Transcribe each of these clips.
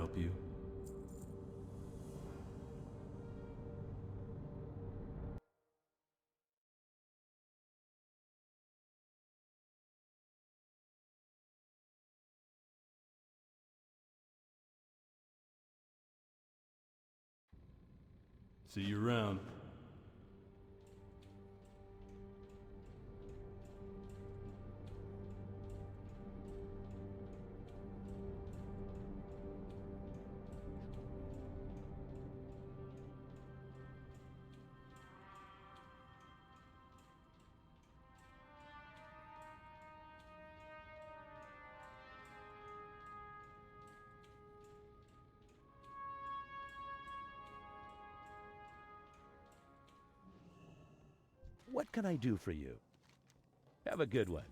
help you? See you around. What can I do for you? Have a good one.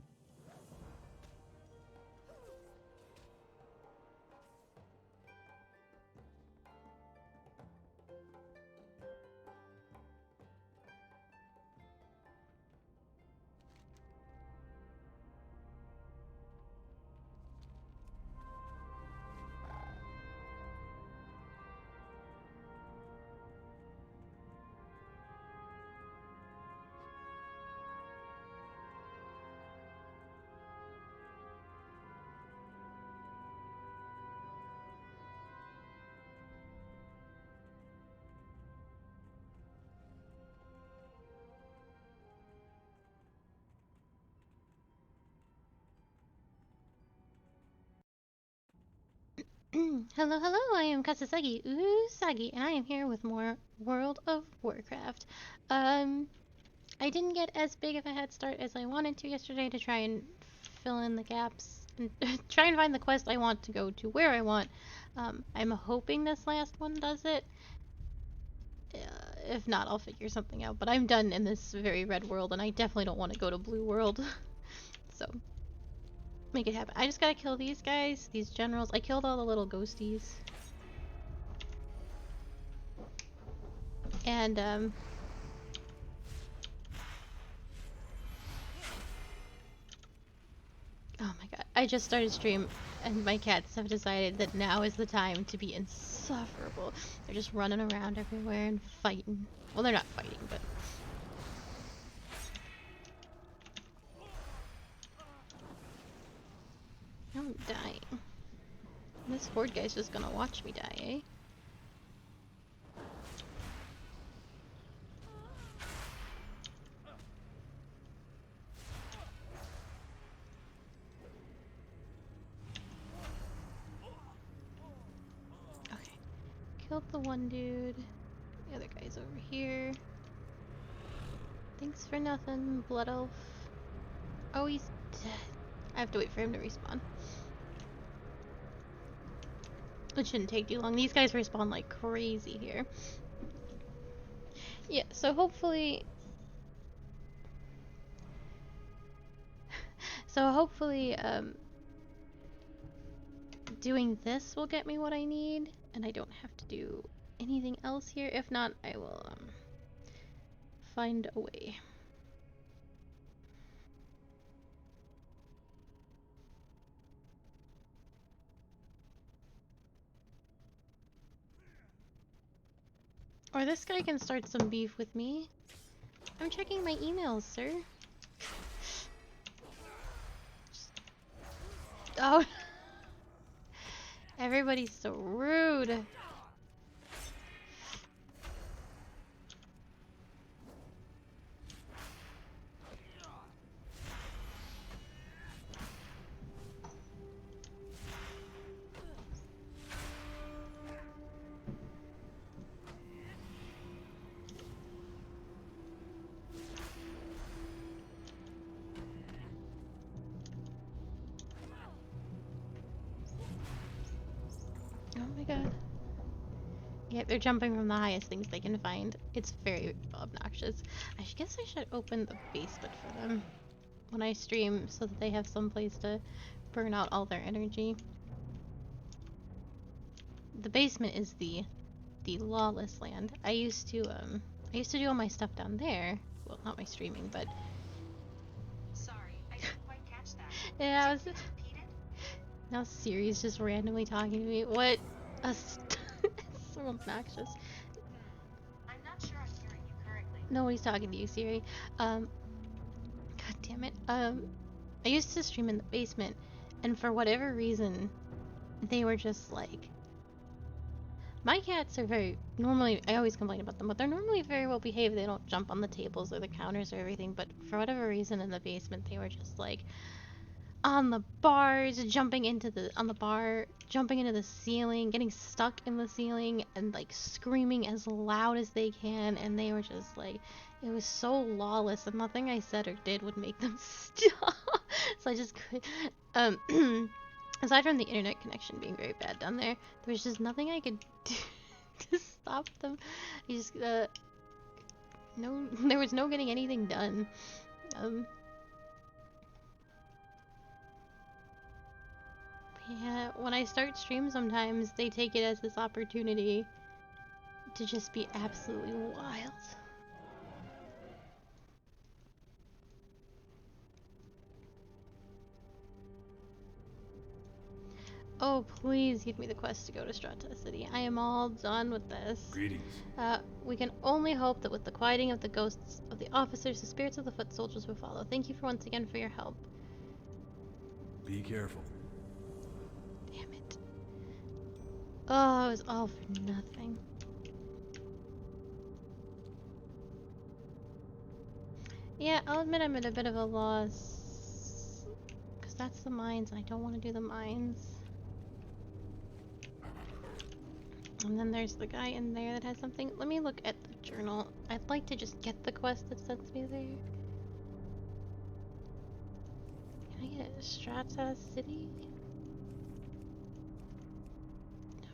Hello, hello, I am Kasasagi Usagi, and I am here with more World of Warcraft. I didn't get as big of a head start as I wanted to yesterday to try and fill in the gaps and try and find the quest I want to go to where I want. I'm hoping this last one does it. If not, I'll figure something out, but I'm done in this very red world, and I definitely don't want to go to blue world. So, make it happen. I just gotta kill these guys, these generals. I killed all the little ghosties. And, oh my god. I just started stream, and my cats have decided that now is the time to be insufferable. They're just running around everywhere and fighting. Well, they're not fighting, but... I'm dying. This horde guy's just gonna watch me die, eh? Okay. Killed the one dude. The other guy's over here. Thanks for nothing, Blood Elf. Oh, he's dead. I have to wait for him to respawn. It shouldn't take too long. These guys respawn like crazy here. Yeah, so hopefully... doing this will get me what I need, and I don't have to do anything else here. If not, I will, find a way. Or this guy can start some beef with me. I'm checking my emails, sir. Oh. Everybody's so rude. Oh my god. Yeah, they're jumping from the highest things they can find. It's very obnoxious. I guess I should open the basement for them when I stream so that they have some place to burn out all their energy. The basement is the lawless land. I used to do all my stuff down there. Well, not my streaming, but Sorry, I didn't quite catch that. yeah, I was Repeat it? now Siri's just randomly talking to me. What? It's so obnoxious. I'm not sure I'm hearing you correctly. Nobody's talking to you, Siri. God damn it. I used to stream in the basement, and for whatever reason, they were just like, my cats are very, normally, I always complain about them, but they're normally very well behaved. They don't jump on the tables or the counters or everything, but for whatever reason in the basement, they were just like, on the bars, on the bar, jumping into the ceiling, getting stuck in the ceiling, and like screaming as loud as they can, and they were just like, it was so lawless, and nothing I said or did would make them stop. So I just could, aside from the internet connection being very bad down there, there was just nothing I could do to stop them. I just, no, there was no getting anything done. Yeah, when I start stream sometimes, they take it as this opportunity to just be absolutely wild. Oh, please give me the quest to go to Strata City. I am all done with this. Greetings. We can only hope that with the quieting of the ghosts of the officers, the spirits of the foot soldiers will follow. Thank you for once again for your help. Be careful. Damn it. Oh, it was all for nothing. Yeah, I'll admit I'm at a bit of a loss. Because that's the mines, and I don't want to do the mines. And then there's the guy in there that has something. Let me look at the journal. I'd like to just get the quest that sends me there. Can I get Strata City?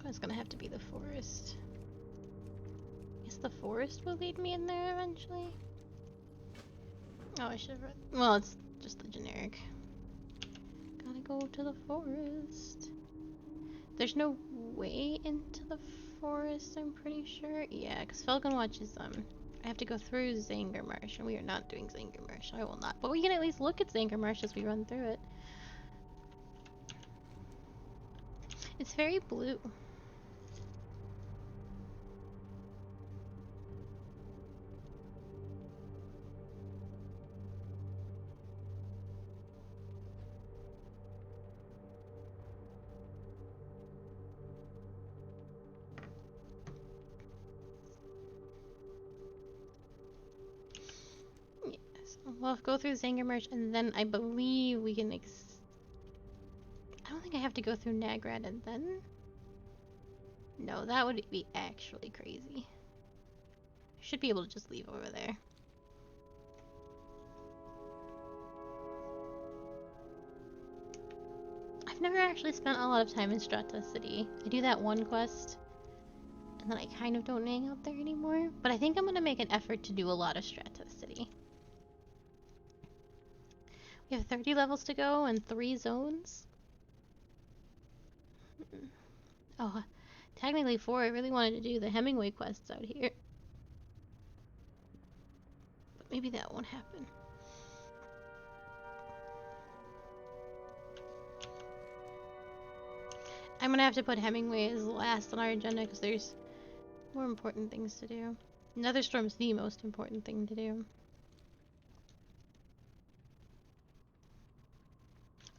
No, it's gonna have to be the forest. I guess the forest will lead me in there eventually. Oh, I should have read. Well, it's just the generic. Gotta go to the forest. There's no way into the forest, I'm pretty sure. Yeah, because Falcon Watch is, I have to go through Zangermarsh, and we are not doing Zangermarsh. I will not. But we can at least look at Zangermarsh as we run through it. It's very blue. We'll go through Zangermarsh, and then I believe we can I don't think I have to go through Nagrad and then... No, that would be actually crazy. I should be able to just leave over there. I've never actually spent a lot of time in Strata City. I do that one quest, and then I kind of don't hang out there anymore. But I think I'm gonna make an effort to do a lot of Strata City. We have 30 levels to go and 3 zones. Oh, technically 4. I really wanted to do the Hemingway quests out here. But maybe that won't happen. I'm gonna have to put Hemingway as last on our agenda because there's more important things to do. Netherstorm's the most important thing to do.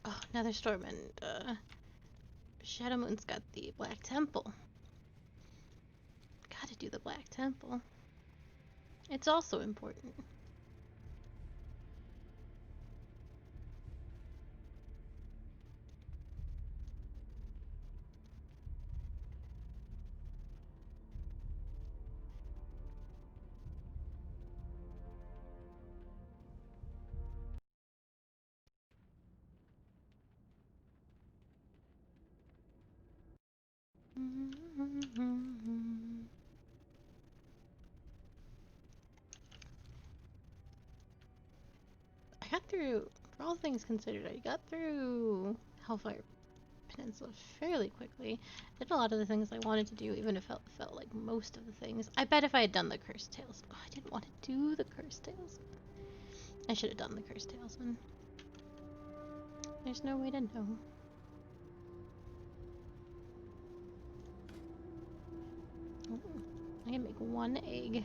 Oh, Netherstorm and Shadowmoon's got the Black Temple. Gotta do the Black Temple. It's also important. I got through, for all things considered, I got through Hellfire Peninsula fairly quickly. Did a lot of the things I wanted to do, even if it felt like most of the things. I bet if I had done the Cursed Tales. Oh, I didn't want to do the Cursed Tales. I should have done the Cursed Tales one. There's no way to know. like one egg.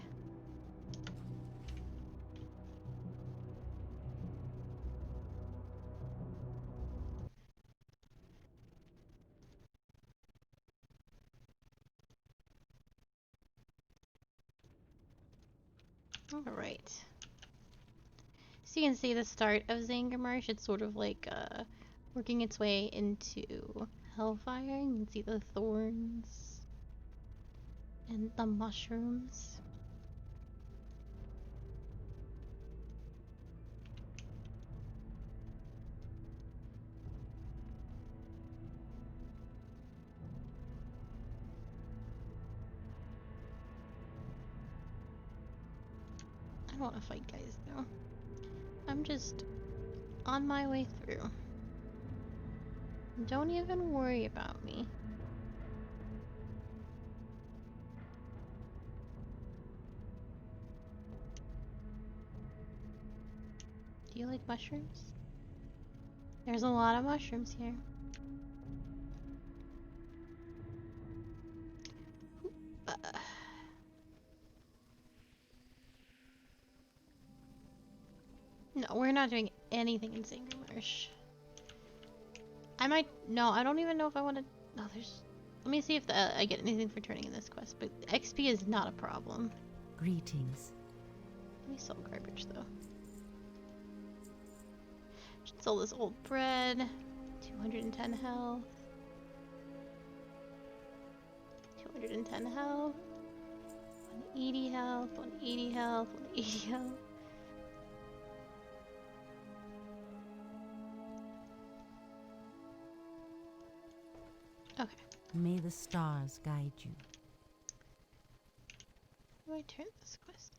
Alright. So you can see the start of Zangarmarsh. It's sort of like working its way into Hellfire. You can see the thorns and the mushrooms. I don't want to fight guys though. I'm just on my way through. Don't even worry about me. Do you like mushrooms? There's a lot of mushrooms here. No, we're not doing anything in Zangarmarsh. I might... No, I don't even know if I want to... No, there's... Let me see if I get anything for turning in this quest, but XP is not a problem. Greetings. Let me sell garbage, though. Should sell this old bread. 210 health. 210 health. 180 health. 180 health. 180 health. Okay. May the stars guide you. How do I turn this quest?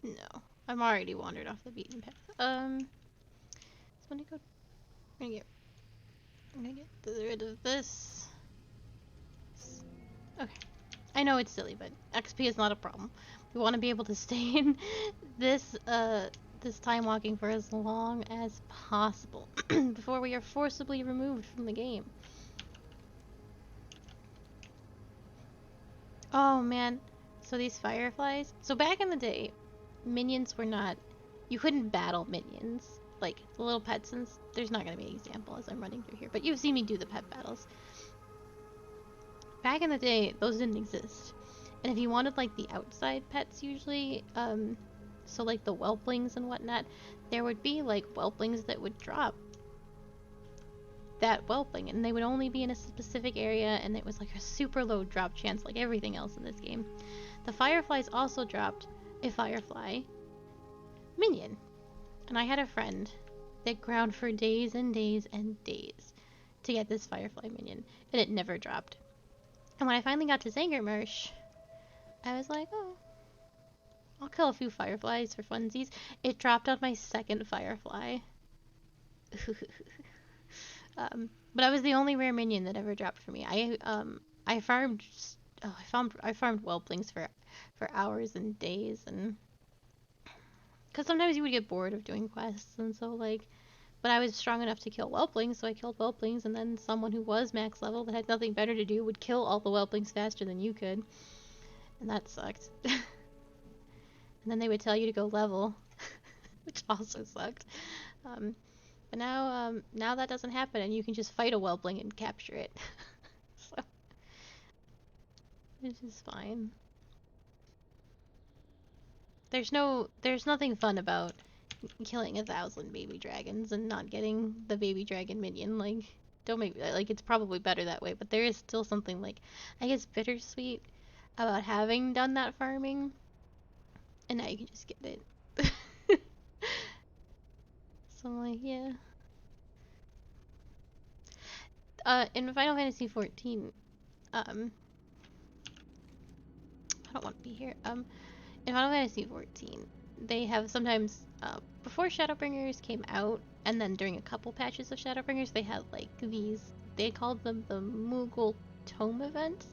No. I'm already wandered off the beaten path. So I'm gonna go... I'm gonna get rid of this. Okay. I know it's silly, but XP is not a problem. We want to be able to stay in this time walking for as long as possible before we are forcibly removed from the game. Oh man, so these fireflies. So back in the day, minions were not... You couldn't battle minions. Like, the little pets, and there's not going to be an example as I'm running through here, but you've seen me do the pet battles. Back in the day, those didn't exist. And if you wanted, like, the outside pets usually, so like the whelplings and whatnot, there would be, like, whelplings that would drop that whelpling, and they would only be in a specific area, and it was like a super low drop chance, like everything else in this game. The fireflies also dropped a firefly minion, and I had a friend that ground for days and days and days to get this firefly minion, and it never dropped. And when I finally got to Zangarmarsh, I was like, oh, I'll kill a few fireflies for funsies. It dropped on my second firefly. But I was the only rare minion that ever dropped for me. I farmed whelplings for hours and days, and because sometimes you would get bored of doing quests, and so like, but I was strong enough to kill whelplings, so I killed whelplings, and then someone who was max level that had nothing better to do would kill all the whelplings faster than you could, and that sucked. And then they would tell you to go level, which also sucked. But now that doesn't happen, and you can just fight a whelpling and capture it. So, which is fine. There's nothing fun about killing 1,000 baby dragons and not getting the baby dragon minion. Like, don't make like, it's probably better that way, but there is still something, like, I guess bittersweet about having done that farming, and now you can just get it. So I'm like, yeah. In Final Fantasy XIV, I don't want to be here. In Final Fantasy XIV, they have sometimes, before Shadowbringers came out, and then during a couple patches of Shadowbringers, they had, like, these, they called them the Moogle Tome events,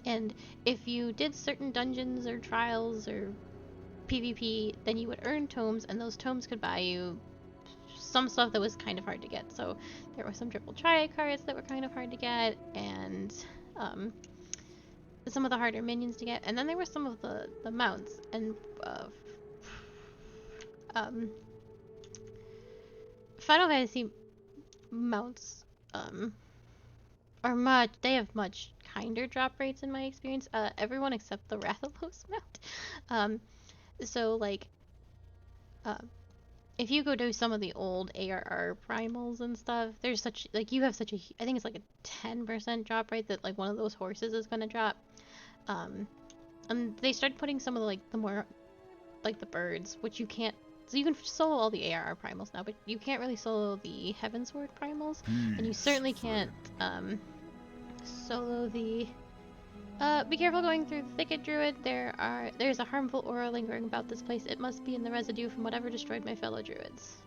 and if you did certain dungeons or trials or PvP, then you would earn tomes, and those tomes could buy you some stuff that was kind of hard to get. So there were some triple triad cards that were kind of hard to get, and some of the harder minions to get, and then there were some of the mounts, and um, Final Fantasy mounts they have much kinder drop rates in my experience. Everyone except the Rathalos mount. So like, uh, if you go to some of the old ARR primals and stuff, there's such like you have such a I think it's like a 10% drop rate that like one of those horses is gonna drop. And they started putting some of the like the more like the birds, which you can't. So you can solo all the ARR primals now, but you can't really solo the Heavensward primals, and you certainly can't solo the. Be careful going through the thicket, Druid. There's a harmful aura lingering about this place. It must be in the residue from whatever destroyed my fellow Druids.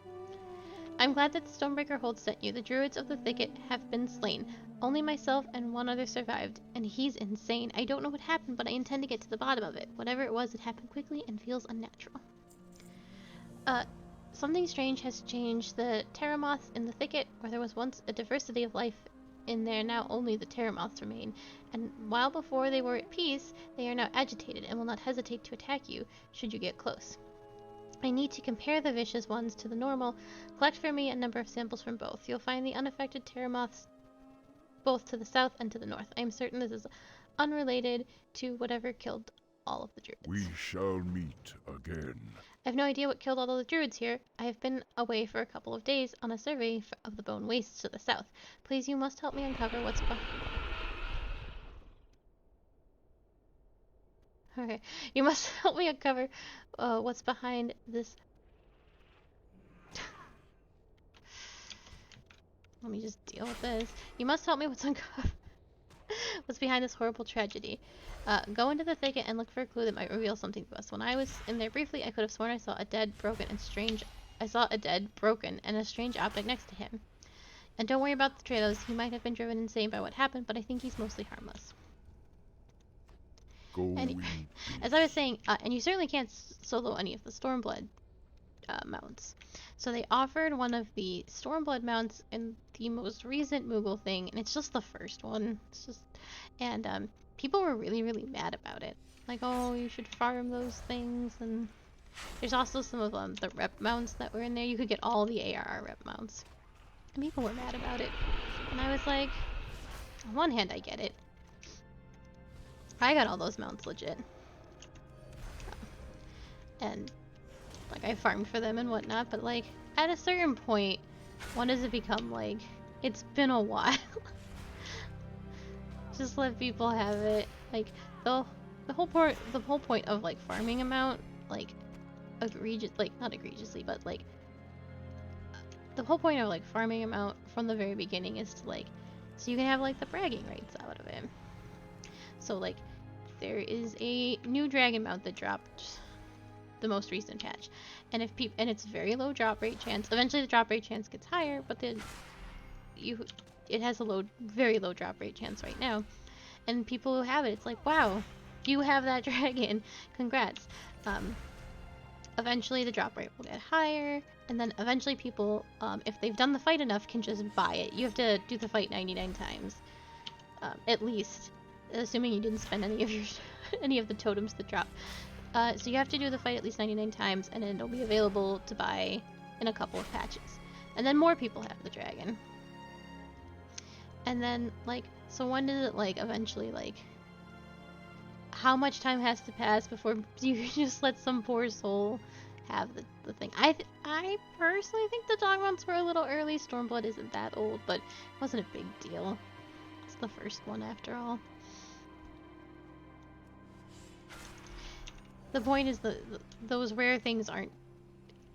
I'm glad that the Stonebreaker Hold sent you. The Druids of the thicket have been slain. Only myself and one other survived, and he's insane. I don't know what happened, but I intend to get to the bottom of it. Whatever it was, it happened quickly and feels unnatural. Something strange has changed. The Terramoths in the thicket, where there was once a diversity of life in there, now only the Terramoths remain. And while before they were at peace, they are now agitated and will not hesitate to attack you should you get close. I need to compare the vicious ones to the normal. Collect for me a number of samples from both. You'll find the unaffected Terramoths both to the south and to the north. I am certain this is unrelated to whatever killed all of the Druids. We shall meet again. I have no idea what killed all of the Druids here. I have been away for a couple of days on a survey of the Bone Wastes to the south. Please, you must help me uncover what's behind. Okay, you must help me uncover what's behind this. Let me just deal with this. You must help me what's behind this horrible tragedy. Go into the thicket and look for a clue that might reveal something to us. When I was in there briefly, I could have sworn I saw a dead, broken, and strange object next to him. And don't worry about the Trados. He might have been driven insane by what happened, but I think he's mostly harmless. And, as I was saying, and you certainly can't solo any of the Stormblood mounts. So they offered one of the Stormblood mounts in the most recent Moogle thing, and it's just the first one. It's just, and people were really, really mad about it. Like, oh, you should farm those things, and there's also some of the rep mounts that were in there. You could get all the ARR rep mounts. And people were mad about it. And I was like, on one hand, I get it. I got all those mounts legit. And, like, I farmed for them and whatnot, but, like, at a certain point, when does it become, like, it's been a while? Just let people have it. Like, the whole point of, like, farming a mount, like, not egregiously, but, like, the whole point of, like, farming a mount from the very beginning is to, like, so you can have, like, the bragging rights out of it. So, like, there is a new dragon mount that dropped the most recent patch, and it's very low drop rate chance. Eventually, the drop rate chance gets higher, but then it has a very low drop rate chance right now. And people who have it, it's like, wow, you have that dragon, congrats. Eventually, the drop rate will get higher, and then eventually people, if they've done the fight enough, can just buy it. You have to do the fight 99 times, at least. Assuming you didn't spend any of the totems that drop. So you have to do the fight at least 99 times, and then it'll be available to buy in a couple of patches. And then more people have the dragon. And then, like, so when does it, like, eventually, like, how much time has to pass before you just let some poor soul have the thing? I personally think the dog mounts were a little early. Stormblood isn't that old, but it wasn't a big deal. It's the first one after all. The point is that those rare things aren't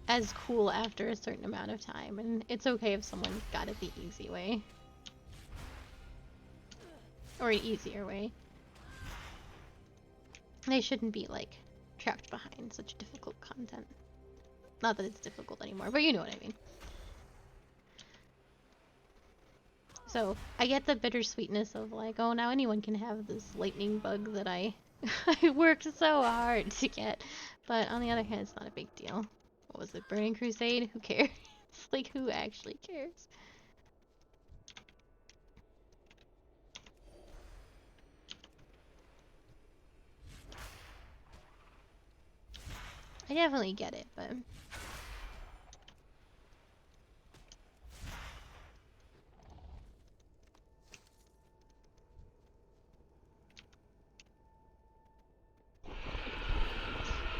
as cool after a certain amount of time, and it's okay if someone got it the easy way. Or an easier way. They shouldn't be, like, trapped behind such difficult content. Not that it's difficult anymore, but you know what I mean. So, I get the bittersweetness of, like, oh, now anyone can have this lightning bug that I worked so hard to get. But on the other hand, it's not a big deal. What was it? Burning Crusade? Who cares? Like, who actually cares? I definitely get it, but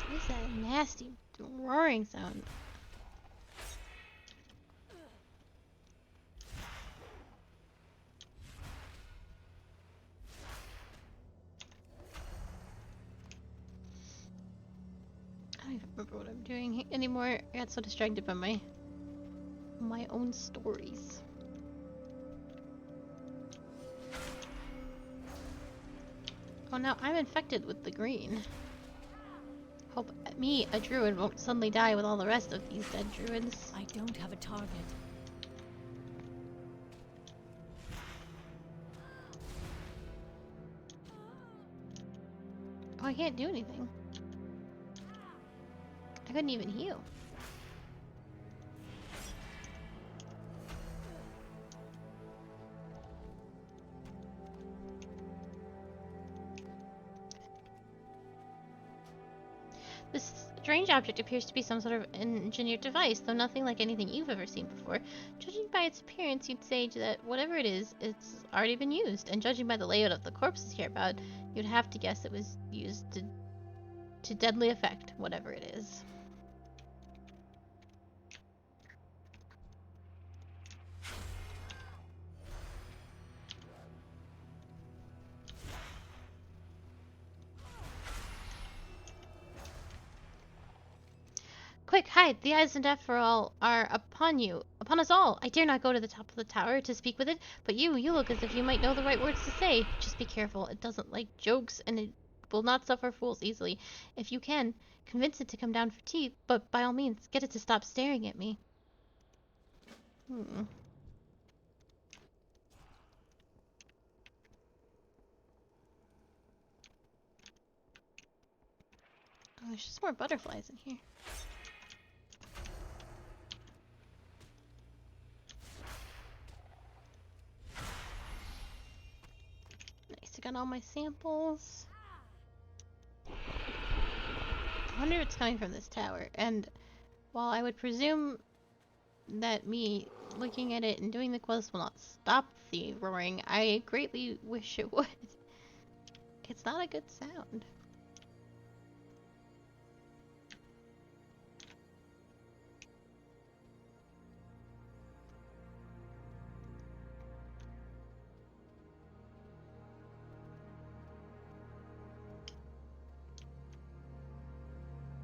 what is that nasty roaring sound? I don't even remember what I'm doing anymore. I got so distracted by my own stories. Oh, now I'm infected with the green. Hope me, a druid, won't suddenly die with all the rest of these dead druids. I don't have a target. Oh, I can't do anything. I couldn't even heal. This strange object appears to be some sort of engineered device, though nothing like anything you've ever seen before. Judging by its appearance, you'd say that whatever it is, it's already been used. And judging by the layout of the corpses hereabout, you'd have to guess it was used to deadly effect, whatever it is. Quick, hide! The eyes and death for all are upon you, upon us all. I dare not go to the top of the tower to speak with it, but you look as if you might know the right words to say. Just be careful. It doesn't like jokes, and it will not suffer fools easily. If you can, convince it to come down for tea, but by all means, get it to stop staring at me. Oh, there's just more butterflies in here. Nice, I got all my samples. I wonder if it's coming from this tower, and while I would presume that me looking at it and doing the quest will not stop the roaring, I greatly wish it would. It's not a good sound.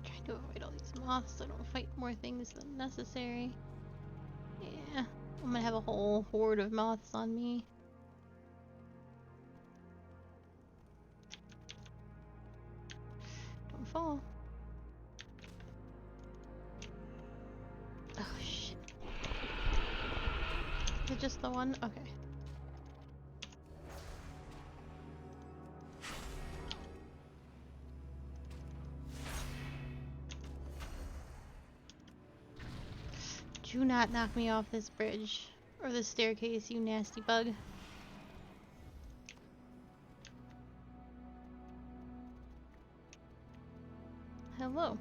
Trying to avoid all these moths so I don't fight more things than necessary. Yeah, I'm gonna have a whole horde of moths on me. Don't fall. Oh shit. Is it just the one? Okay. Do not knock me off this bridge or this staircase, you nasty bug. Hello.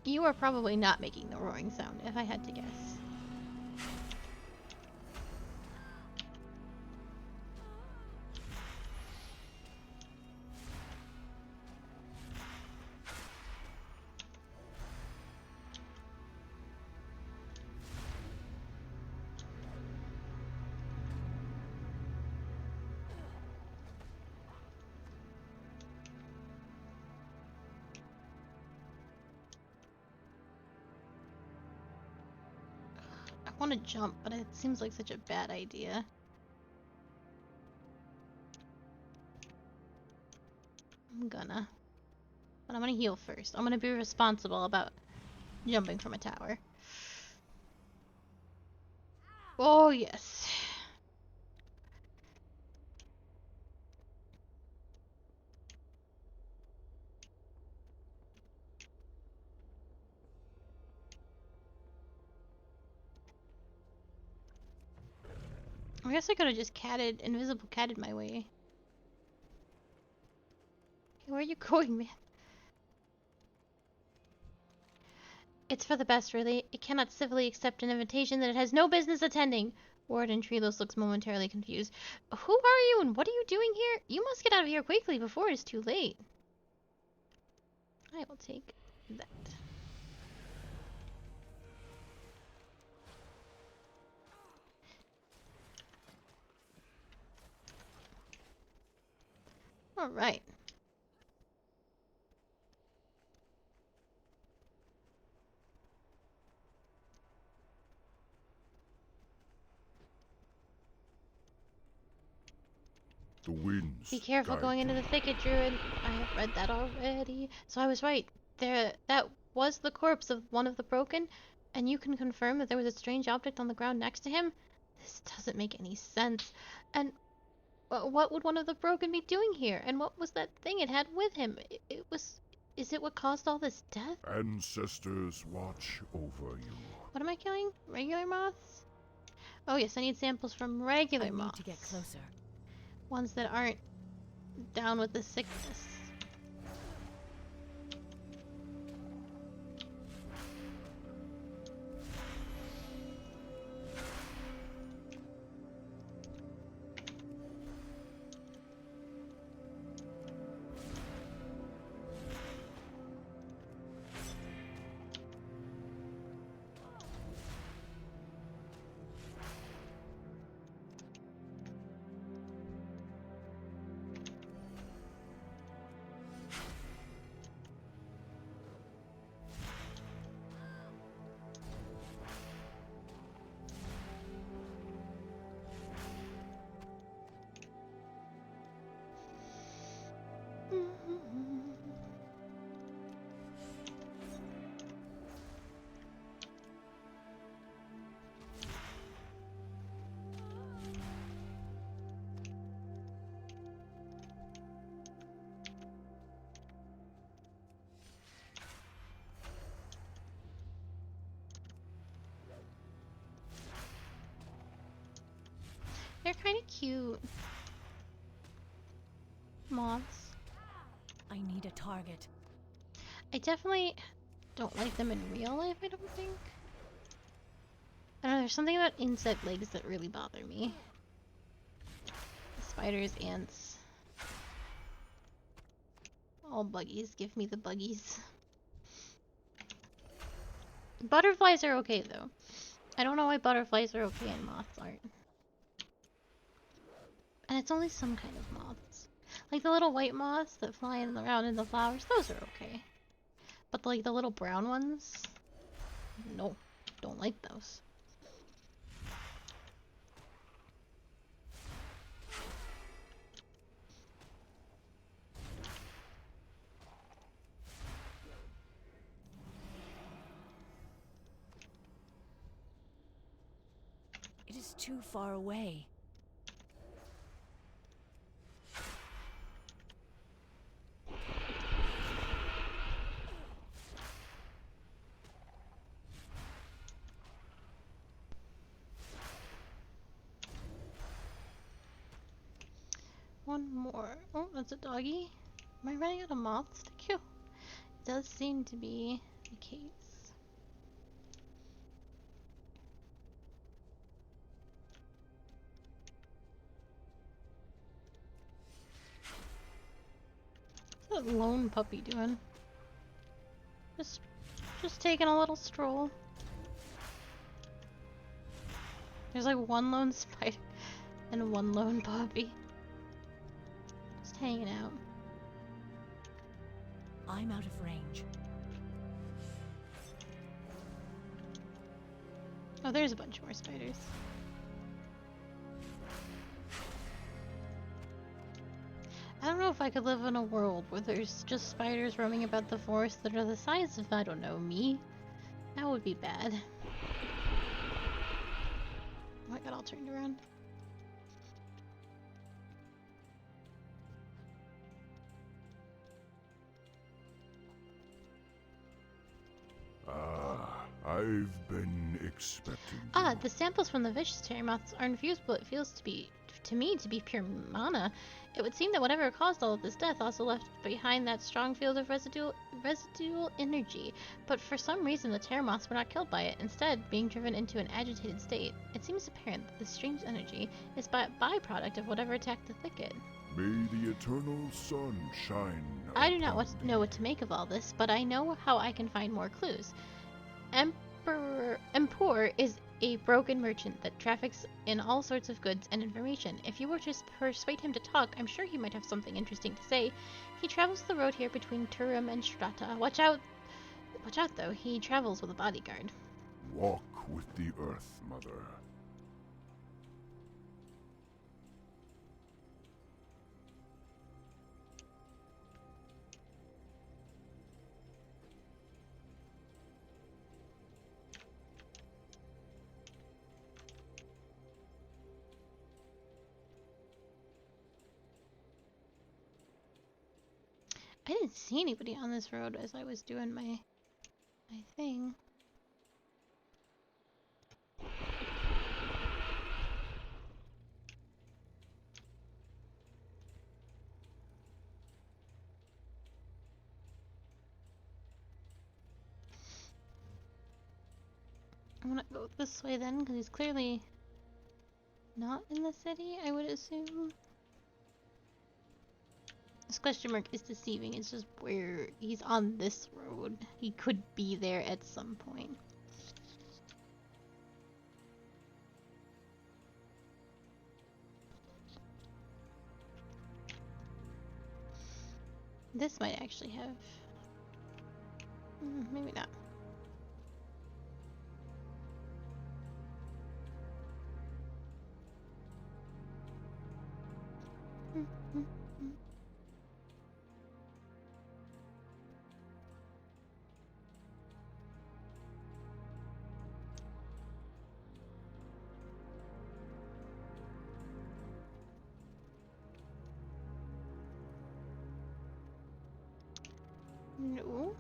You are probably not making the roaring sound, if I had to guess. I want to jump, but it seems like such a bad idea. I'm gonna. But I'm gonna heal first. I'm gonna be responsible about jumping from a tower. Oh, yes. I guess I could have just invisible catted my way. Hey, where are you going, man? It's for the best, really. It cannot civilly accept an invitation that it has no business attending. Warden Treelos looks momentarily confused. Who are you and what are you doing here? You must get out of here quickly before it is too late. I will take that. Alright. The winds. Be careful guide going into you. the thicket, Druid. I have read that already. So I was right. That was the corpse of one of the broken, and you can confirm that there was a strange object on the ground next to him? This doesn't make any sense. And what would one of the broken be doing here? And what was that thing it had with him? It was... Is it what caused all this death? Ancestors watch over you. What am I killing? Regular moths? Oh yes, I need samples from regular I moths. need to get closer. Ones that aren't down with the sickness. They're kind of cute. Moths. I need a target. I definitely don't like them in real life, I don't think. I don't know, there's something about insect legs that really bother me. Spiders, ants. All buggies. Give me the buggies. Butterflies are okay, though. I don't know why butterflies are okay and moths aren't. And it's only some kind of moths. Like the little white moths that fly around in the flowers, those are okay. But like the little brown ones, no, don't like those. It is too far away. One more. Oh, that's a doggy. Am I running out of moths to kill? It does seem to be the case. What's that lone puppy doing? Just taking a little stroll. There's like one lone spider and one lone puppy. Just hanging out. I'm out of range. Oh, there's a bunch more spiders. I don't know if I could live in a world where there's just spiders roaming about the forest that are the size of, I don't know, me. That would be bad. Oh, I got all turned around. I've been expecting Ah, you. the samples from the vicious cherry moths are infused, but it feels to me to be pure mana. It would seem that whatever caused all of this death also left behind that strong field of residual energy, but for some reason the Terramoths were not killed by it, instead being driven into an agitated state. It seems apparent that this strange energy is a byproduct of whatever attacked the thicket. May the eternal sun shine I do not upon know what to make of all this, but I know how I can find more clues. Empor is a broken merchant that traffics in all sorts of goods and information. If you were to persuade him to talk, I'm sure he might have something interesting to say. He travels the road here between Turum and Strata. Watch out though, he travels with a bodyguard. Walk with the earth, Mother. I didn't see anybody on this road as I was doing my thing. I'm gonna go this way then, because he's clearly not in the city, I would assume. This question mark is deceiving, it's just where he's on this road. He could be there at some point. This might actually have... maybe not. No.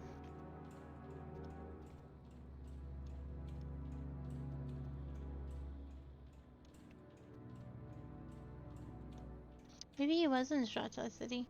Maybe he was in Strata City.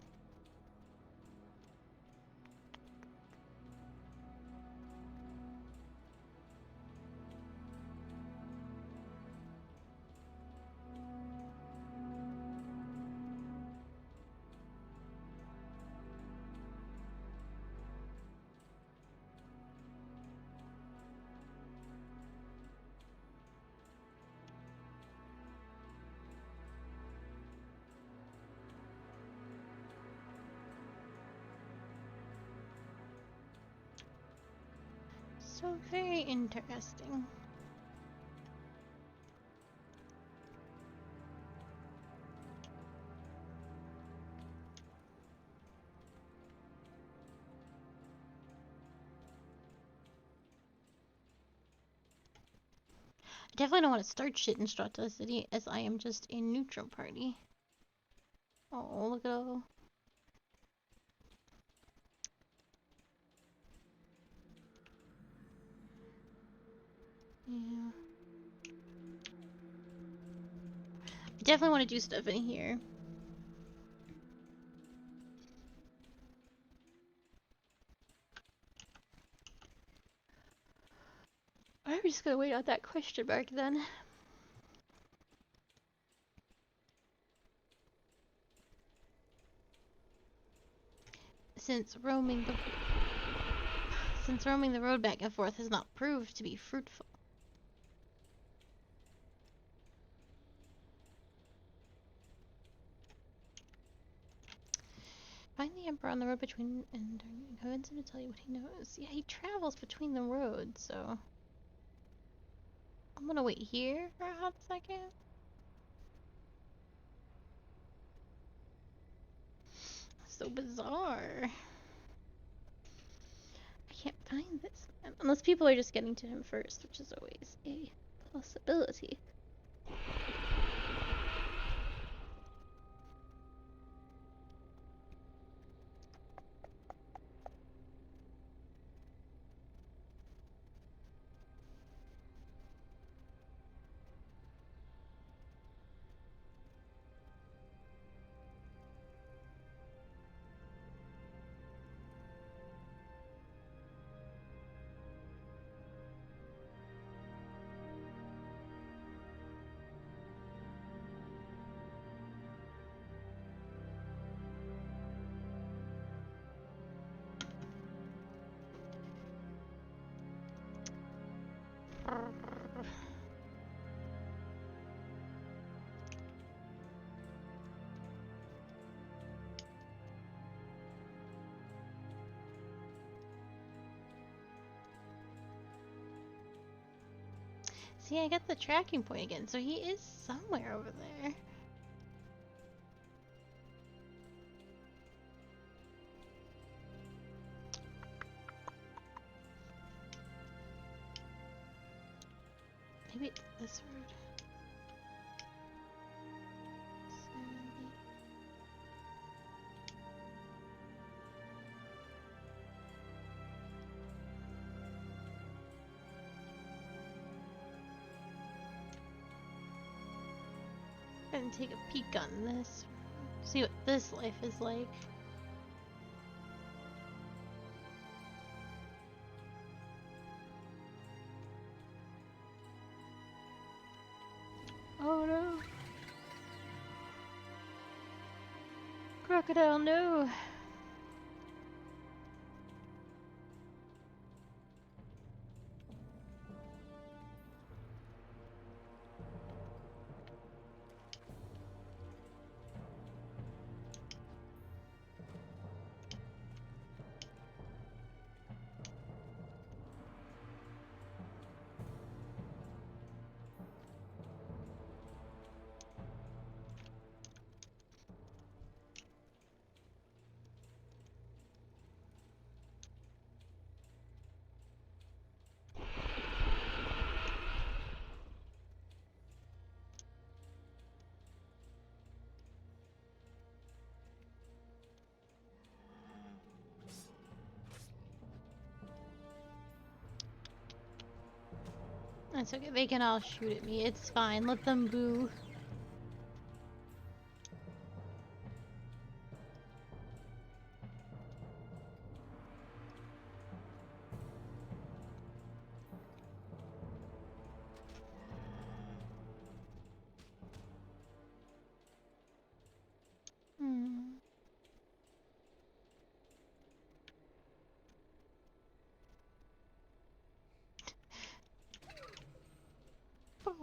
So very interesting. I definitely don't want to start shit in Strata City, as I am just a neutral party. Oh, look at all. Yeah. I definitely want to do stuff in here. I'm just gonna wait on that question mark then. Since roaming the road back and forth has not proved to be fruitful. Find the Emperor on the road between and convince him to tell you what he knows. Yeah, he travels between the roads, so I'm gonna wait here for a hot second. So bizarre. I can't find this man. Unless people are just getting to him first, which is always a possibility. See, I got the tracking point again, so he is somewhere over there. Maybe it's this road. And take a peek on this. See what this life is like. Oh no. Crocodile, no. That's okay, they can all shoot at me, it's fine, let them boo.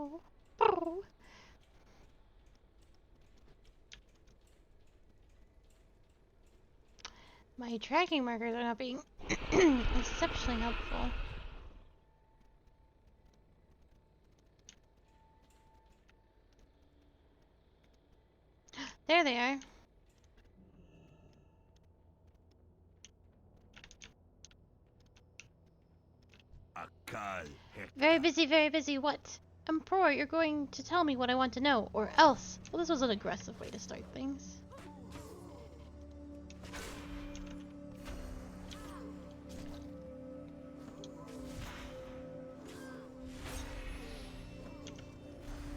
Oh, oh. My tracking markers are not being exceptionally helpful. There they are. Very busy, very busy. What? Emperor, you're going to tell me what I want to know, or else. Well, this was an aggressive way to start things.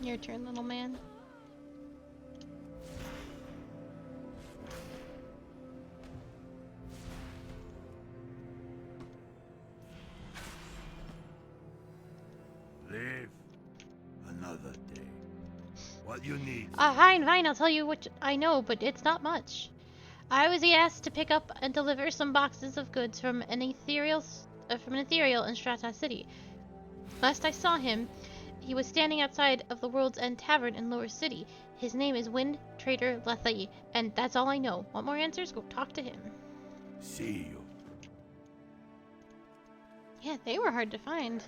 Your turn, little man. Live another day. What you need? Fine, fine, I'll tell you what I know, but it's not much. I was asked to pick up and deliver some boxes of goods from an ethereal in Strata City. Last I saw him, he was standing outside of the World's End Tavern in Lower City. His name is Wind Trader Lethai, and that's all I know. Want more answers? Go talk to him. See you. Yeah, they were hard to find.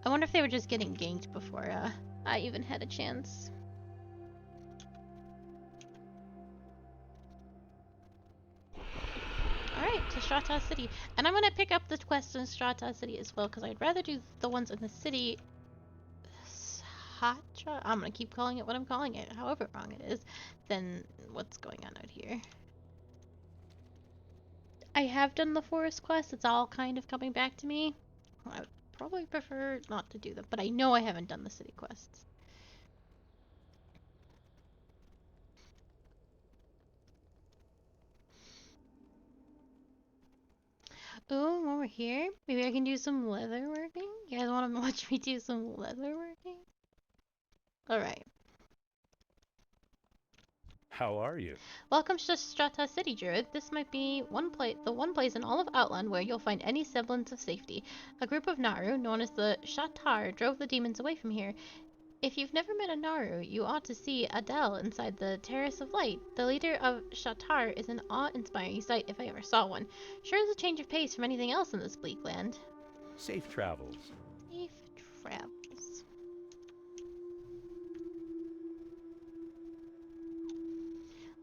I wonder if they were just getting ganked before I even had a chance. Alright, to Strata City. And I'm gonna pick up the quest in Strata City as well, because I'd rather do the ones in the city. Hotcha? I'm gonna keep calling it what I'm calling it, however wrong it is, than what's going on out here. I have done the forest quest, it's all kind of coming back to me. I would probably prefer not to do them, but I know I haven't done the city quests. Ooh, while we're here, maybe I can do some leather working? You guys want to watch me do some leather working? Alright. How are you? Welcome to Strata City, Druid. This might be the one place in all of Outland where you'll find any semblance of safety. A group of Naru, known as the Shatar, drove the demons away from here. If you've never met a Naru, you ought to see Adele inside the Terrace of Light. The leader of Shatar is an awe-inspiring sight if I ever saw one. Sure is a change of pace from anything else in this bleak land. Safe travels. Safe travels.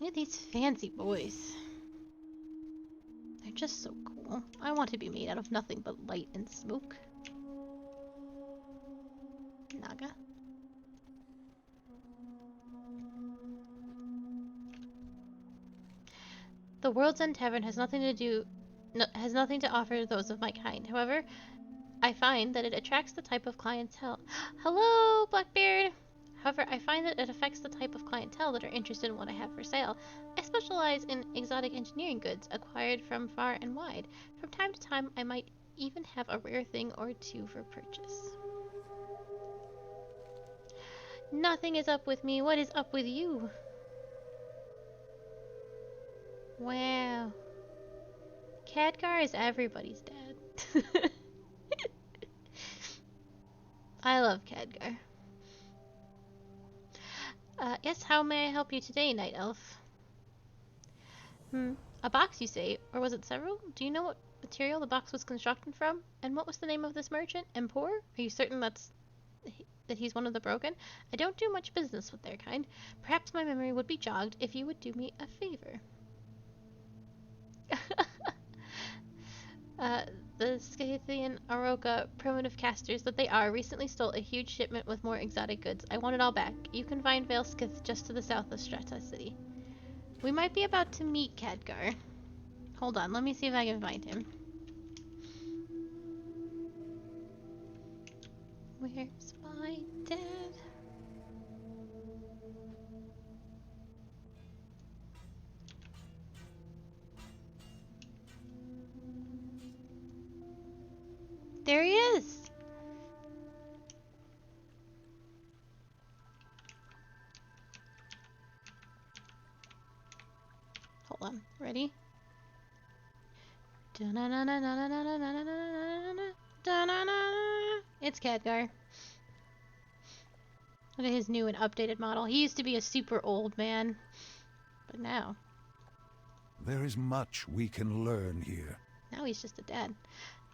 Look at these fancy boys. They're just so cool. I want to be made out of nothing but light and smoke. Naga. The World's End Tavern has nothing to offer those of my kind. However, I find that it attracts the type of clientele. Hello, Blackbeard! However, I find that it affects the type of clientele that are interested in what I have for sale. I specialize in exotic engineering goods acquired from far and wide. From time to time, I might even have a rare thing or two for purchase. Nothing is up with me. What is up with you? Wow. Khadgar is everybody's dad. I love Khadgar. Yes, how may I help you today, Night Elf? A box, you say? Or was it several? Do you know what material the box was constructed from? And what was the name of this merchant? Empor? Are you certain that he's one of the broken? I don't do much business with their kind. Perhaps my memory would be jogged if you would do me a favor. The Scythian Aroka primitive casters that they are recently stole a huge shipment with more exotic goods. I want it all back. You can find Vale Skith just to the south of Strata City. We might be about to meet Khadgar. Hold on, let me see if I can find him. Where's my dad? There he is! Hold on, ready? It's Khadgar. Look at his new and updated model. He used to be a super old man, but now There is much we can learn here. he's just a dad.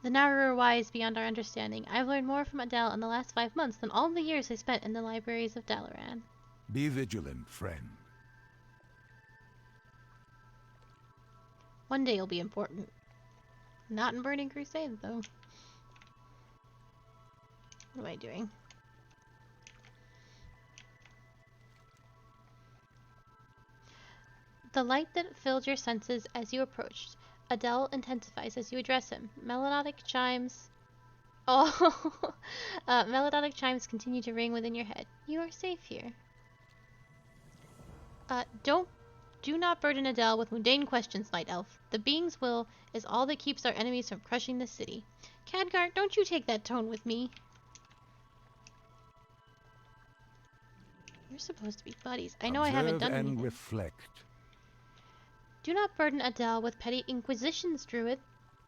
The Naru are wise beyond our understanding. I've learned more from Adele in the last 5 months than all the years I spent in the libraries of Dalaran. Be vigilant, friend. One day it'll be important. Not in Burning Crusade, though. What am I doing? The light that filled your senses as you approached. Adele intensifies as you address him. Melodic chimes... Oh! Melodic chimes continue to ring within your head. You are safe here. Do not burden Adele with mundane questions, Night Elf. The being's will is all that keeps our enemies from crushing this city. Khadgar, don't you take that tone with me. You're supposed to be buddies. I know I haven't done anything. And reflect. Do not burden Adele with petty inquisitions, Druid.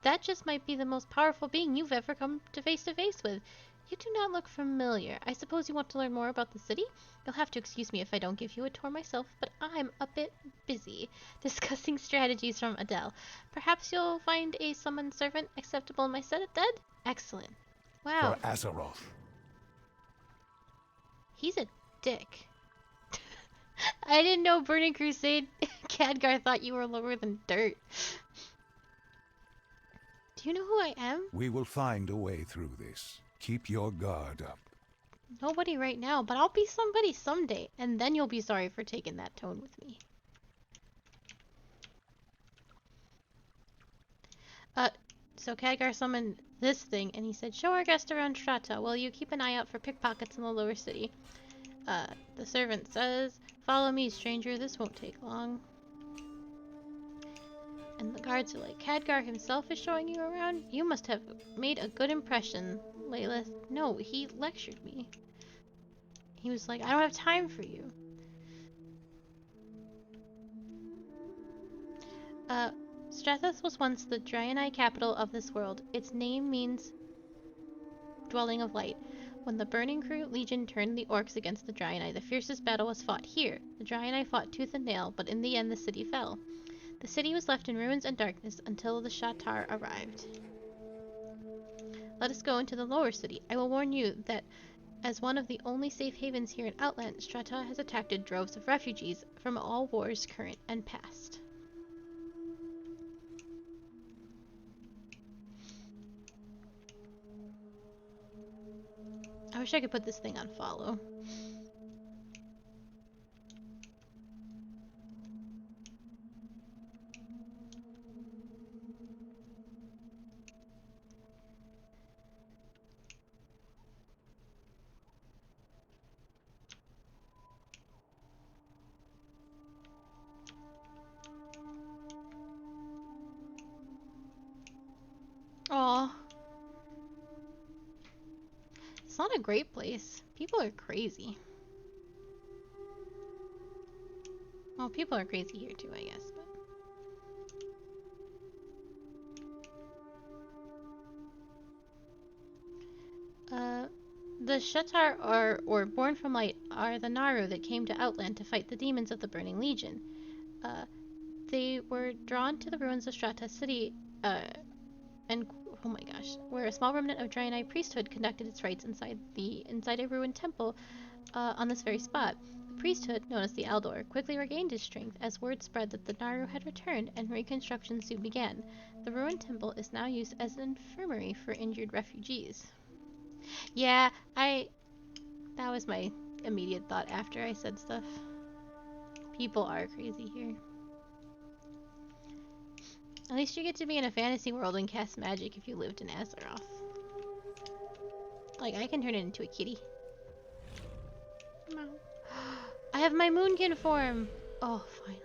That just might be the most powerful being you've ever come to face with. You do not look familiar. I suppose you want to learn more about the city? You'll have to excuse me if I don't give you a tour myself, but I'm a bit busy discussing strategies from Adele. Perhaps you'll find a summoned servant acceptable in my stead? Excellent. Wow. For Azeroth. He's a dick. I didn't know Burning Crusade Khadgar thought you were lower than dirt. Do you know who I am? We will find a way through this. Keep your guard up. Nobody right now, but I'll be somebody someday, and then you'll be sorry for taking that tone with me. So Khadgar summoned this thing, and he said, show our guest around Strata. Will you keep an eye out for pickpockets in the lower city? The servant says, follow me, stranger, this won't take long. And the guards are like, Khadgar himself is showing you around? You must have made a good impression, Layla. No, he lectured me. He was like, I don't have time for you. Strathos was once the Draenei capital of this world. Its name means dwelling of light. When the Burning Legion turned the orcs against the Draenei, the fiercest battle was fought here. The Draenei fought tooth and nail, but in the end the city fell. The city was left in ruins and darkness until the Shatar arrived. Let us go into the lower city. I will warn you that As one of the only safe havens here in Outland, Strata has attracted droves of refugees from all wars current and past. I wish I could put this thing on follow. Aw. It's not a great place. People are crazy. Well, people are crazy here too, I guess. But... the Shatar or Born from Light are the Naru that came to Outland to fight the demons of the Burning Legion. They were drawn to the ruins of Strata City, and oh my gosh, where a small remnant of Draenei priesthood conducted its rites inside a ruined temple on this very spot. The priesthood, known as the Aldor, quickly regained its strength as word spread that the Naru had returned and reconstruction soon began. The ruined temple is now used as an infirmary for injured refugees. Yeah, that was my immediate thought after I said stuff. People are crazy here. At least you get to be in a fantasy world and cast magic if you lived in Azeroth. Like, I can turn it into a kitty. No. I have my moonkin form! Oh, finally.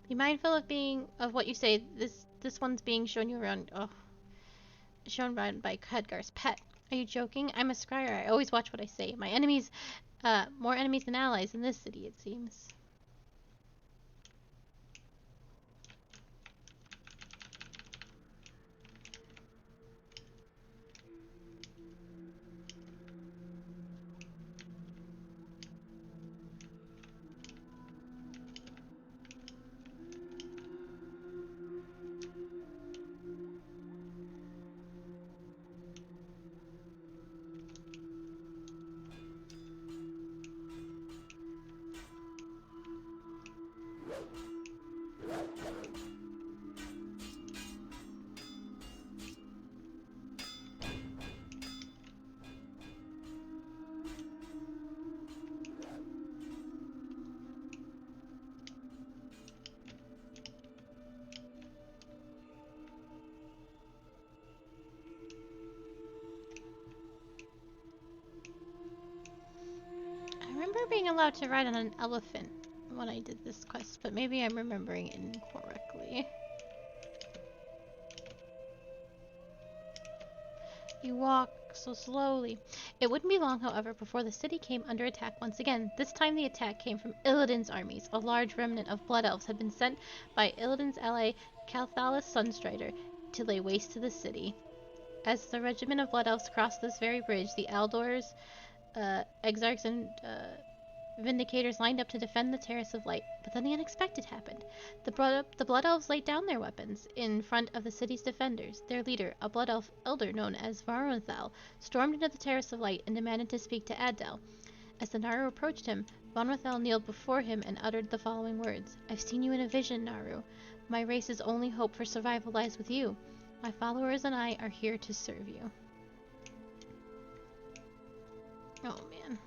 Be mindful of what you say. This one's being shown you around. Oh, shown around by Khadgar's pet. Are you joking? I'm a scryer. I always watch what I say. My enemies, more enemies than allies in this city, it seems. I remember being allowed to ride on an elephant when I did this quest, but maybe I'm remembering it incorrectly. You walk so slowly. It wouldn't be long, however, before the city came under attack once again. This time the attack came from Illidan's armies. A large remnant of Blood Elves had been sent by Illidan's ally Calthalis Sunstrider to lay waste to the city. As the regiment of Blood Elves crossed this very bridge, the Aldors, Exarchs, and Vindicators lined up to defend the Terrace of Light, but then the unexpected happened. The Blood Elves laid down their weapons in front of the city's defenders. Their leader, a Blood Elf elder known as Varunthal, stormed into the Terrace of Light and demanded to speak to Adel. As the Naru approached him, Varunthal kneeled before him and uttered the following words. "I've seen you in a vision, Naru. My race's only hope for survival lies with you. My followers and I are here to serve you." Oh, man.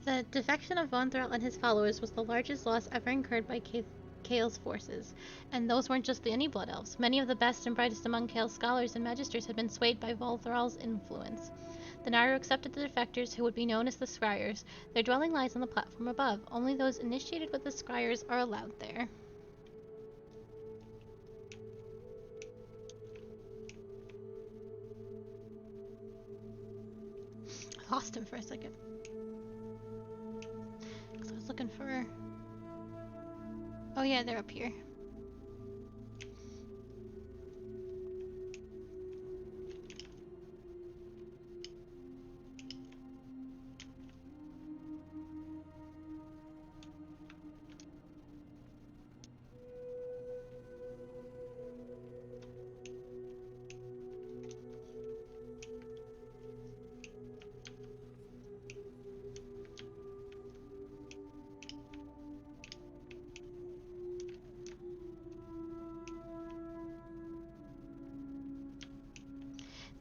The defection of Von Thrall and his followers was the largest loss ever incurred by Kael's forces. And those weren't just any Blood Elves. Many of the best and brightest among Kael's scholars and magisters had been swayed by Volthral's influence. The Naru accepted the defectors, who would be known as the Scryers. Their dwelling lies on the platform above. Only those initiated with the Scryers are allowed there. I lost him for a second. 'Cause I was looking for... Oh yeah, they're up here.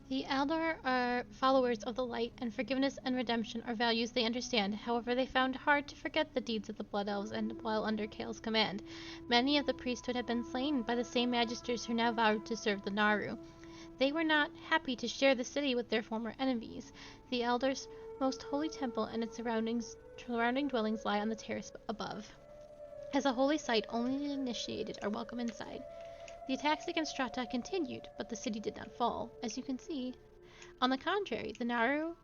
The Eldar are followers of the light, and forgiveness and redemption are values they understand. However, they found it hard to forget the deeds of the Blood Elves and while under Kael's command. Many of the priesthood had been slain by the same magisters who now vowed to serve the Naru. They were not happy to share the city with their former enemies. The Eldar's most holy temple and its surrounding dwellings lie on the terrace above. As a holy site, only the initiated are welcome inside. The attacks against Strata continued, but the city did not fall, as you can see. On the contrary, the Naru,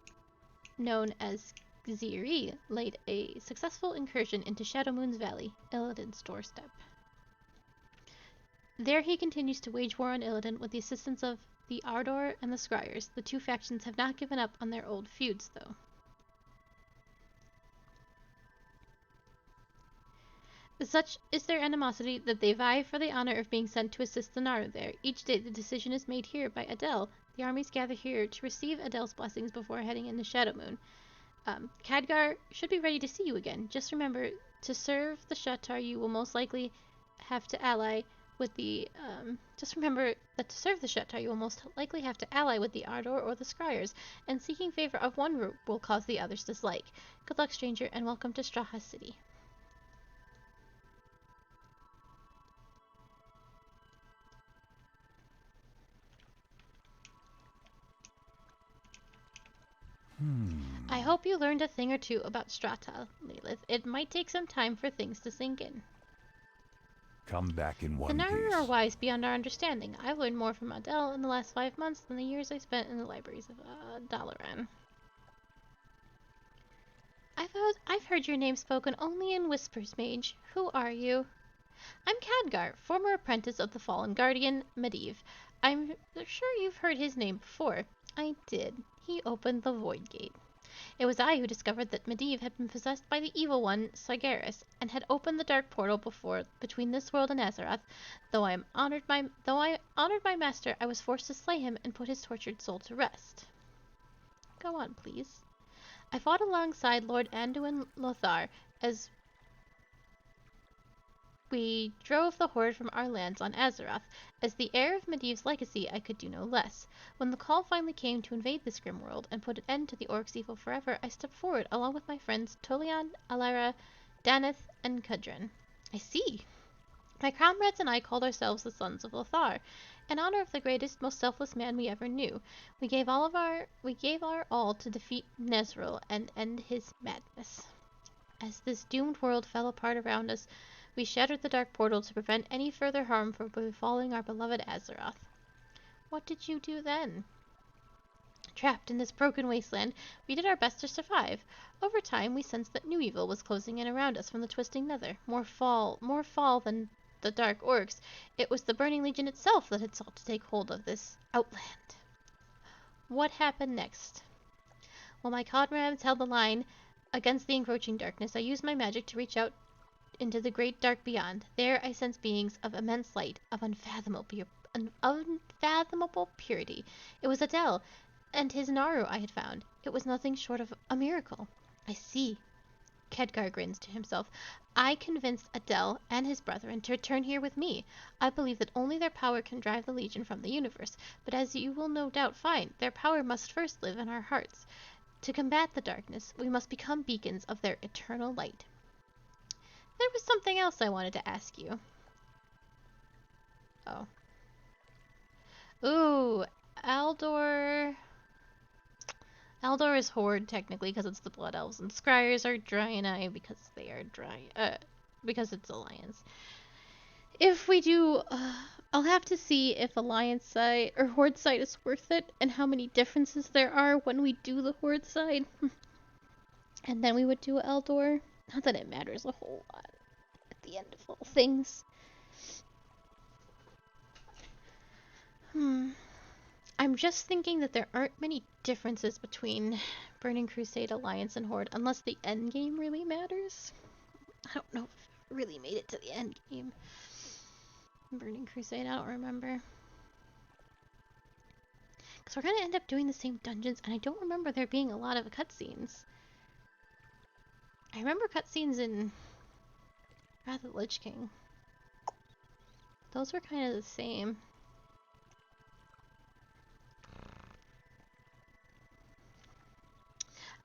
known as Xiri, laid a successful incursion into Shadowmoon's Valley, Illidan's doorstep. There he continues to wage war on Illidan with the assistance of the Ardor and the Scryers. The two factions have not given up on their old feuds, though. Such is their animosity that they vie for the honor of being sent to assist the Naru there. Each day the decision is made here by Adel. The armies gather here to receive Adel's blessings before heading into Shadowmoon. Khadgar should be ready to see you again. Just remember, to serve the Shatar you will most likely have to ally with the... just remember that to serve the Shatar you will most likely have to ally with the Ardor or the Scryers, and seeking favor of one group will cause the others dislike. Good luck, stranger, and welcome to Straha City. I hope you learned a thing or two about Strata, Lilith. It might take some time for things to sink in. Come back in The one Naru piece. are wise beyond our understanding. I've learned more from Adel in the last 5 months than the years I spent in the libraries of Dalaran. I've heard your name spoken only in whispers, mage. Who are you? I'm Khadgar, former apprentice of the fallen guardian, Medivh. I'm sure you've heard his name before. I did. He opened the Void Gate. It was I who discovered that Medivh had been possessed by the evil one, Sargeras, and had opened the dark portal between this world and Azeroth. Though I honored my master, I was forced to slay him and put his tortured soul to rest. Go on, please. I fought alongside Lord Anduin Lothar as we drove the Horde from our lands on Azeroth. As the heir of Medivh's legacy, I could do no less. When the call finally came to invade this grim world and put an end to the Orcs' evil forever, I stepped forward along with my friends Tolian, Alara, Daneth, and Kudran. I see. My comrades and I called ourselves the Sons of Lothar, in honor of the greatest, most selfless man we ever knew. We gave our all to defeat Nezril and end his madness. As this doomed world fell apart around us, we shattered the dark portal to prevent any further harm from befalling our beloved Azeroth. What did you do then? Trapped in this broken wasteland, we did our best to survive. Over time, we sensed that new evil was closing in around us from the twisting nether. More fall than the dark orcs. It was the Burning Legion itself that had sought to take hold of this outland. What happened next? While my comrades held the line against the encroaching darkness, I used my magic to reach out into the great dark beyond. There I sensed beings of immense light, of unfathomable purity. It was Adel and his Naru I had found. It was nothing short of a miracle. I see. Khadgar grins to himself. I convinced Adel and his brethren to return here with me. I believe that only their power can drive the Legion from the universe, but as you will no doubt find, their power must first live in our hearts. To combat the darkness, we must become beacons of their eternal light. There was something else I wanted to ask you. Oh. Ooh, Aldor. Aldor is Horde technically because it's the Blood Elves, and Scryers are Draenei because they are because it's Alliance. If we do, I'll have to see if Alliance side or Horde side is worth it, and how many differences there are when we do the Horde side, and then we would do Eldor. Not that it matters a whole lot at the end of all things. I'm just thinking that there aren't many differences between Burning Crusade, Alliance, and Horde, unless the end game really matters. I don't know if it really made it to the end game. Burning Crusade, I don't remember. Because we're going to end up doing the same dungeons, and I don't remember there being a lot of cutscenes. I remember cutscenes in Wrath of the Lich King. Those were kind of the same.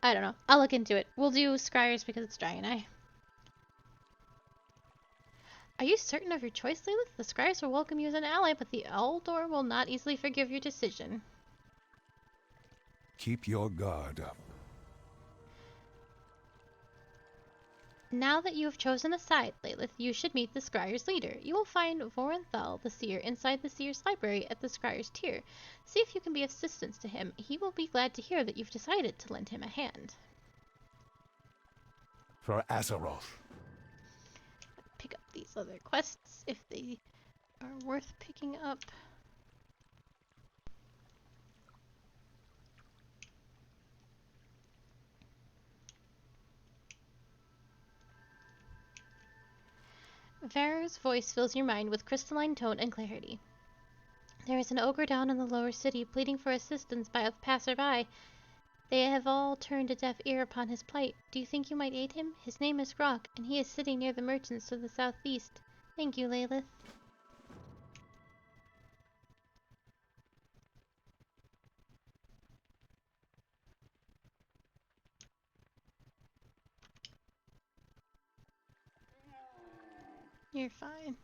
I don't know. I'll look into it. We'll do Scryers because it's Draenei. Are you certain of your choice, Lilith? The Scryers will welcome you as an ally, but the Eldor will not easily forgive your decision. Keep your guard up. Now that you have chosen a side, Lilith, you should meet the Scryer's leader. You will find Voranthal, the Seer, inside the Seer's library at the Scryer's tier. See if you can be of assistance to him. He will be glad to hear that you've decided to lend him a hand. For Azeroth. Pick up these other quests if they are worth picking up. Varro's voice fills your mind with crystalline tone and clarity. There is an ogre down in the lower city pleading for assistance by a passerby. They have all turned a deaf ear upon his plight. Do you think you might aid him? His name is Grok, and he is sitting near the merchants to the southeast. Thank you, Lilith. You're fine.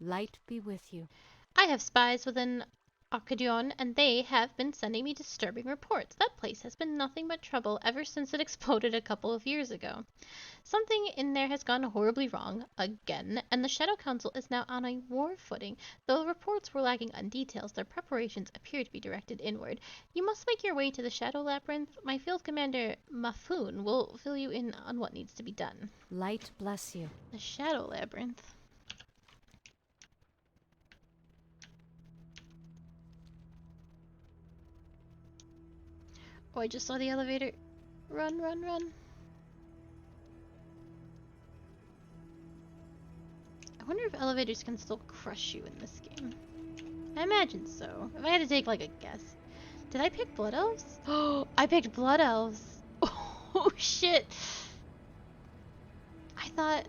Light be with you. I have spies within Arcadion, and they have been sending me disturbing reports. That place has been nothing but trouble ever since it exploded a couple of years ago. Something in there has gone horribly wrong, again, and the Shadow Council is now on a war footing. Though the reports were lacking on details, their preparations appear to be directed inward. You must make your way to the Shadow Labyrinth. My field commander, Mafoon, will fill you in on what needs to be done. Light bless you. The Shadow Labyrinth. Oh, I just saw the elevator. Run, run, run. I wonder if elevators can still crush you in this game. I imagine so. If I had to take like a guess. Did I pick Blood Elves? Oh, I picked Blood Elves. Oh, shit. I thought...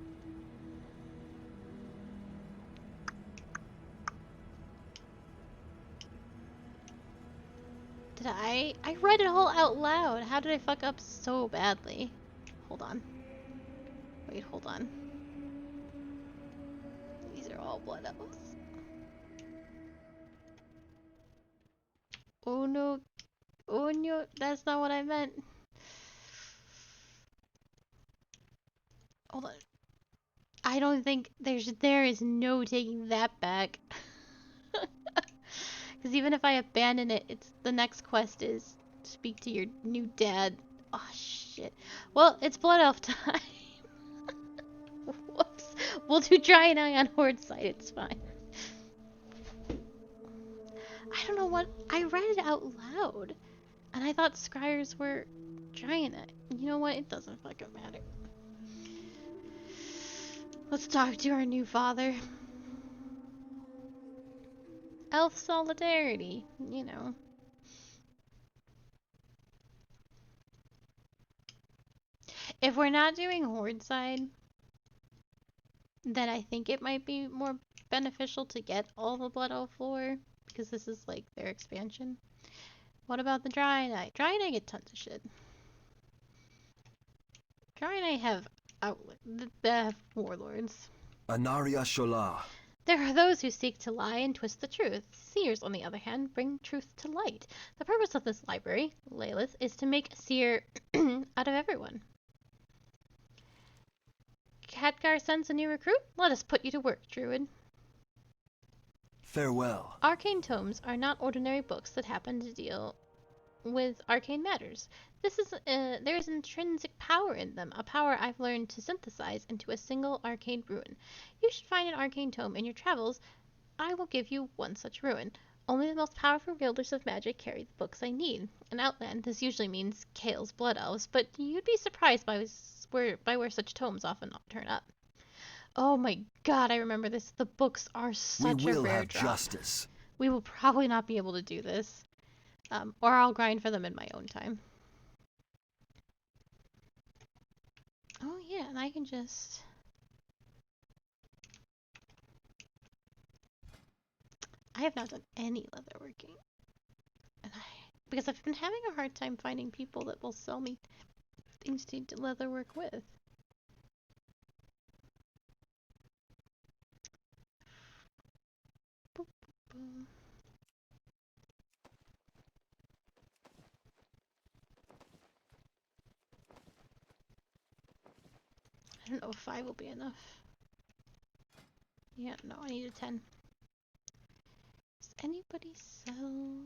Did I read it all out loud. How did I fuck up so badly? Hold on. Wait, hold on. These are all Blood Elves. Oh no. Oh no, that's not what I meant. Hold on. I don't think there is no taking that back. Because even if I abandon it, it's the next quest is speak to your new dad. Oh shit. Well, it's Blood Elf time. Whoops. We'll do Draenei on Horde side. It's fine. I don't know what I read it out loud, and I thought Scryers were Draenei. You know what? It doesn't fucking matter. Let's talk to our new father. Elf solidarity, you know. If we're not doing Horde side, then I think it might be more beneficial to get all the Blood Elf lore, because this is like their expansion. What about the Draenei? Draenei get tons of shit. Draenei have they have warlords. Anaria Shola. There are those who seek to lie and twist the truth. Seers, on the other hand, bring truth to light. The purpose of this library, Lilith, is to make a seer out of everyone. Khadgar sends a new recruit? Let us put you to work, Druid. Farewell. Arcane tomes are not ordinary books that happen to deal with arcane matters. There is intrinsic power in them, a power I've learned to synthesize into a single arcane ruin. You should find an arcane tome in your travels. I will give you one such ruin. Only the most powerful wielders of magic carry the books I need. In Outland, this usually means Kale's blood elves, but you'd be surprised by where such tomes often turn up. Oh my god, I remember this. The books are such a rare drop. Justice. We will probably not be able to do this. Or I'll grind for them in my own time. Oh yeah, and I can just... I have not done any leatherworking. Because I've been having a hard time finding people that will sell me things to leatherwork with. Boop, boop, boom. I don't know if 5 will be enough. Yeah, no, I need a 10. Does anybody sell?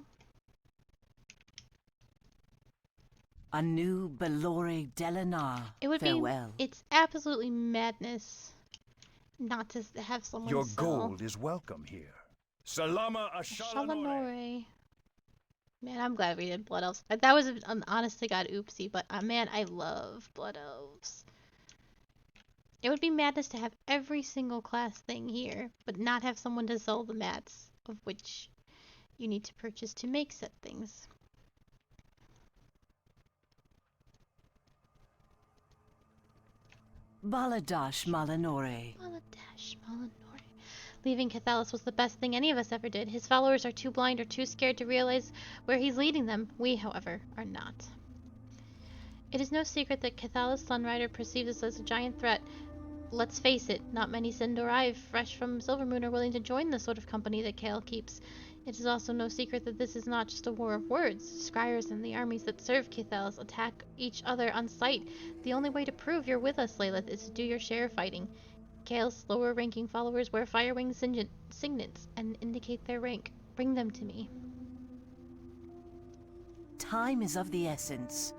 A new Belore Delanar. It would Farewell. be. It's absolutely madness not to have someone Your sell. gold is welcome here. Salama Ashalanore. Shalanore. Man, I'm glad we did Blood Elves. That was an honest to God oopsie, but man, I love Blood Elves. It would be madness to have every single class thing here, but not have someone to sell the mats, of which you need to purchase to make said things. Baladash Malanore. Baladash Malanore. Leaving Cathalis was the best thing any of us ever did. His followers are too blind or too scared to realize where he's leading them. We, however, are not. It is no secret that Cathalis Sunrider perceives us as a giant threat. Let's face it, not many Sindorive fresh from Silvermoon are willing to join the sort of company that Kale keeps. It is also no secret that this is not just a war of words. Scryers and the armies that serve Cathalis attack each other on sight. The only way to prove you're with us, Lilith, is to do your share of fighting. Kale's lower-ranking followers wear Firewing signets and indicate their rank. Bring them to me. Time is of the essence.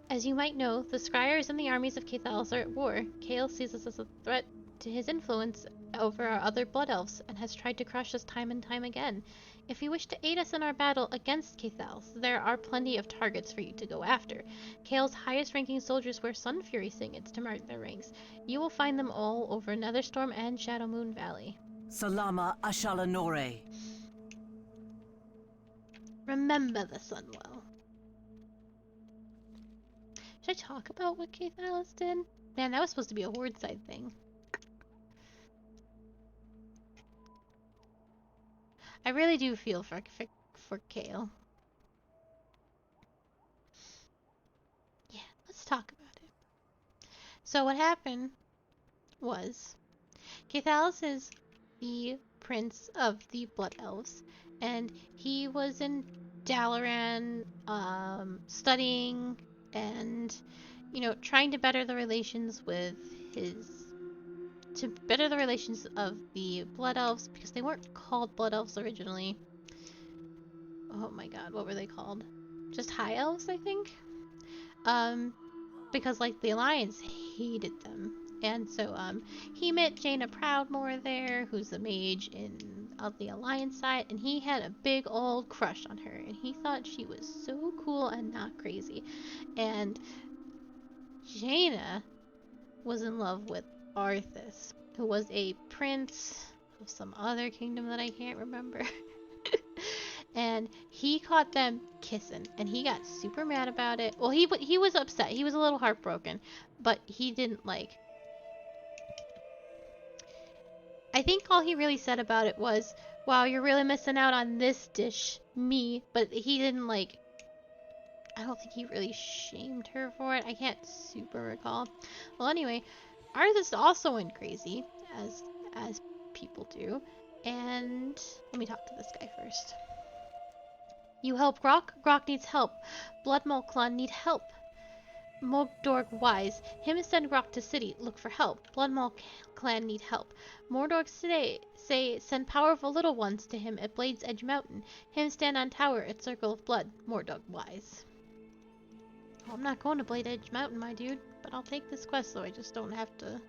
As you might know, the Scryers and the armies of Cathalis are at war. Kale sees us as a threat to his influence over our other Blood Elves, and has tried to crush us time and time again. If you wish to aid us in our battle against Cathalis, there are plenty of targets for you to go after. Kale's highest-ranking soldiers wear Sun Fury signets to mark their ranks. You will find them all over Netherstorm and Shadowmoon Valley. Salama Ashalanore. Remember the Sunwell. Should I talk about what Cathalis did? Man, that was supposed to be a horde side thing. I really do feel for Kale. Yeah, let's talk about it. So what happened was, Cathalis is the prince of the Blood Elves, and he was in Dalaran, studying and, you know, trying to better the relations of the Blood Elves, because they weren't called Blood Elves originally. Oh my god, what were they called? Just High Elves, I think? Because, like, the Alliance hated them. And so, he met Jaina Proudmoore there, who's the mage of the Alliance side, and he had a big old crush on her, and he thought she was so cool and not crazy. And Jaina was in love with Arthas, who was a prince of some other kingdom that I can't remember. And he caught them kissing, and he got super mad about it. Well, he was upset. He was a little heartbroken, but he didn't, like... I think all he really said about it was, wow, you're really missing out on this dish, me. But he didn't, like... I don't think he really shamed her for it. I can't super recall. Well, anyway, Arthas also went crazy, as people do. And let me talk to this guy first. You help Grok? Grok needs help. Bloodmaw clan need help. Mordorg wise. Him send Grok to city. Look for help. Bloodmaw clan need help. Mordorg today say send powerful little ones to him at Blade's Edge Mountain. Him stand on tower at Circle of Blood. Mordorg wise. Well, I'm not going to Blade Edge Mountain, my dude. But I'll take this quest so I just don't have to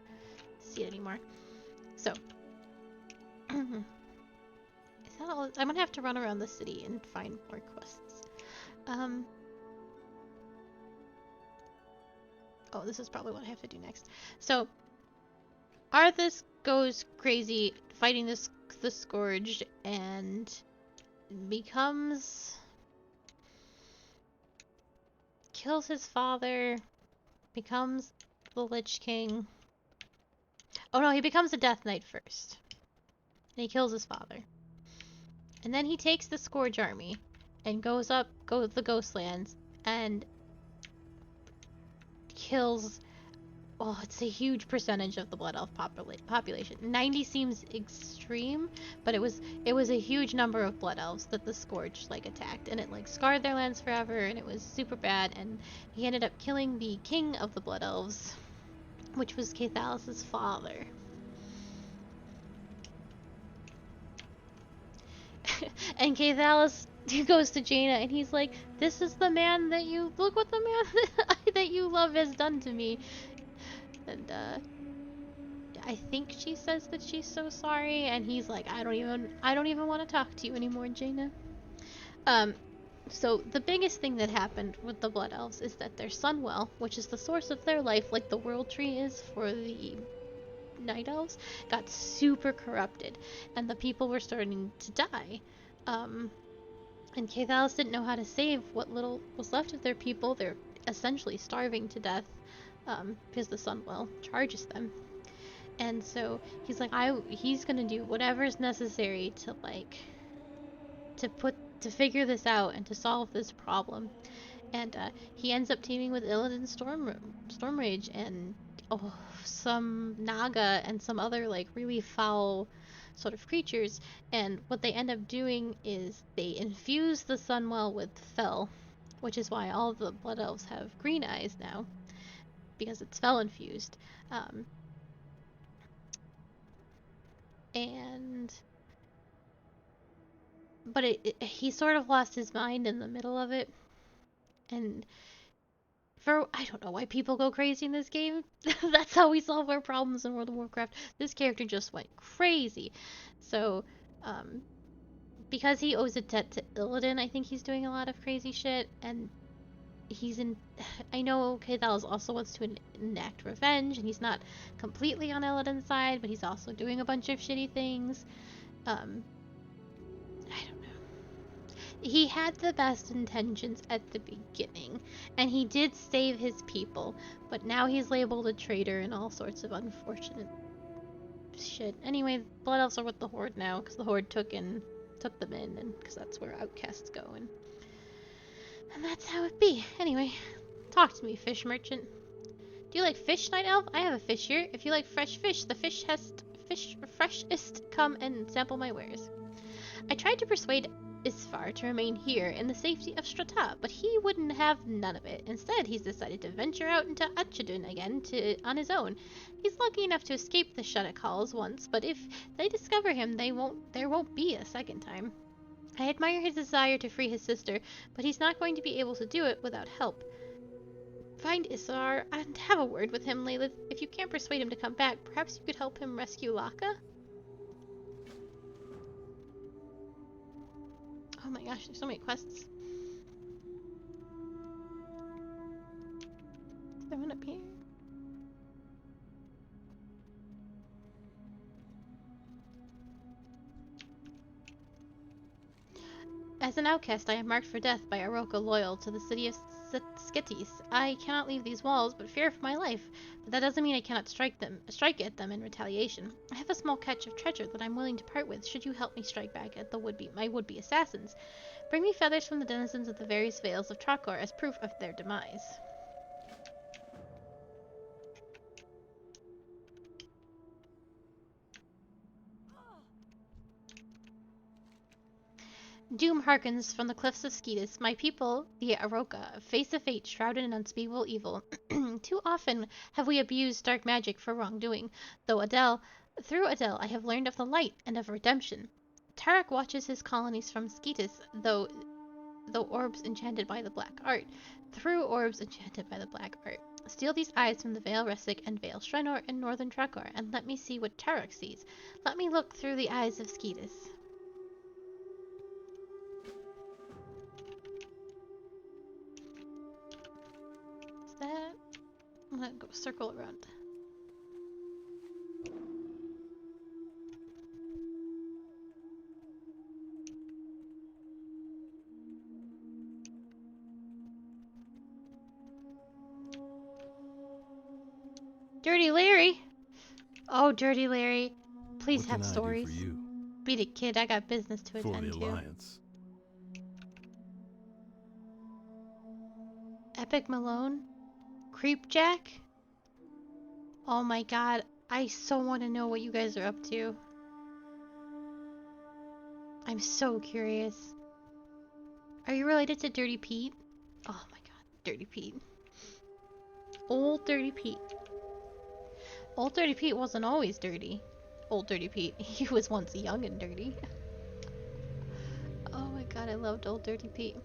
see it anymore. So. Is that all? I'm gonna have to run around the city and find more quests. Oh, this is probably what I have to do next. So, Arthas goes crazy fighting the Scourge and kills his father, becomes the Lich King. Oh no, he becomes a Death Knight first. And he kills his father. And then he takes the Scourge army and goes the Ghostlands and kills, oh, it's a huge percentage of the Blood Elf population. 90 seems extreme, but it was a huge number of Blood Elves that the Scourge like attacked, and it like scarred their lands forever, and it was super bad. And he ended up killing the king of the Blood Elves, which was Caithalis' father. And Caithalis goes to Jaina and he's like, this is the man that you, look what the man that you love has done to me. And I think she says that she's so sorry, and he's like, I don't even want to talk to you anymore, Jaina. So the biggest thing that happened with the Blood Elves is that their Sunwell, which is the source of their life, like the World Tree is for the Night Elves, got super corrupted, and the people were starting to die. And Caithalis didn't know how to save what little was left of their people. They're essentially starving to death, because the Sunwell charges them. And so he's like, he's gonna do whatever's necessary to figure this out and to solve this problem. And he ends up teaming with Illidan Stormrage and some Naga and some other like really foul sort of creatures. And what they end up doing is they infuse the Sunwell with Fel, which is why all the Blood Elves have green eyes now, because it's Fel infused. But he sort of lost his mind in the middle of it, and I don't know why people go crazy in this game. That's how we solve our problems in World of Warcraft. This character just went crazy. So, because he owes a debt to Illidan, I think he's doing a lot of crazy shit, and I know Caithalis also wants to enact revenge, and he's not completely on Illidan's side, but he's also doing a bunch of shitty things. I don't know. He had the best intentions at the beginning, and he did save his people, but now he's labeled a traitor and all sorts of unfortunate shit. Anyway, Blood Elves are with the Horde now, because the Horde took them in, and because that's where outcasts go, and that's how it be. Anyway, talk to me, fish merchant. Do you like fish, Night Elf? I have a fish here. If you like fresh fish, the freshest, come and sample my wares. I tried to persuade Isfar to remain here in the safety of Strata, but he wouldn't have none of it. Instead, he's decided to venture out into Achadun again on his own. He's lucky enough to escape the Shadowlands once, but if they discover him, there won't be a second time. I admire his desire to free his sister, but he's not going to be able to do it without help. Find Isfar and have a word with him, Layla. If you can't persuade him to come back, perhaps you could help him rescue Laka? Oh my gosh, there's so many quests. Is there one up here? As an outcast, I am marked for death by Aroka loyal to the city of Sketis. I cannot leave these walls, but fear for my life. But that doesn't mean I cannot strike at them in retaliation. I have a small catch of treasure that I'm willing to part with, should you help me strike back at my would-be assassins. Bring me feathers from the denizens of the various vales of Trokor as proof of their demise. Doom hearkens from the cliffs of Sketis. My people, the Aroka, face a fate shrouded in unspeakable evil. Too often have we abused dark magic for wrongdoing. Through Adele, I have learned of the light and of redemption. Tarek watches his colonies from Sketis, though orbs enchanted by the black art. Through orbs enchanted by the black art. Steal these eyes from the Vale Resic and Vale Shrenor in northern Trakor, and let me see what Tarek sees. Let me look through the eyes of Sketis. Is that? I'm gonna go circle around. Dirty Larry! Oh, Dirty Larry. Please What have can I do stories. for you? Beat it, kid. I got business to For attend the to. Alliance. Epic Malone? Creepjack? Oh my god. I so want to know what you guys are up to. I'm so curious. Are you related to Dirty Pete? Oh my god. Dirty Pete. Old Dirty Pete. Old Dirty Pete wasn't always dirty. Old Dirty Pete. He was once young and dirty. Oh my god, I loved Old Dirty Pete.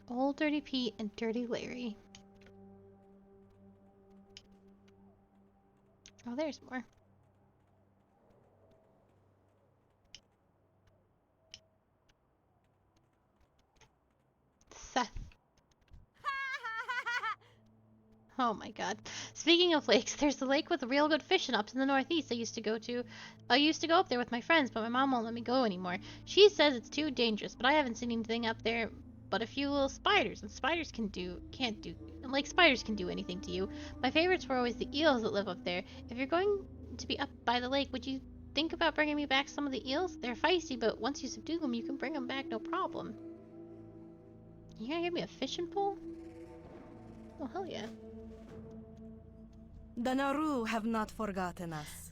Old Dirty Pete and Dirty Larry. Oh, there's more. Seth. Oh my god. Speaking of lakes, there's a lake with real good fishing up in the northeast I used to go to. I used to go up there with my friends, but my mom won't let me go anymore. She says it's too dangerous, but I haven't seen anything up there but a few little spiders, and spiders spiders can do anything to you. My favorites were always the eels that live up there. If you're going to be up by the lake, would you think about bringing me back some of the eels? They're feisty, but once you subdue them, you can bring them back no problem. You gonna give me a fishing pole? Oh, hell yeah. The Naru have not forgotten us.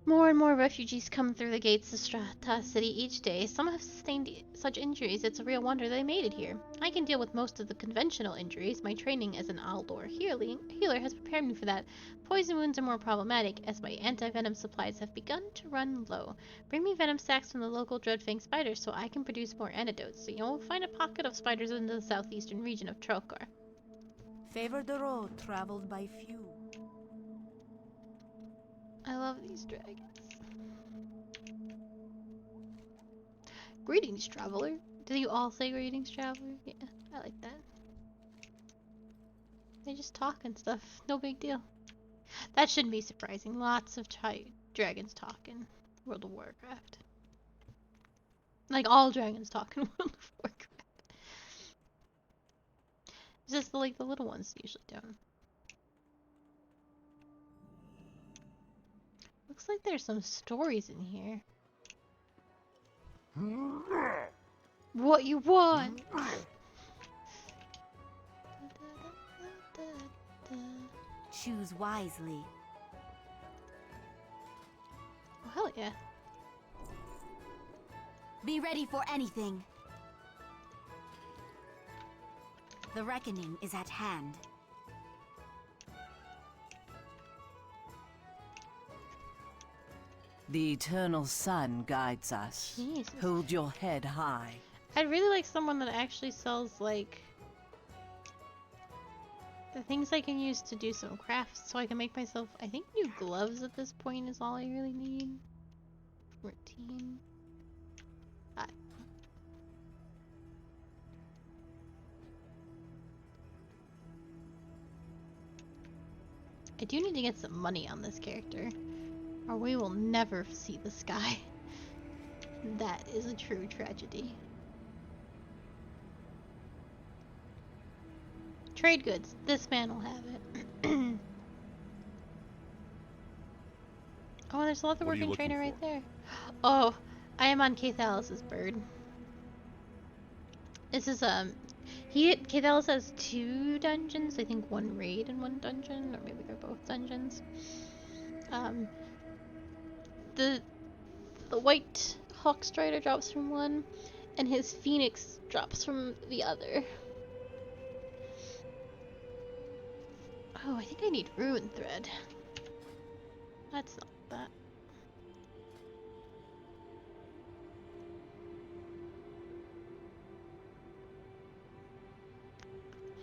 More and more refugees come through the gates of Strata City each day. Some have sustained such injuries, it's a real wonder they made it here. I can deal with most of the conventional injuries. My training as an Aldor healer has prepared me for that. Poison wounds are more problematic, as my anti-venom supplies have begun to run low. Bring me venom sacks from the local Dreadfang spiders so I can produce more antidotes. So you'll find a pocket of spiders in the southeastern region of Trokar. Favor the road traveled by few. I love these dragons. Greetings, traveler. Do you all say greetings, traveler? Yeah, I like that. They just talk and stuff. No big deal. That shouldn't be surprising. Lots of dragons talk in World of Warcraft. Like, all dragons talk in World of Warcraft. It's just the little ones usually don't. Looks like there's some stories in here. What you want? Choose wisely. Oh, hell yeah. Be ready for anything. The reckoning is at hand. The eternal sun guides us. Jesus. Hold your head high. I'd really like someone that actually sells, like, the things I can use to do some crafts so I can make myself, I think, new gloves at this point is all I really need. 14. I do need to get some money on this character, or we will never see the sky. That is a true tragedy. Trade goods. This man will have it. Oh, there's a leatherworking trainer right there. Oh, I am on Cathalis' bird. This is Cathalis has 2 dungeons. I think 1 raid and 1 dungeon, or maybe they're both dungeons. the white hawk strider drops from one, and his phoenix drops from the other. Oh, I think I need rune thread. That's not that.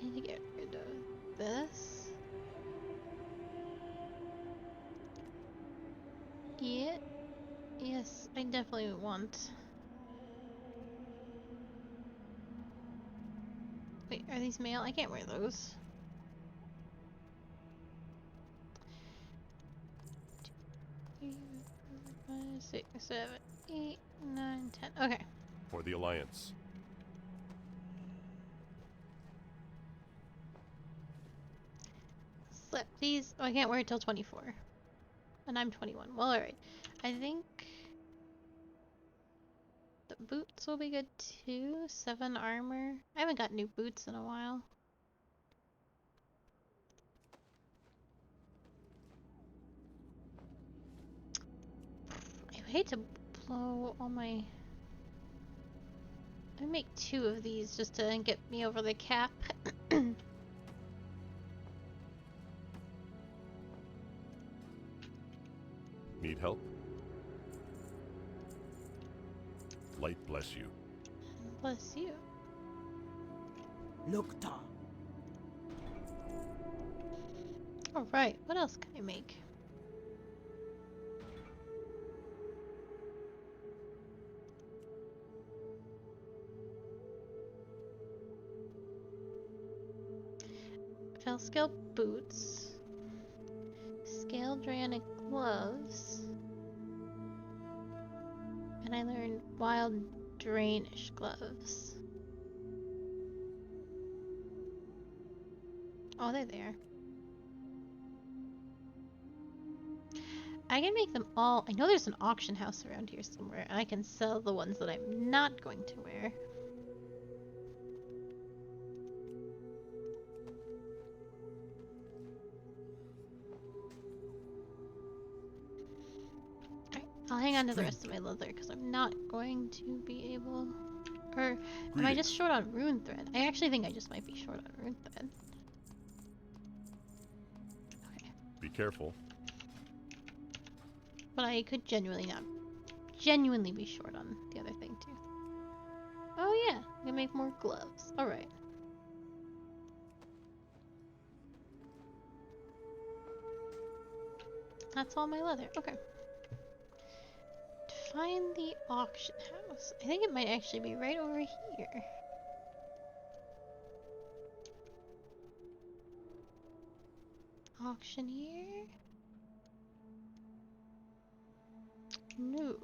I need to get rid of this. Yeah. Yes, I definitely want. Wait, are these male? I can't wear those. 2, 3, 4, 5, 6, 7, 8, 9, 10. Okay. For the Alliance. Slip these. Oh, I can't wear it till 24. And I'm 21. Well, alright. I think the boots will be good too. 7 armor. I haven't got new boots in a while. I hate to blow all my... I make 2 of these just to get me over the cap. Need help? Light bless you. Bless you. Lukta. Alright, what else can I make? Fell scale boots. Scale Dranic gloves. And I learned wild drainish gloves. Oh, they're there. I can make them all. I know there's an auction house around here somewhere, and I can sell the ones that I'm not going to wear. Alright, I'll hang on to the rest of my leather because I'm not going to be able. Or am I just short on rune thread? I actually think I just might be short on rune thread. Okay. Be careful. But I could genuinely be short on the other thing too. Oh yeah, I can make more gloves. Alright. That's all my leather. Okay. Find the auction house. I think it might actually be right over here. Auctioneer? No.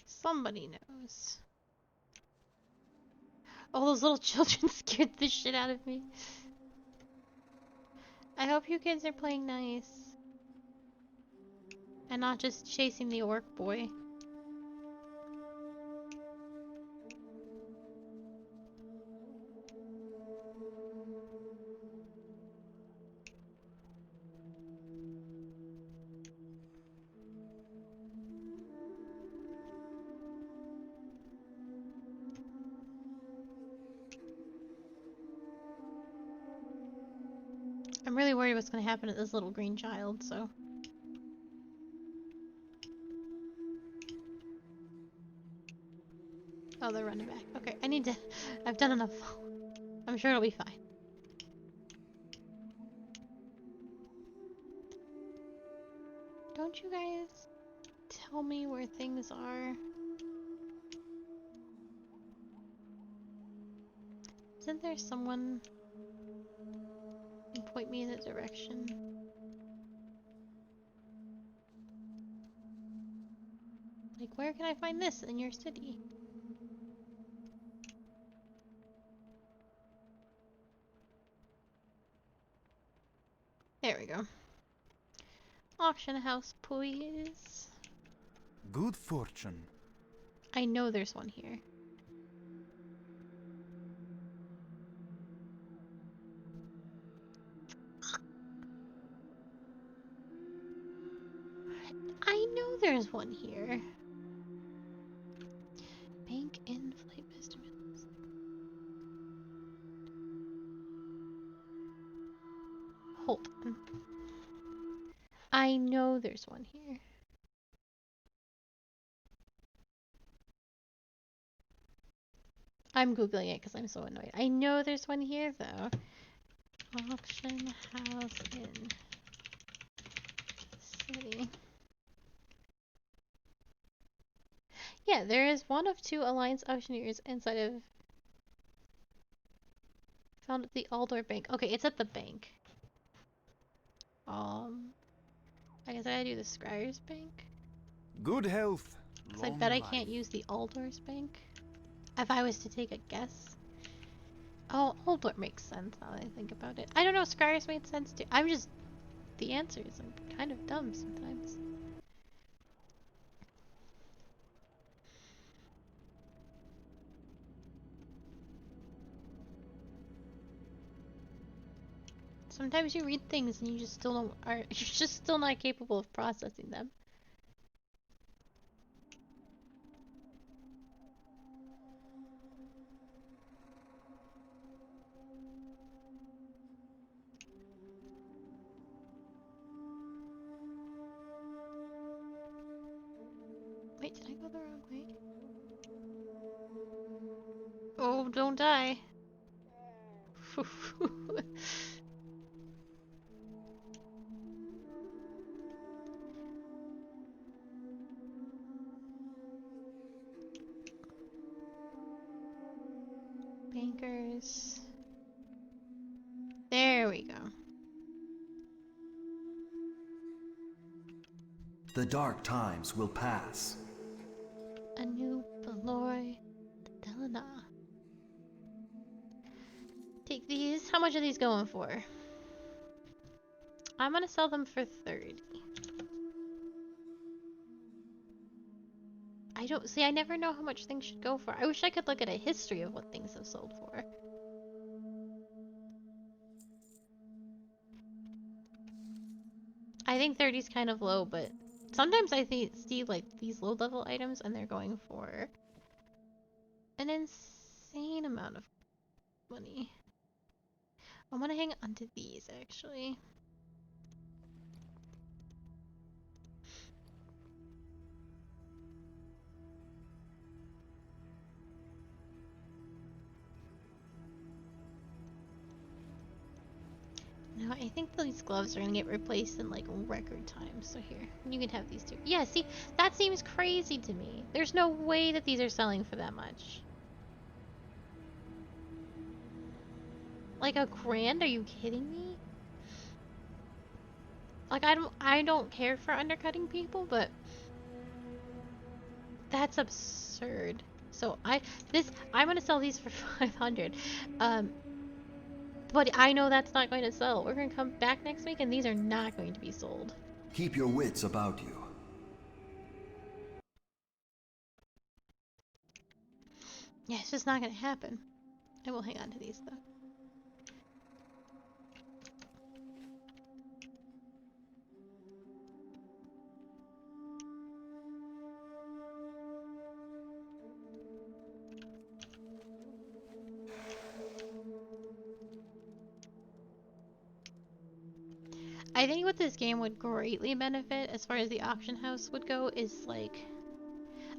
Somebody knows. Oh, those little children scared the shit out of me. I hope you kids are playing nice. And not just chasing the orc boy. I'm really worried what's going to happen to this little green child, so. Oh, they're running back. Okay, I need to... I've done enough. I'm sure it'll be fine. Don't you guys tell me where things are? Isn't there someone who can point me in a direction? Like, where can I find this in your city? There we go. Auction house, please. Good fortune. I know there's one here. I know there's one here. Bank in flight estimates. Hold on. I know there's one here. I'm googling it because I'm so annoyed. I know there's one here though. Auction house in city. Yeah, there is one of 2 Alliance auctioneers inside of. Found at the Aldor Bank. Okay, it's at the bank. I guess I gotta do the Scryer's Bank. Good health. Cause I bet I can't use the Aldor's Bank. If I was to take a guess. Oh, Aldor makes sense now that I think about it. I don't know, Scryer's made sense too. I'm just the answers. I'm kind of dumb sometimes. Sometimes you read things and you just still don't you're just still not capable of processing them. Wait, did I go the wrong way? Oh, don't die. Bankers. There we go. The dark times will pass. A new Beloy Delana. Take these. How much are these going for? I'm gonna sell them for 30. I don't see. I never know how much things should go for. I wish I could look at a history of what things have sold for. I think 30 is kind of low, but sometimes I see like these low level items and they're going for an insane amount of money. I'm gonna hang on to these actually. No, I think these gloves are gonna get replaced in like record time. So here, you can have these 2. Yeah, see, that seems crazy to me. There's no way that these are selling for that much. Like $1,000? Are you kidding me? Like I don't care for undercutting people, but that's absurd. So I'm gonna sell these for 500. But I know that's not going to sell. We're gonna come back next week and these are not going to be sold. Keep your wits about you. Yeah, it's just not gonna happen. I will hang on to these though. I think what this game would greatly benefit as far as the auction house would go is like,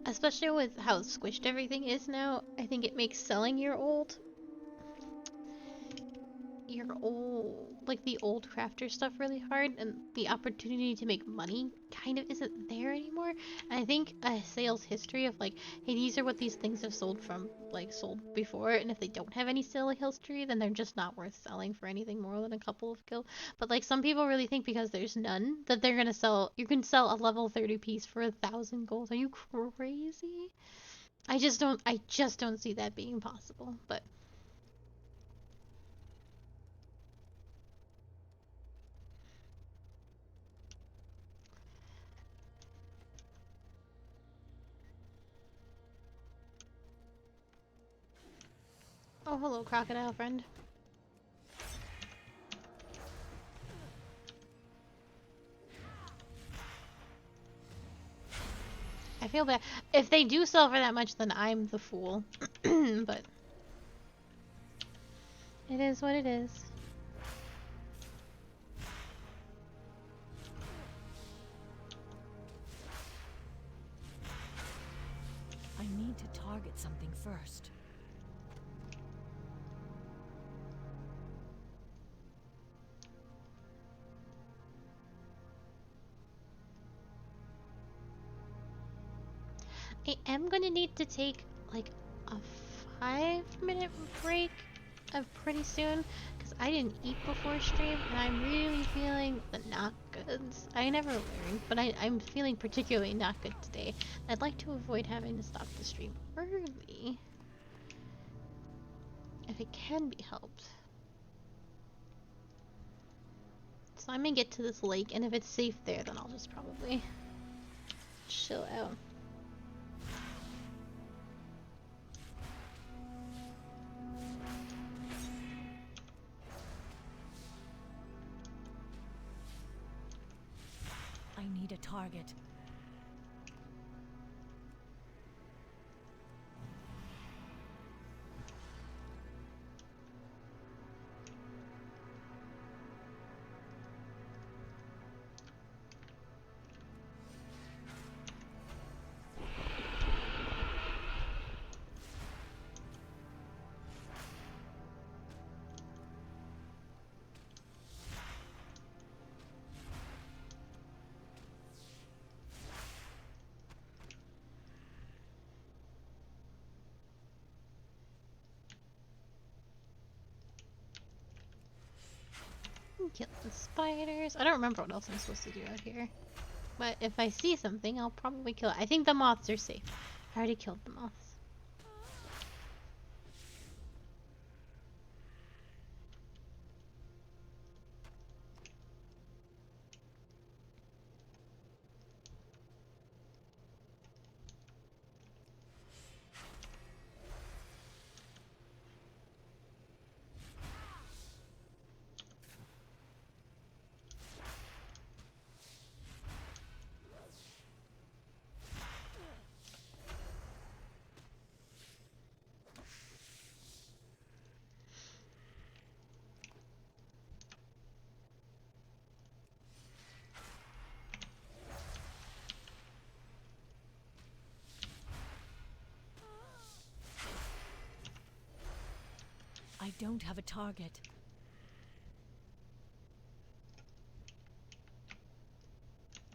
especially with how squished everything is now, I think it makes selling like the old crafter stuff really hard, and the opportunity to make money kind of isn't there anymore. And I think a sales history of like, hey, these are what these things have sold before, and if they don't have any sale history, then they're just not worth selling for anything more than a couple of gil. But like some people really think because there's none that they're gonna sell. You can sell a level 30 piece for 1,000 gold. Are you crazy? I just don't see that being possible. But oh, hello, crocodile friend. I feel bad. If they do sell for that much, then I'm the fool. But it is what it is. I need to target something first. I am gonna need to take like a 5-minute break pretty soon because I didn't eat before stream and I'm really feeling the not goods. I never learned, but I'm feeling particularly not good today. I'd like to avoid having to stop the stream early if it can be helped. So I'm gonna get to this lake, and if it's safe there, then I'll just probably chill out. I need a target. Kill the spiders. I don't remember what else I'm supposed to do out here. But if I see something, I'll probably kill it. I think the moths are safe. I already killed the moths. I don't have a target.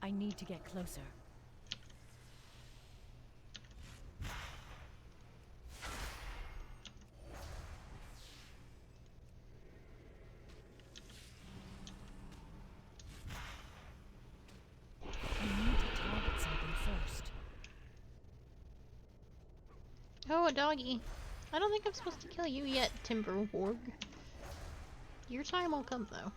I need to get closer. I need to target something first. Oh, a doggy. I don't think I'm supposed to kill you yet, Timber Warg. Your time will come, though.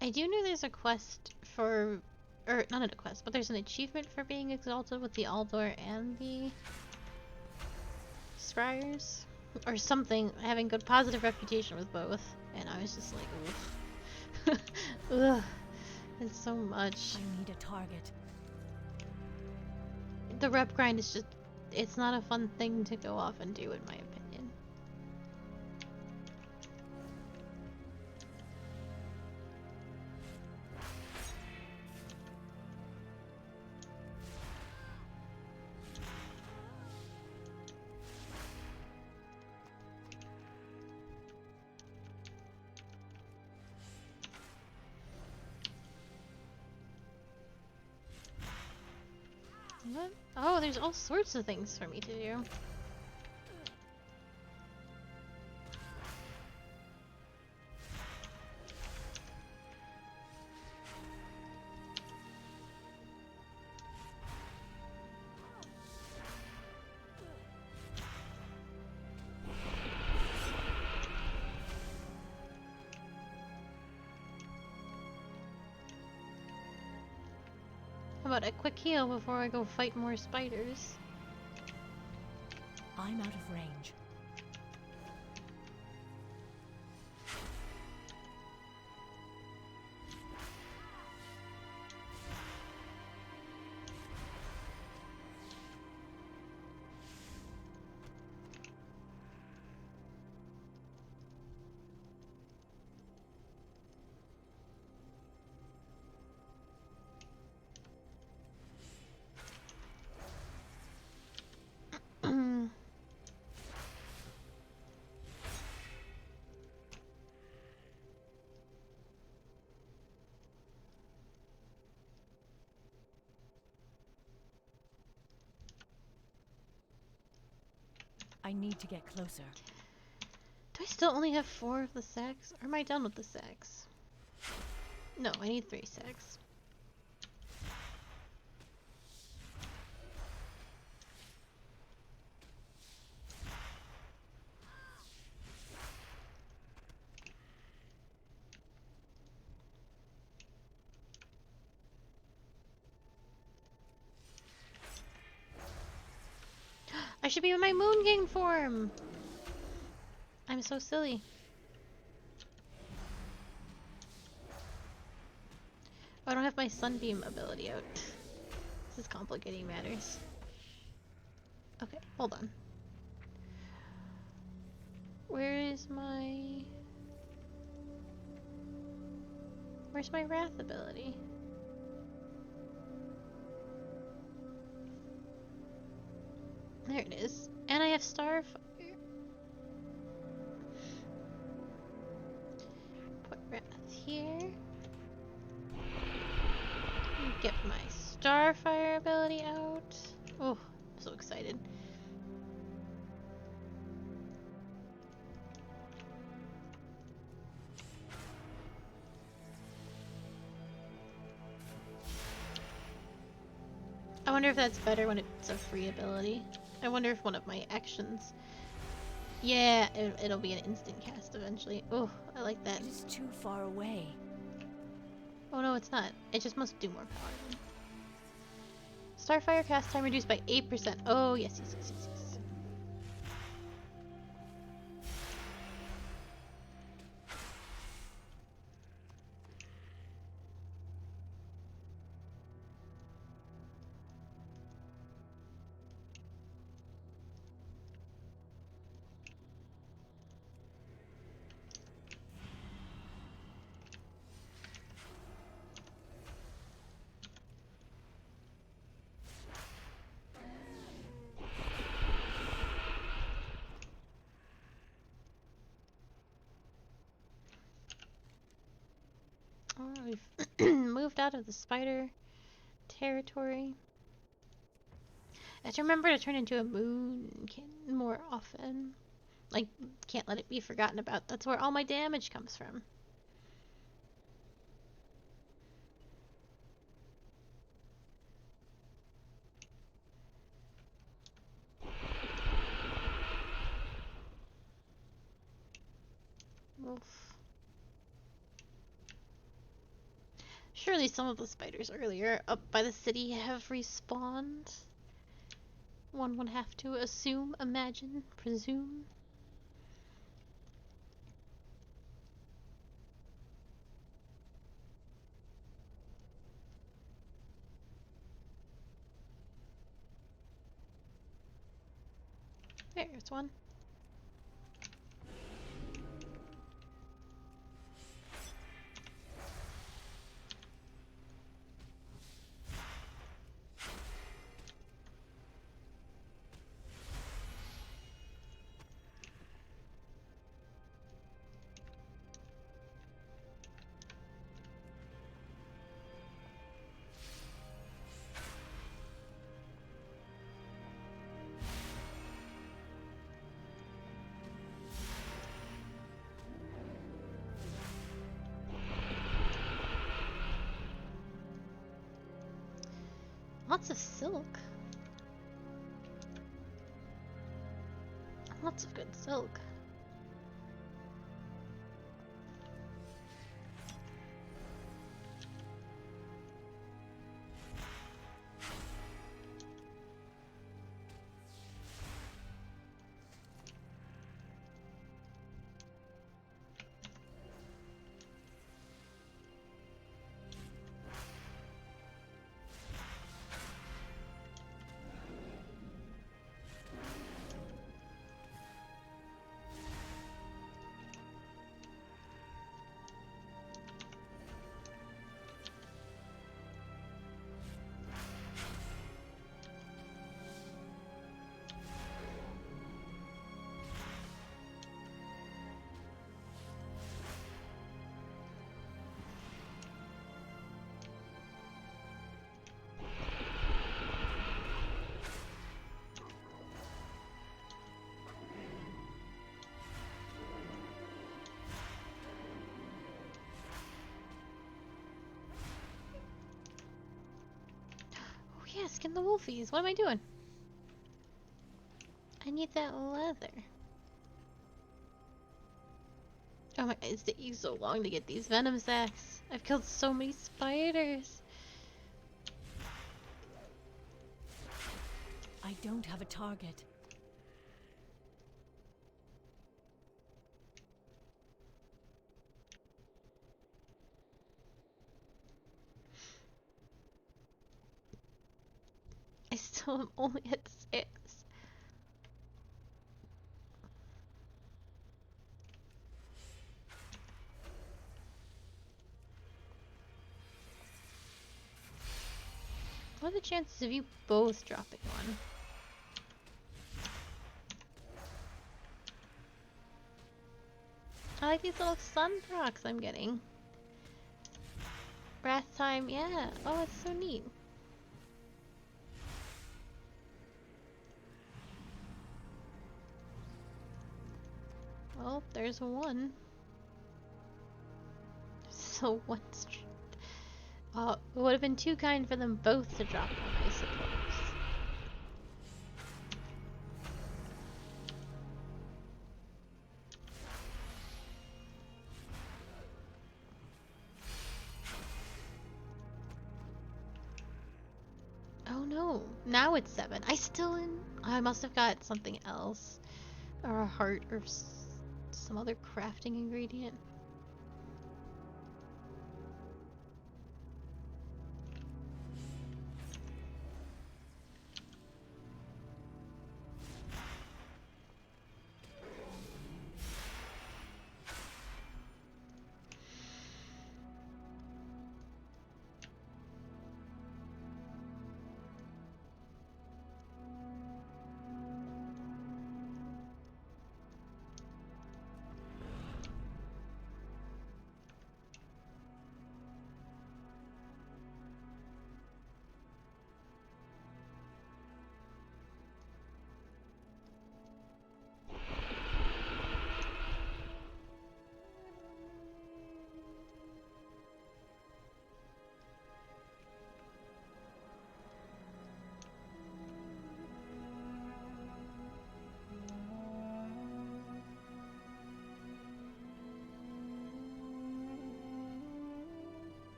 I do know there's a quest for... Or, not a quest, but there's an achievement for being exalted with the Aldor and the... Scryers? Or something, having good positive reputation with both. And I was just like, ugh. Ugh. It's so much. I need a target. The rep grind is just... It's not a fun thing to go off and do, in my opinion. What? Oh, there's all sorts of things for me to do. How about a quick heal before I go fight more spiders? I'm out of range. I need to get closer. Do I still only have 4 of the sacks? Or am I done with the sacks? No, I need 3 sacks. I should be in my Moon King form! I'm so silly. Oh, I don't have my Sunbeam ability out. This is complicating matters. Okay, hold on. Where is my... Where's my Wrath ability? There it is. And I have Starfire. Put Wrath here. Get my Starfire ability out. Oh, I'm so excited. I wonder if that's better when it's a free ability. I wonder if one of my actions... Yeah, it'll be an instant cast eventually. Oh, I like that. It is too far away. Oh no, it's not. It just must do more power then. Starfire cast time reduced by 8%. Oh, yes, yes, yes, yes, yes. Oh, we've moved out of the spider territory. I have to remember to turn into a moon more often. Like, can't let it be forgotten about. That's where all my damage comes from. Wolf. Surely some of the spiders earlier up by the city have respawned. One would have to assume, imagine, presume. There's one. Lots of silk. Lots of good silk. skin the wolfies. What am I doing? I need that leather. Oh my, it's taking so long to get these venom sacs. I've killed so many spiders. I don't have a target. I still am only at 6. What are the chances of you both dropping one? I like these little sun rocks I'm getting. Wrath time, yeah. Oh, it's so neat. Well, there's one. So what's... it would have been too kind for them both to drop one, I suppose. Oh no, now it's 7. I must have got something else. Or a heart or some other crafting ingredient.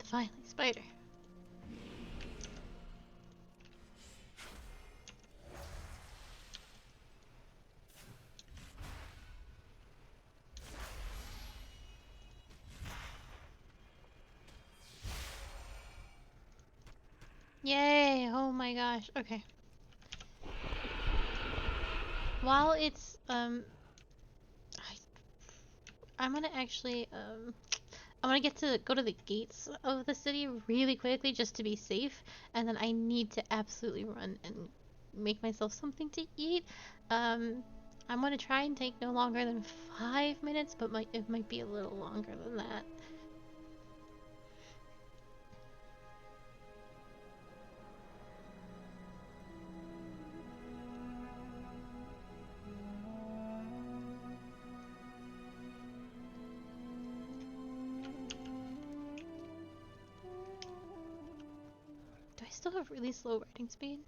Finally, spider. Yay! Oh my gosh. Okay. While it's I'm gonna actually I'm gonna go to the gates of the city really quickly just to be safe, and then I need to absolutely run and make myself something to eat. I'm gonna try and take no longer than 5 minutes, but it might be a little longer than that. Do I still have really slow writing speed?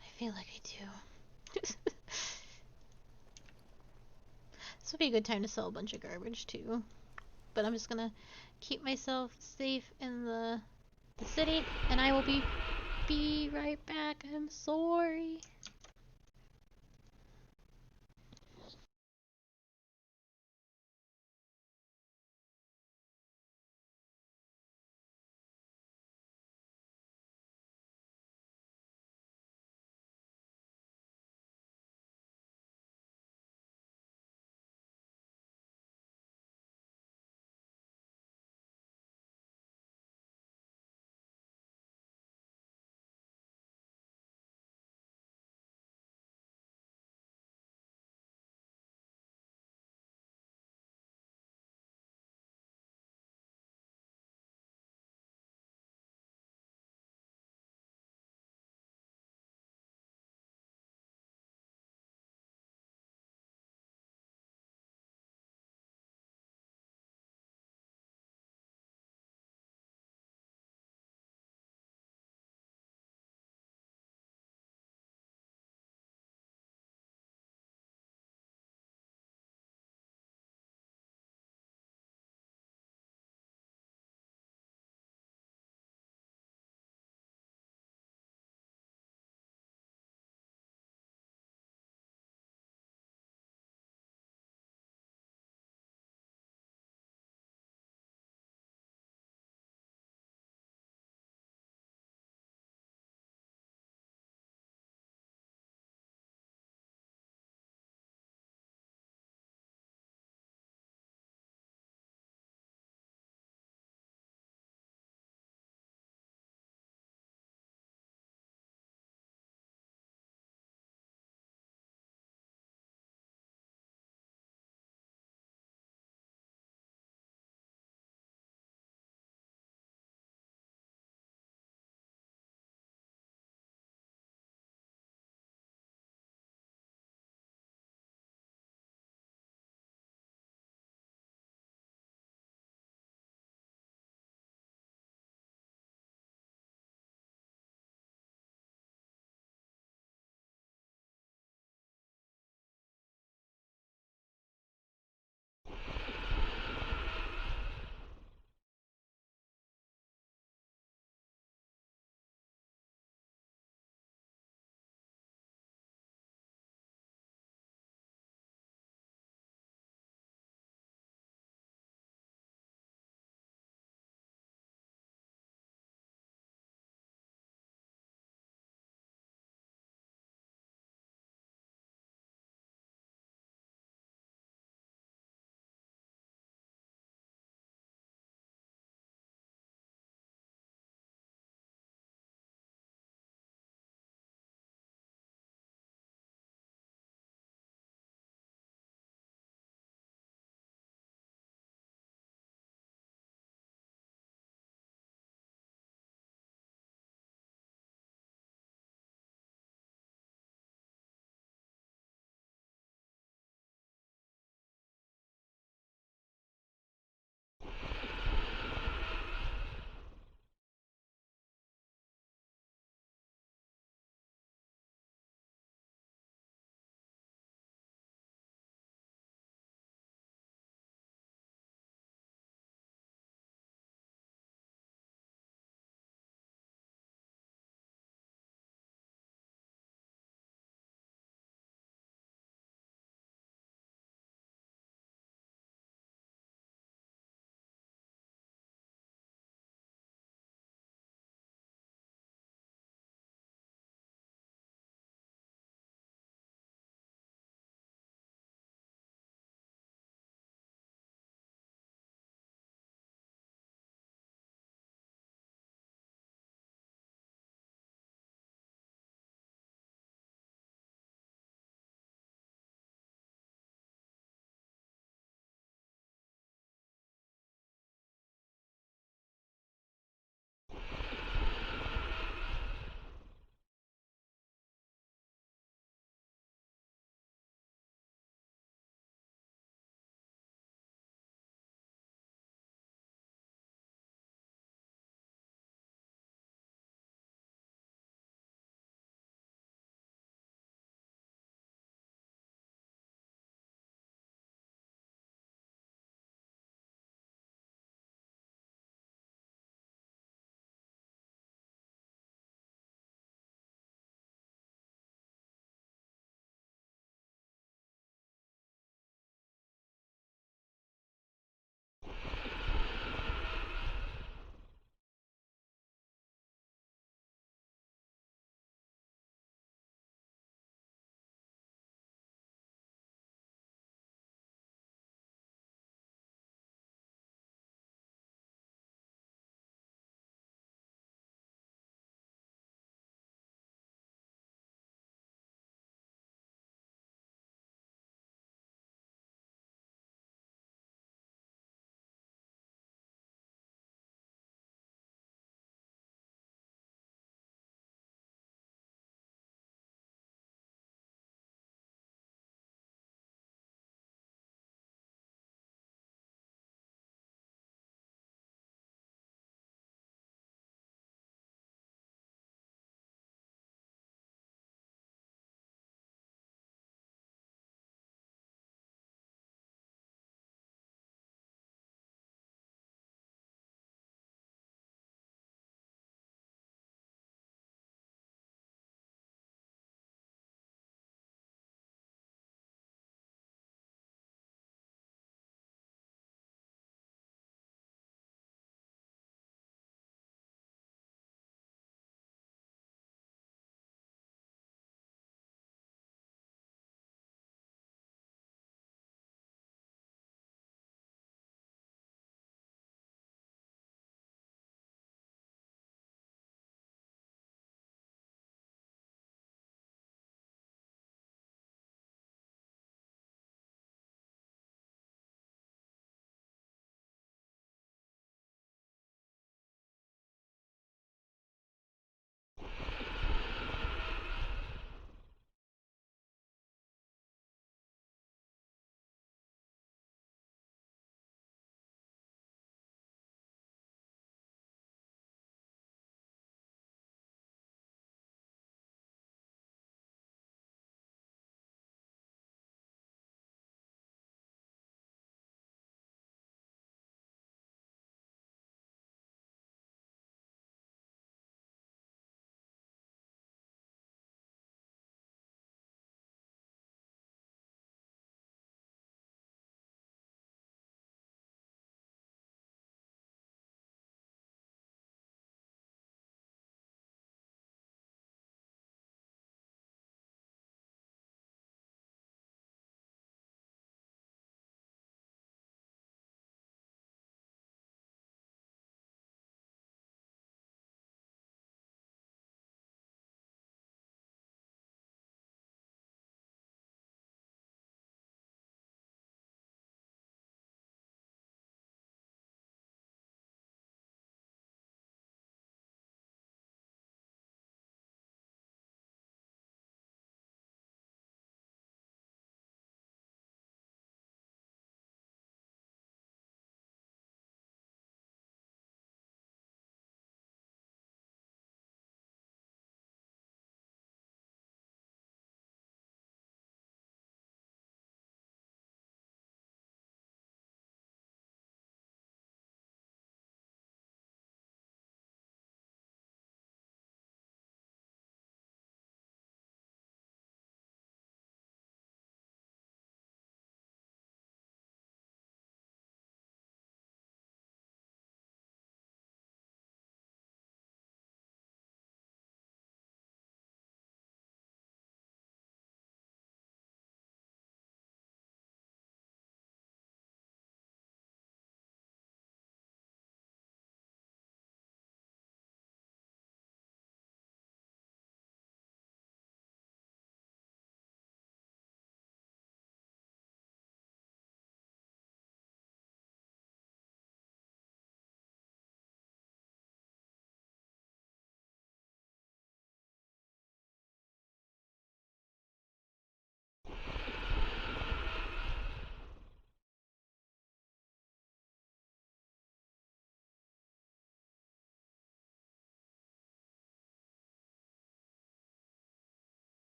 I feel like I do. This would be a good time to sell a bunch of garbage too. But I'm just gonna keep myself safe in the city, and I will be right back. I'm sorry.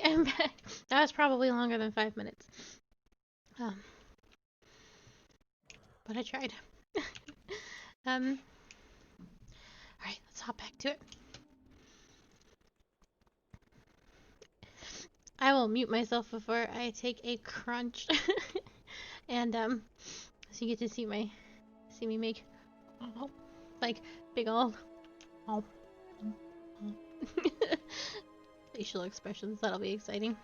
I am back. That was probably longer than 5 minutes. But I tried. Alright, let's hop back to it. I will mute myself before I take a crunch. And so you get to see me make like big old facial expressions. That'll be exciting.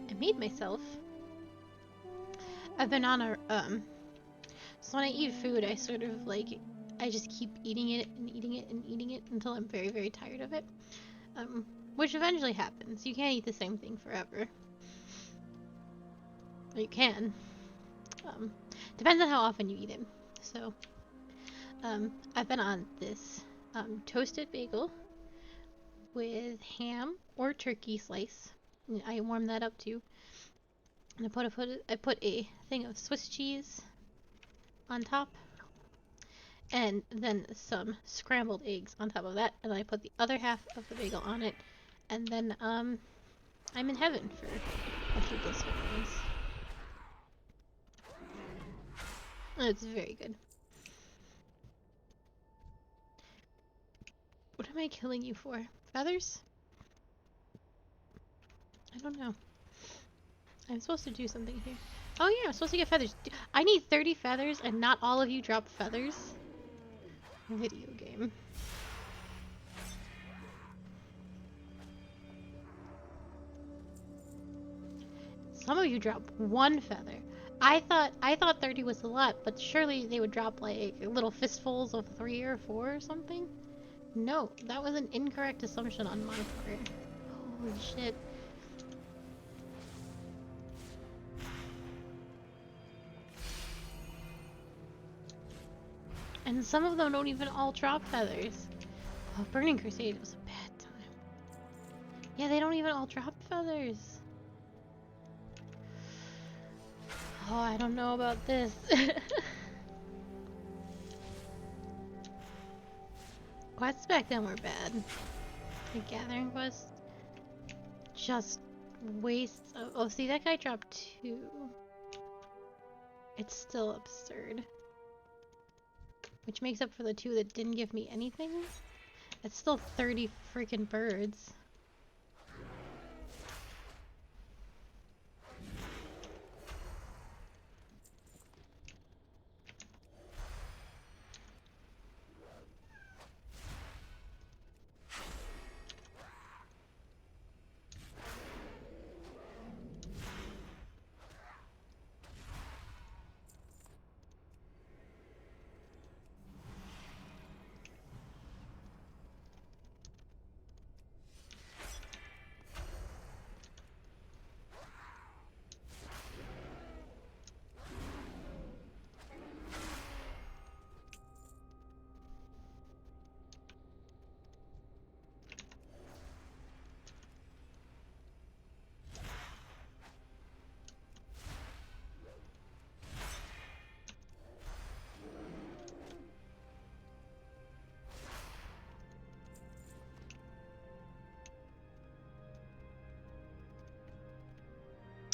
I made myself. I've been on a so when I eat food, I sort of like I just keep eating it and eating it and eating it until I'm very, very tired of it. Which eventually happens. You can't eat the same thing forever. Well, you can. Depends on how often you eat it. So, I've been on this toasted bagel with ham or turkey slice. And I warm that up too. And I put a thing of Swiss cheese on top. And then some scrambled eggs on top of that. And then I put the other half of the bagel on it. And then, I'm in heaven for a few blissful days. It's very good. What am I killing you for? Feathers? I don't know. I'm supposed to do something here. Oh yeah, I'm supposed to get feathers. I need 30 feathers and not all of you drop feathers? Video game. Some of you drop one feather. I thought 30 was a lot, but surely they would drop like little fistfuls of 3 or 4 or something? No, that was an incorrect assumption on my part. Holy shit. And some of them don't even all drop feathers. Oh, Burning Crusade was a bad time. Yeah, they don't even all drop feathers. Oh, I don't know about this. Quests back then were bad. The gathering quest just wastes of, oh, see, that guy dropped 2. It's still absurd. Which makes up for the 2 that didn't give me anything. It's still 30 freaking birds.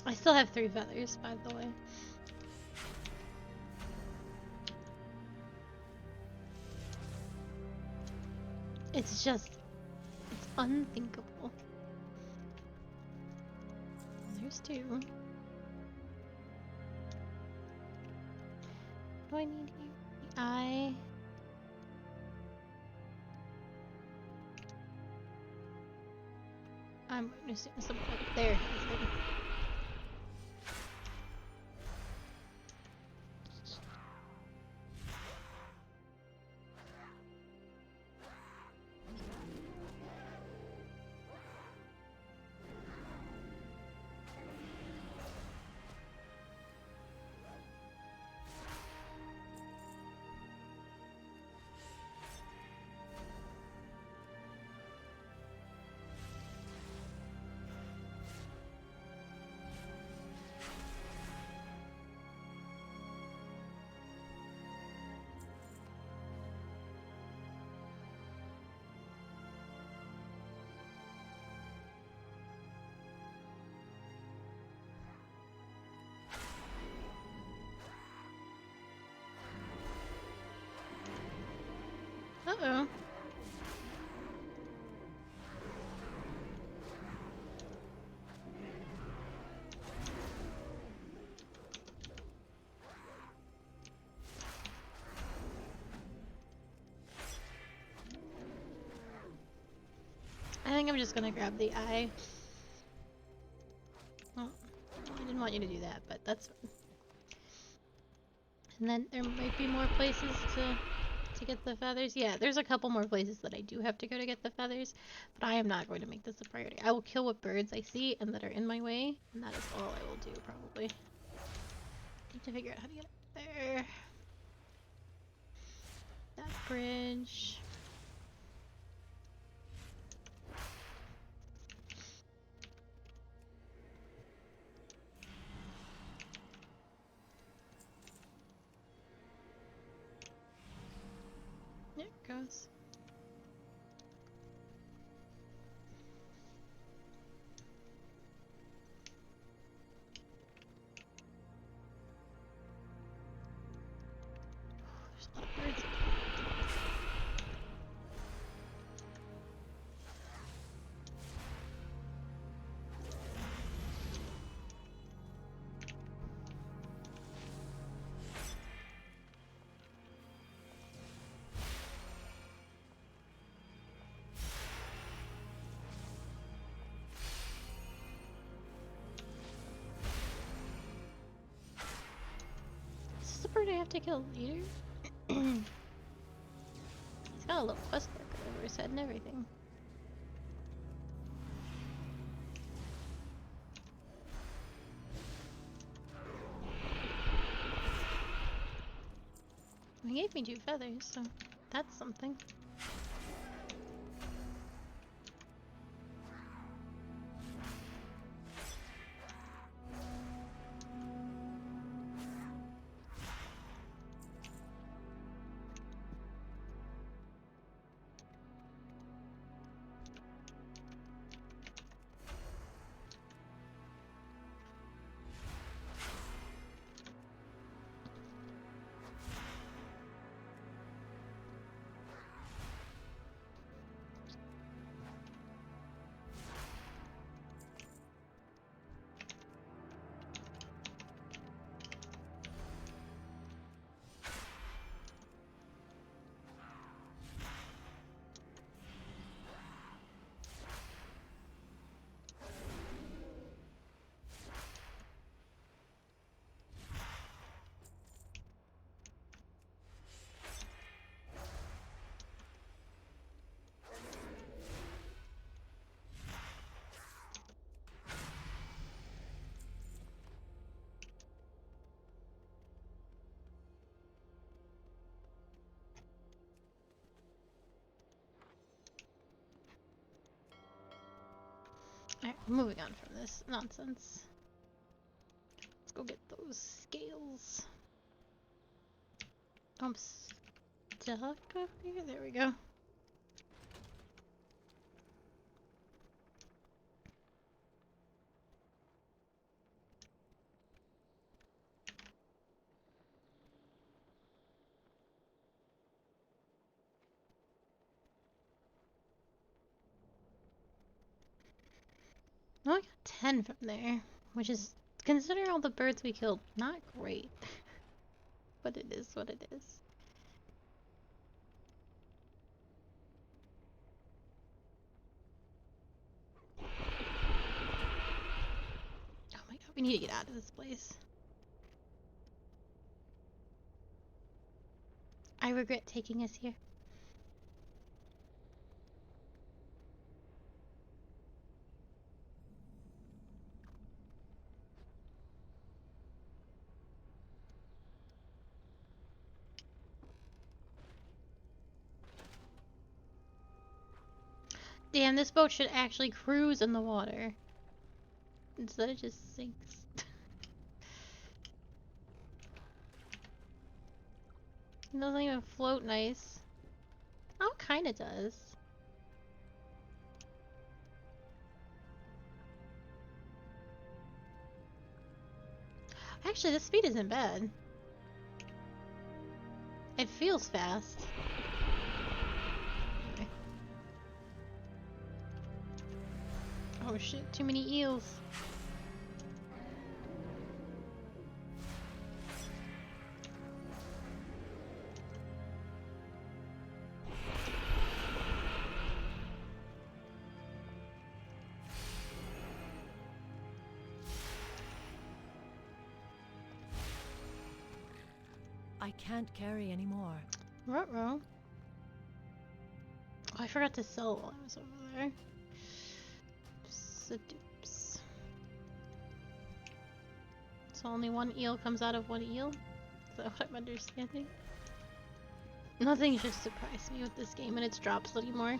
I still have 3 feathers, by the way. It's just, it's unthinkable. There's 2. What do I need here? I'm going to assume something up there. Uh-oh. I think I'm just gonna grab the eye. Oh, I didn't want you to do that, but that's fine. And then there might be more places to get the feathers. Yeah, there's a couple more places that I do have to go to get the feathers, but I am not going to make this a priority. I will kill what birds I see and that are in my way, and that is all I will do, probably. Need to figure out how to get up there. That bridge. There it goes. There's a lot of birds. Is this the bird I have to kill later? He's got a little quest marker over his head and everything. He gave me 2 feathers, so that's something. Alright, moving on from this nonsense. Let's go get those scales. I'm stuck up here. There we go. Oh, I got 10 from there, which is, considering all the birds we killed, not great. But it is what it is. Oh my god, we need to get out of this place. I regret taking us here. Damn, this boat should actually cruise in the water. Instead it just sinks. It doesn't even float nice. Oh, it kinda does. Actually, the speed isn't bad. It feels fast. Oh shit, too many eels. I can't carry anymore. Ruh-roh. Oh, I forgot to sell while I was over there. Sadoops. So only one eel comes out of one eel? Is that what I'm understanding? Nothing should surprise me with this game and its drops anymore.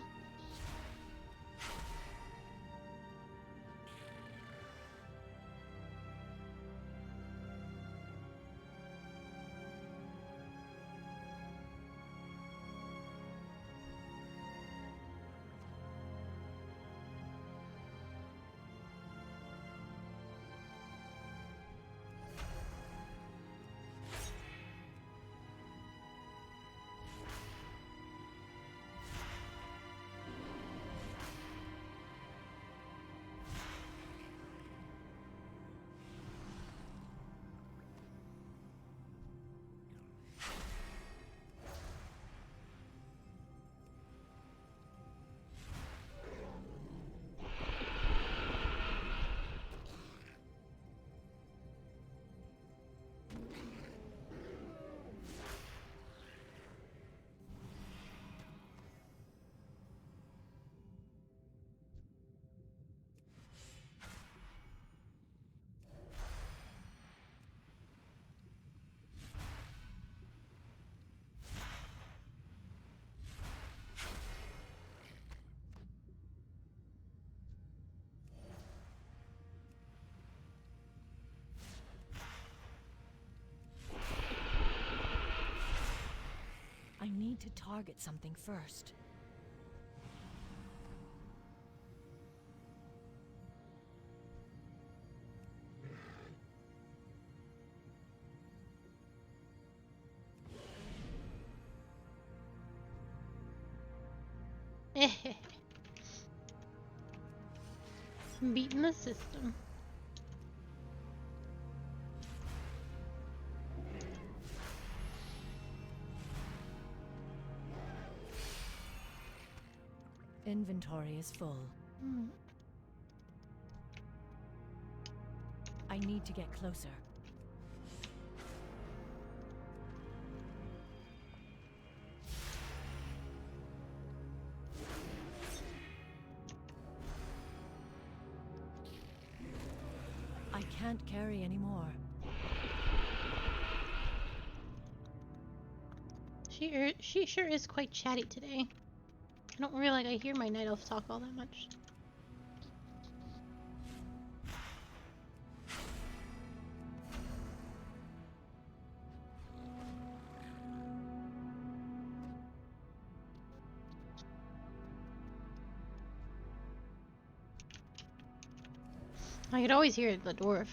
I need to target something first. Beating the system. Inventory is full. I need to get closer. I can't carry anymore. She sure is quite chatty today. I don't really like I hear my night elf talk all that much. I could always hear the dwarf.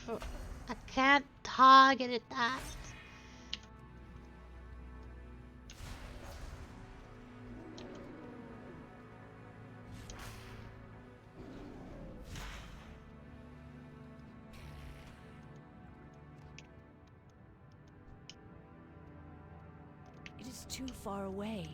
I can't target it that. It is too far away.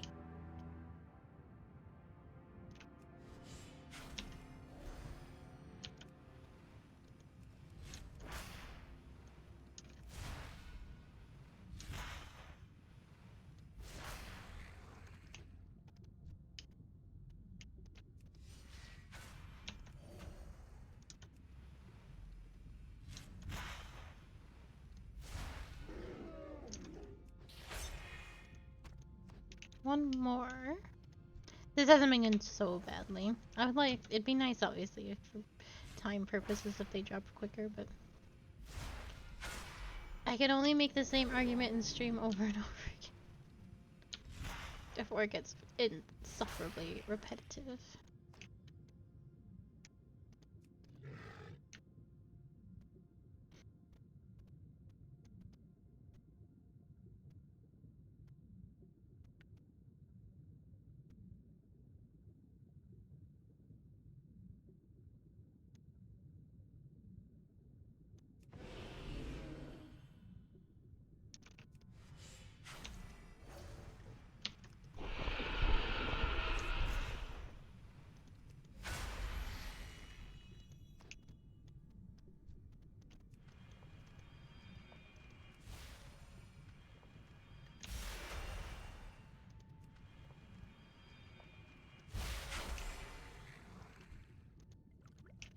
One more. This hasn't been going so badly. I would like, it'd be nice obviously for time purposes if they dropped quicker, but I can only make the same argument in stream over and over again before it gets insufferably repetitive.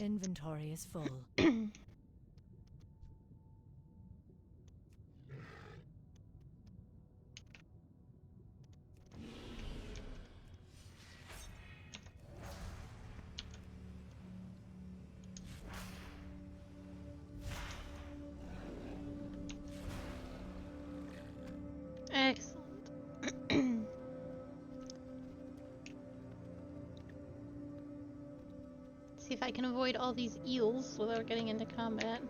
Inventory is full. Excellent. See if I can avoid all these eels without getting into combat.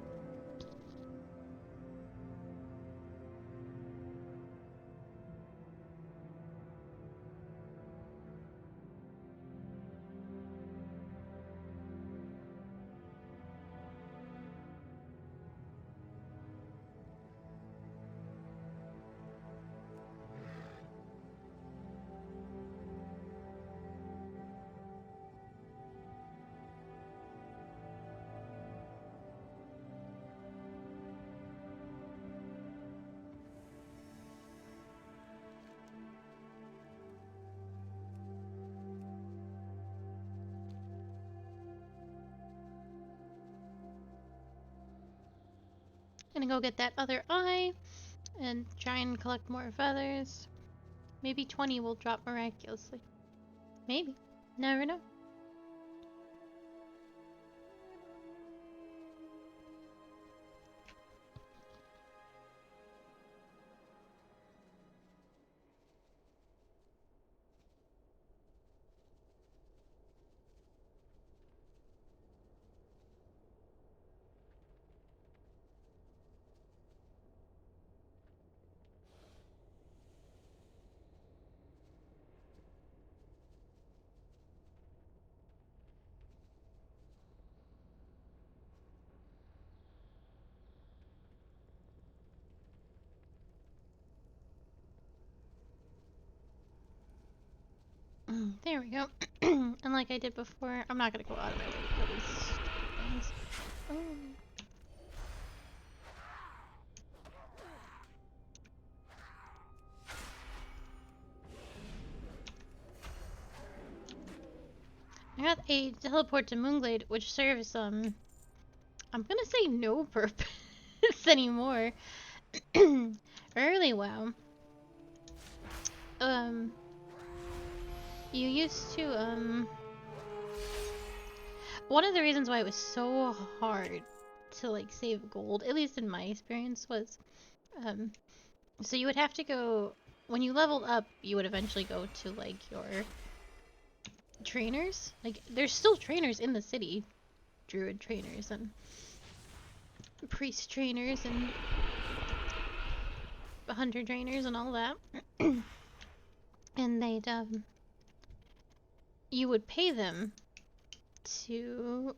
Gonna go get that other eye and try and collect more feathers. Maybe 20 will drop miraculously. Maybe. Never know. There we go. And like I did before, I'm not gonna go out of my way for these things. Oh. I got a teleport to Moonglade, which serves I'm gonna say no purpose anymore. Early WoW. You used to, one of the reasons why it was so hard to, like, save gold, at least in my experience, was, so you would have to go, when you leveled up, you would eventually go to, like, your trainers. Like, there's still trainers in the city. Druid trainers and priest trainers and hunter trainers and all that. And they'd, you would pay them to,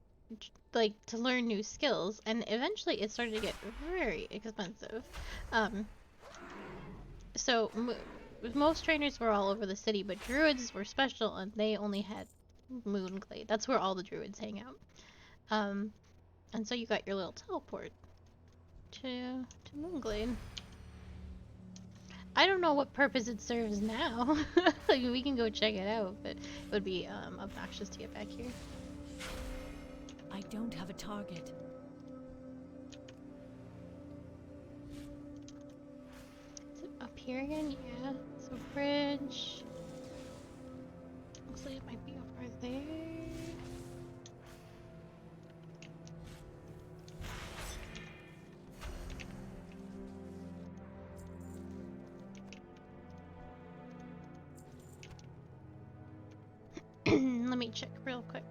like, to learn new skills, and eventually it started to get very expensive. So most trainers were all over the city, but druids were special, and they only had Moonglade. That's where all the druids hang out. And so you got your little teleport to Moonglade. I don't know what purpose it serves now. Like, we can go check it out, but it would be obnoxious to get back here. I don't have a target. Is it up here again? Yeah. So bridge. Looks like it might be over there. Let me check real quick.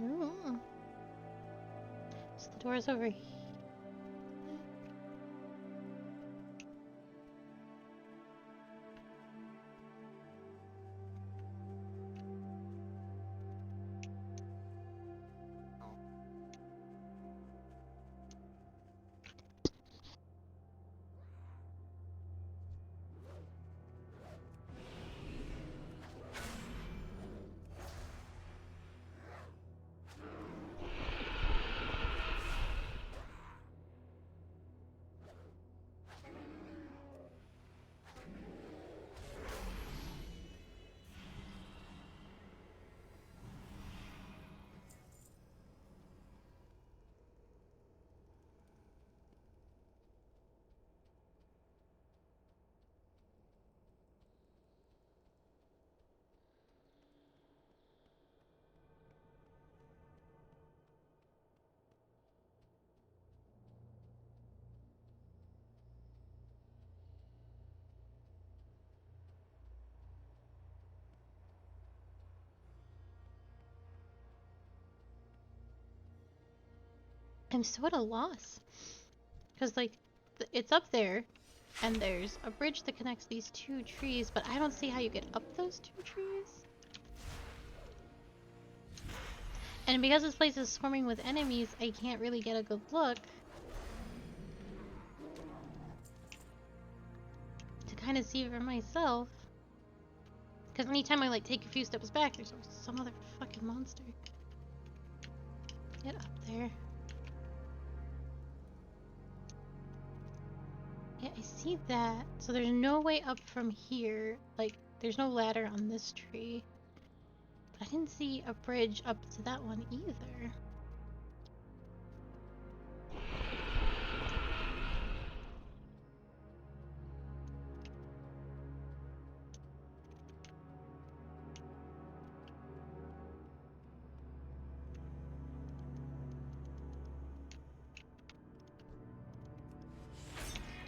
Ooh. So the door's over here. I'm so at a loss. Because, like, it's up there, and there's a bridge that connects these two trees, but I don't see how you get up those two trees. And because this place is swarming with enemies, I can't really get a good look to kind of see for myself. Because anytime I, like, take a few steps back, there's some other fucking monster. Get up there. Yeah, I see that. So there's no way up from here. Like, there's no ladder on this tree. But I didn't see a bridge up to that one either.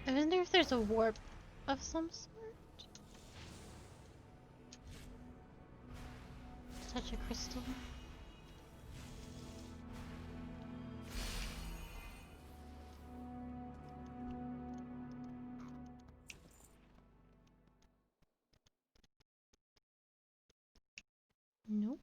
I wonder if there's a warp of some sort? Touch a crystal. Nope.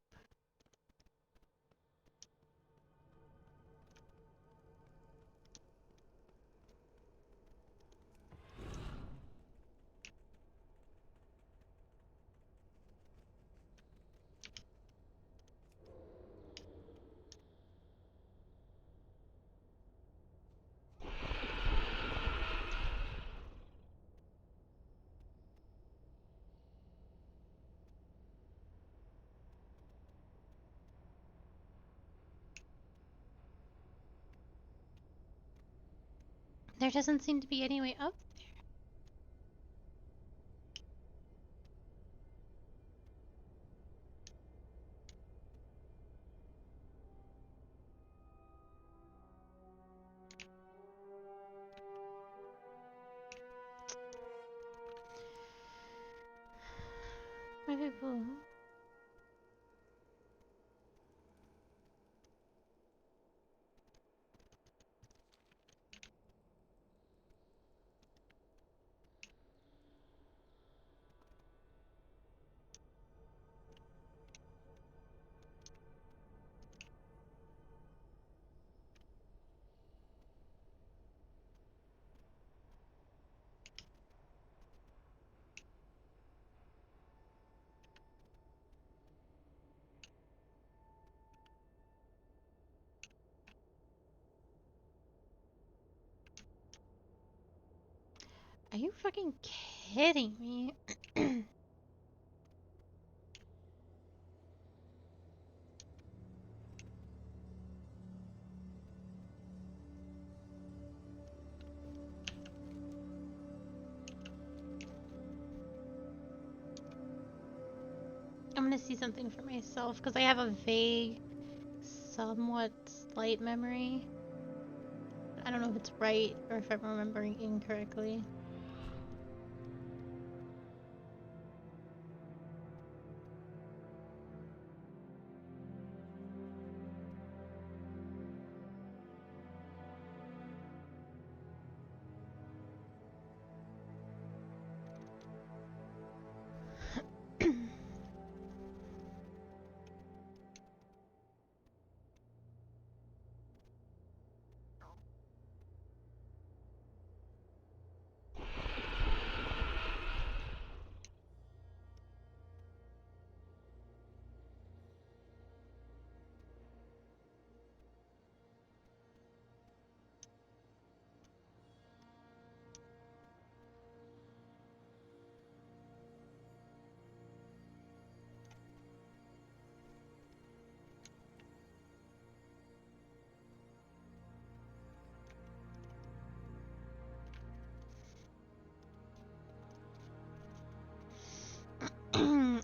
There doesn't seem to be any way up there. My people. Are you fucking kidding me? I'm gonna see something for myself because I have a vague, somewhat slight memory. I don't know if it's right or if I'm remembering incorrectly.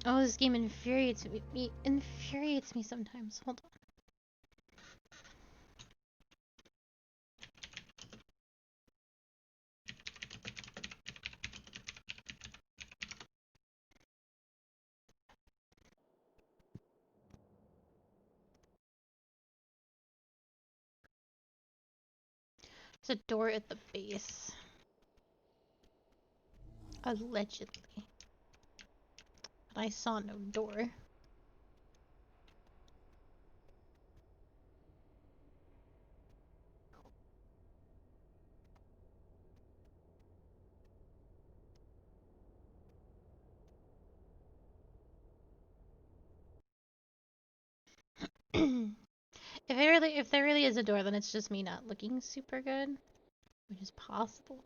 Oh, this game infuriates me sometimes. Hold on. There's a door at the base. Allegedly. But I saw no door. If there really is a door, then it's just me not looking super good, which is possible.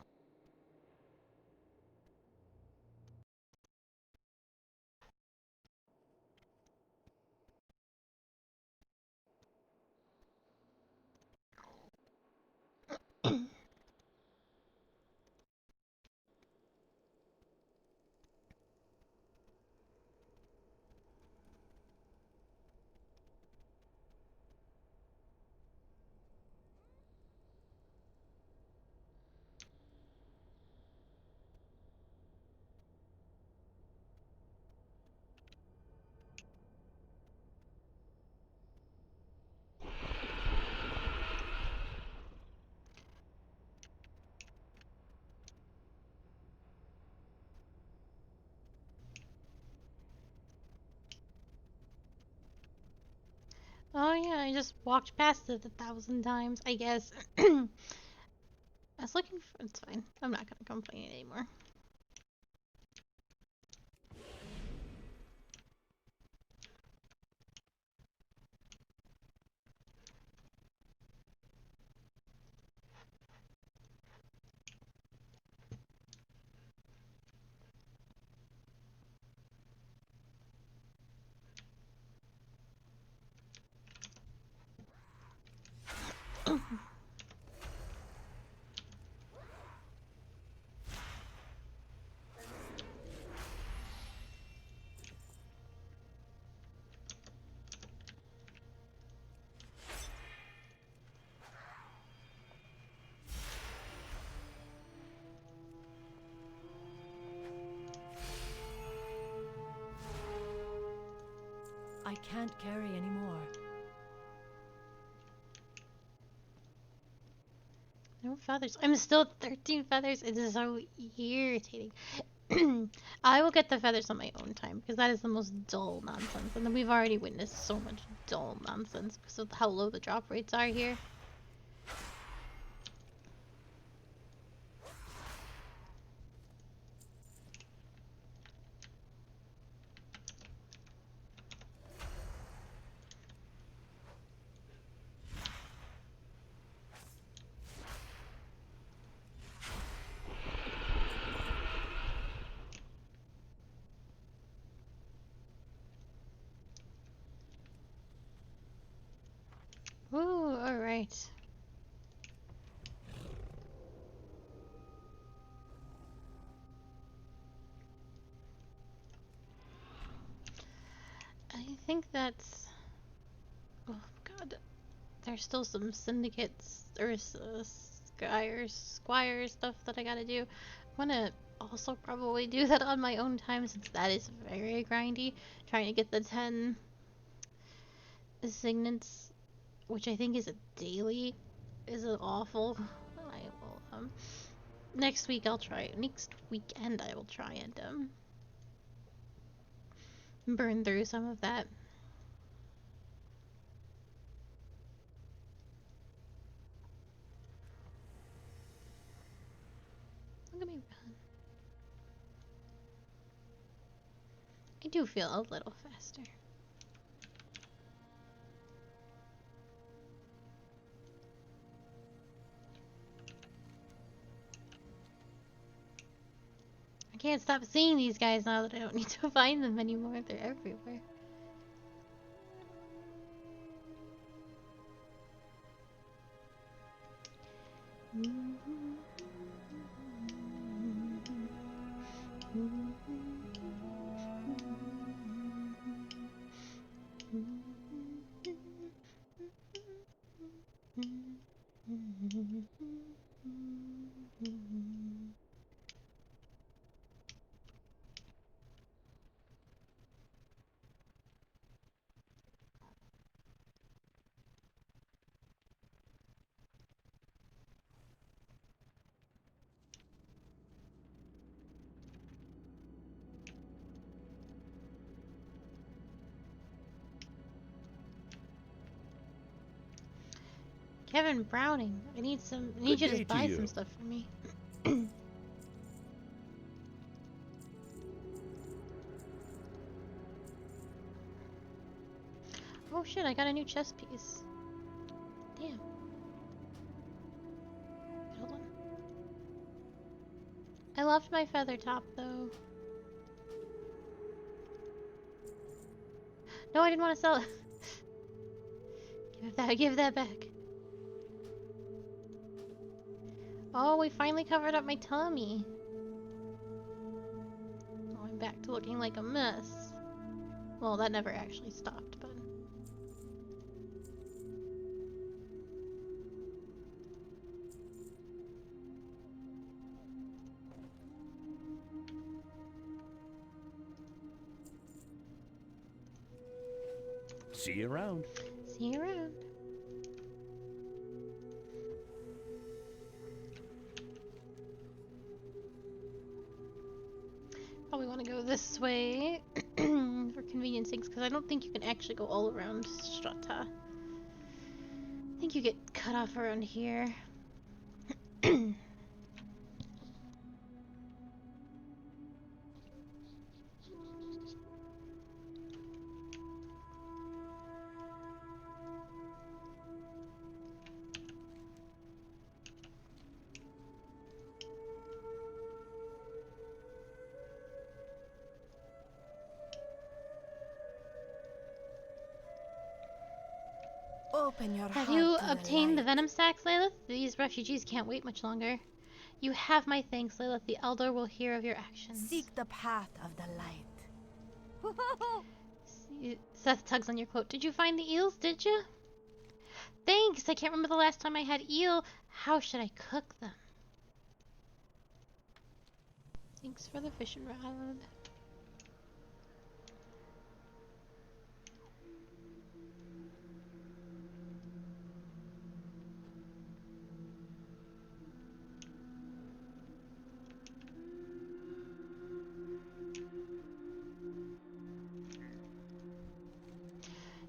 Oh yeah, I just walked past it 1,000 times, I guess. I was looking for... It's fine. I'm not gonna complain anymore. I can't carry anymore. No feathers. I'm still at 13 feathers. It is so irritating. I will get the feathers on my own time because that is the most dull nonsense. And then we've already witnessed so much dull nonsense because of how low the drop rates are here. Ooh, alright. I think that's... Oh god. There's still some syndicates or squire stuff that I gotta do. I'm gonna also probably do that on my own time since that is very grindy. Trying to get the 10 signets, which I think is a daily, is awful. I will, next week I'll try, next weekend I will try and, burn through some of that. Look at me run. I do feel a little faster. I can't stop seeing these guys now that I don't need to find them anymore. They're everywhere. Kevin Browning, I need some. I need Good you day to to buy you. some stuff for me. Oh shit! I got a new chess piece. Damn. Hold on. I loved my feather top though. No, I didn't want to sell it. Give that back. Oh, we finally covered up my tummy. Oh, I'm back to looking like a mess. Well, that never actually stopped, but... See you around. See you around. Probably want to go this way for convenience sakes, because I don't think you can actually go all around Strata. I think you get cut off around here. Open your Have heart you to obtained the light. venom sacks, Lilith? These refugees can't wait much longer. You have my thanks, Lilith. The Elder will hear of your actions. Seek the path of the light. Seth tugs on your coat. Did you find the eels, did you? Thanks! I can't remember the last time I had eel. How should I cook them? Thanks for the fishing rod.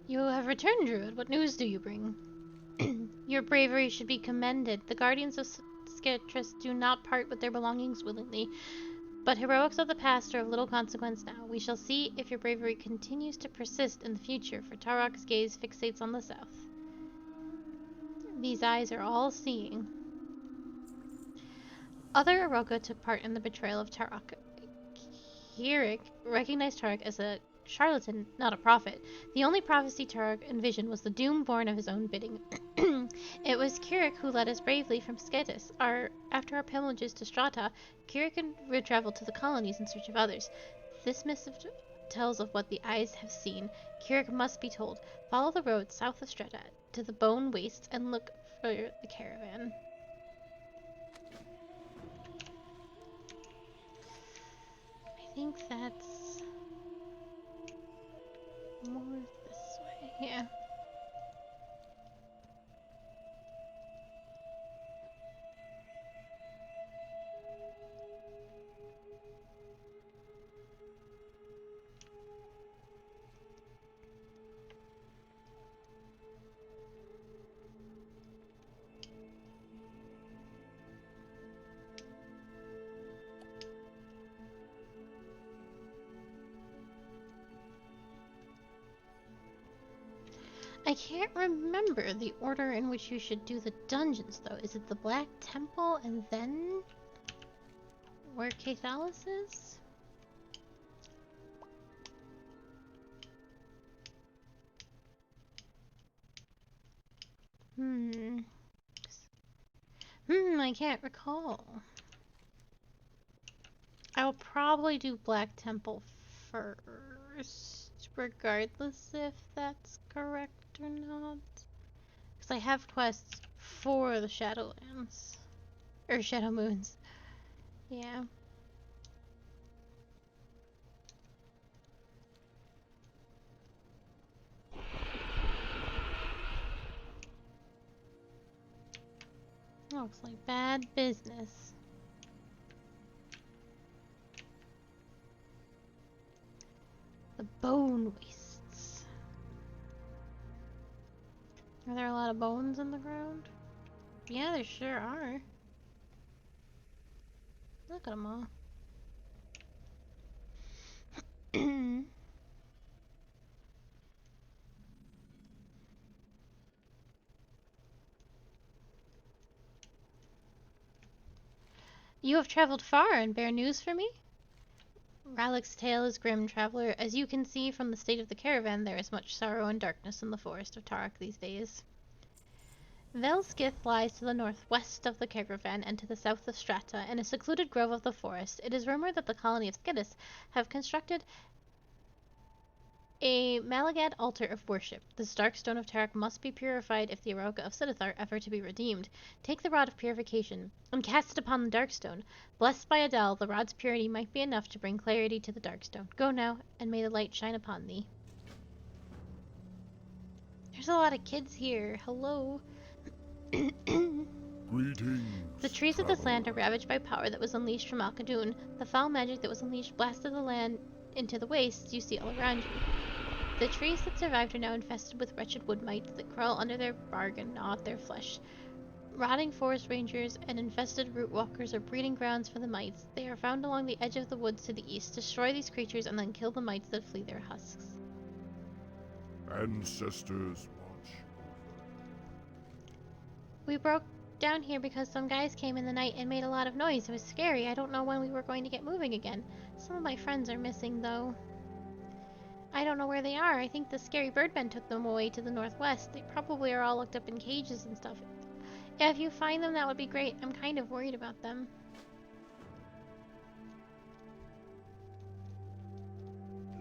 You have returned, Druid. What news do you bring? Your bravery should be commended. The guardians of Sketris do not part with their belongings willingly, but heroics of the past are of little consequence now. We shall see if your bravery continues to persist in the future, for Tarok's gaze fixates on the south. These eyes are all-seeing. Other Aroka took part in the betrayal of Tarok. Kirik recognized Tarok as a charlatan, not a prophet. The only prophecy Tarok envisioned was the doom born of his own bidding. It was Kirik who led us bravely from Sketis. After our pillages to Strata, Kirik would travel to the colonies in search of others. This missive tells of what the eyes have seen. Kirik must be told. Follow the road south of Strata to the Bone Wastes and look for the caravan. I think that's more this way. Yeah. I can't remember the order in which you should do the dungeons, though. Is it the Black Temple and then where Cathalis is? I can't recall. I will probably do Black Temple first, regardless if that's correct or not. Because I have quests for the Shadowlands. Or Shadow Moons. Yeah. Looks like bad business. The Bone Wastes. Are there a lot of bones in the ground? Yeah, there sure are. Look at them all. You have traveled far and bear news for me? Ralik's tale is grim, traveler. As you can see from the state of the caravan, there is much sorrow and darkness in the forest of Tarak these days. Velskith lies to the northwest of the caravan and to the south of Strata, in a secluded grove of the forest. It is rumored that the colony of Skidus have constructed a Malagad altar of worship. This dark stone of Tarak must be purified if the Eroka of Siddathar ever to be redeemed. Take the rod of purification and cast it upon the dark stone. Blessed by Adel, the rod's purity might be enough to bring clarity to the dark stone. Go now, and may the light shine upon thee. There's a lot of kids here. Hello. Greetings, The trees of this land are ravaged by power that was unleashed from Al-Kadun. The foul magic that was unleashed blasted the land into the wastes you see all around you. The trees that survived are now infested with wretched wood mites that crawl under their bark and gnaw at their flesh. Rotting forest rangers and infested root walkers are breeding grounds for the mites. They are found along the edge of the woods to the east. Destroy these creatures and then kill the mites that flee their husks. ancestors watch. We broke down here because some guys came in the night and made a lot of noise. It was scary. I don't know when we were going to get moving again. Some of my friends are missing, though. I don't know where they are. I think the scary birdmen took them away to the northwest. They probably are all locked up in cages and stuff. Yeah, if you find them, that would be great. I'm kind of worried about them.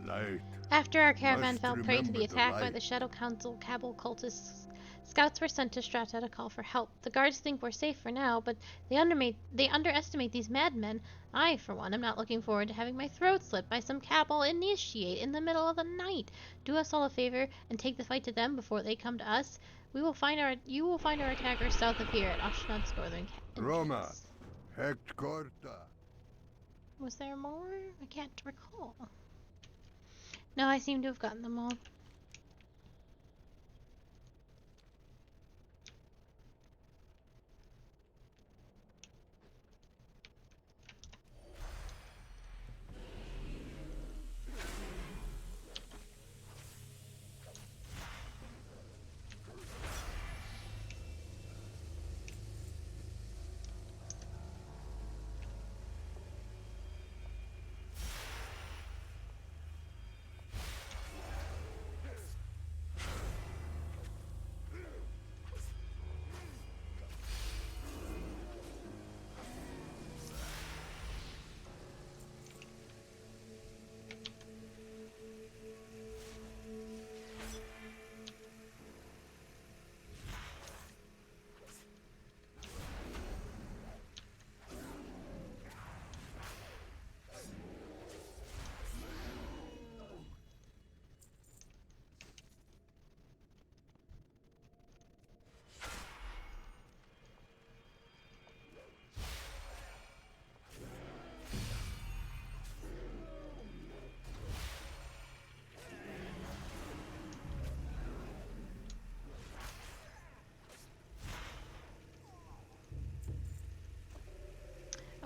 Light. After our caravan Must fell prey to the remember the attack by light. the Shadow Council Cabal cultists, scouts were sent to Strata to call for help. The guards think we're safe for now, but they underestimate these madmen. I, for one, am not looking forward to having my throat slit by some Cabal initiate in the middle of the night. Do us all a favor and take the fight to them before they come to us. You will find our attackers south of here at Oshnod's northern Roma. entrance. Hect corta. Was there more? I can't recall. No, I seem to have gotten them all.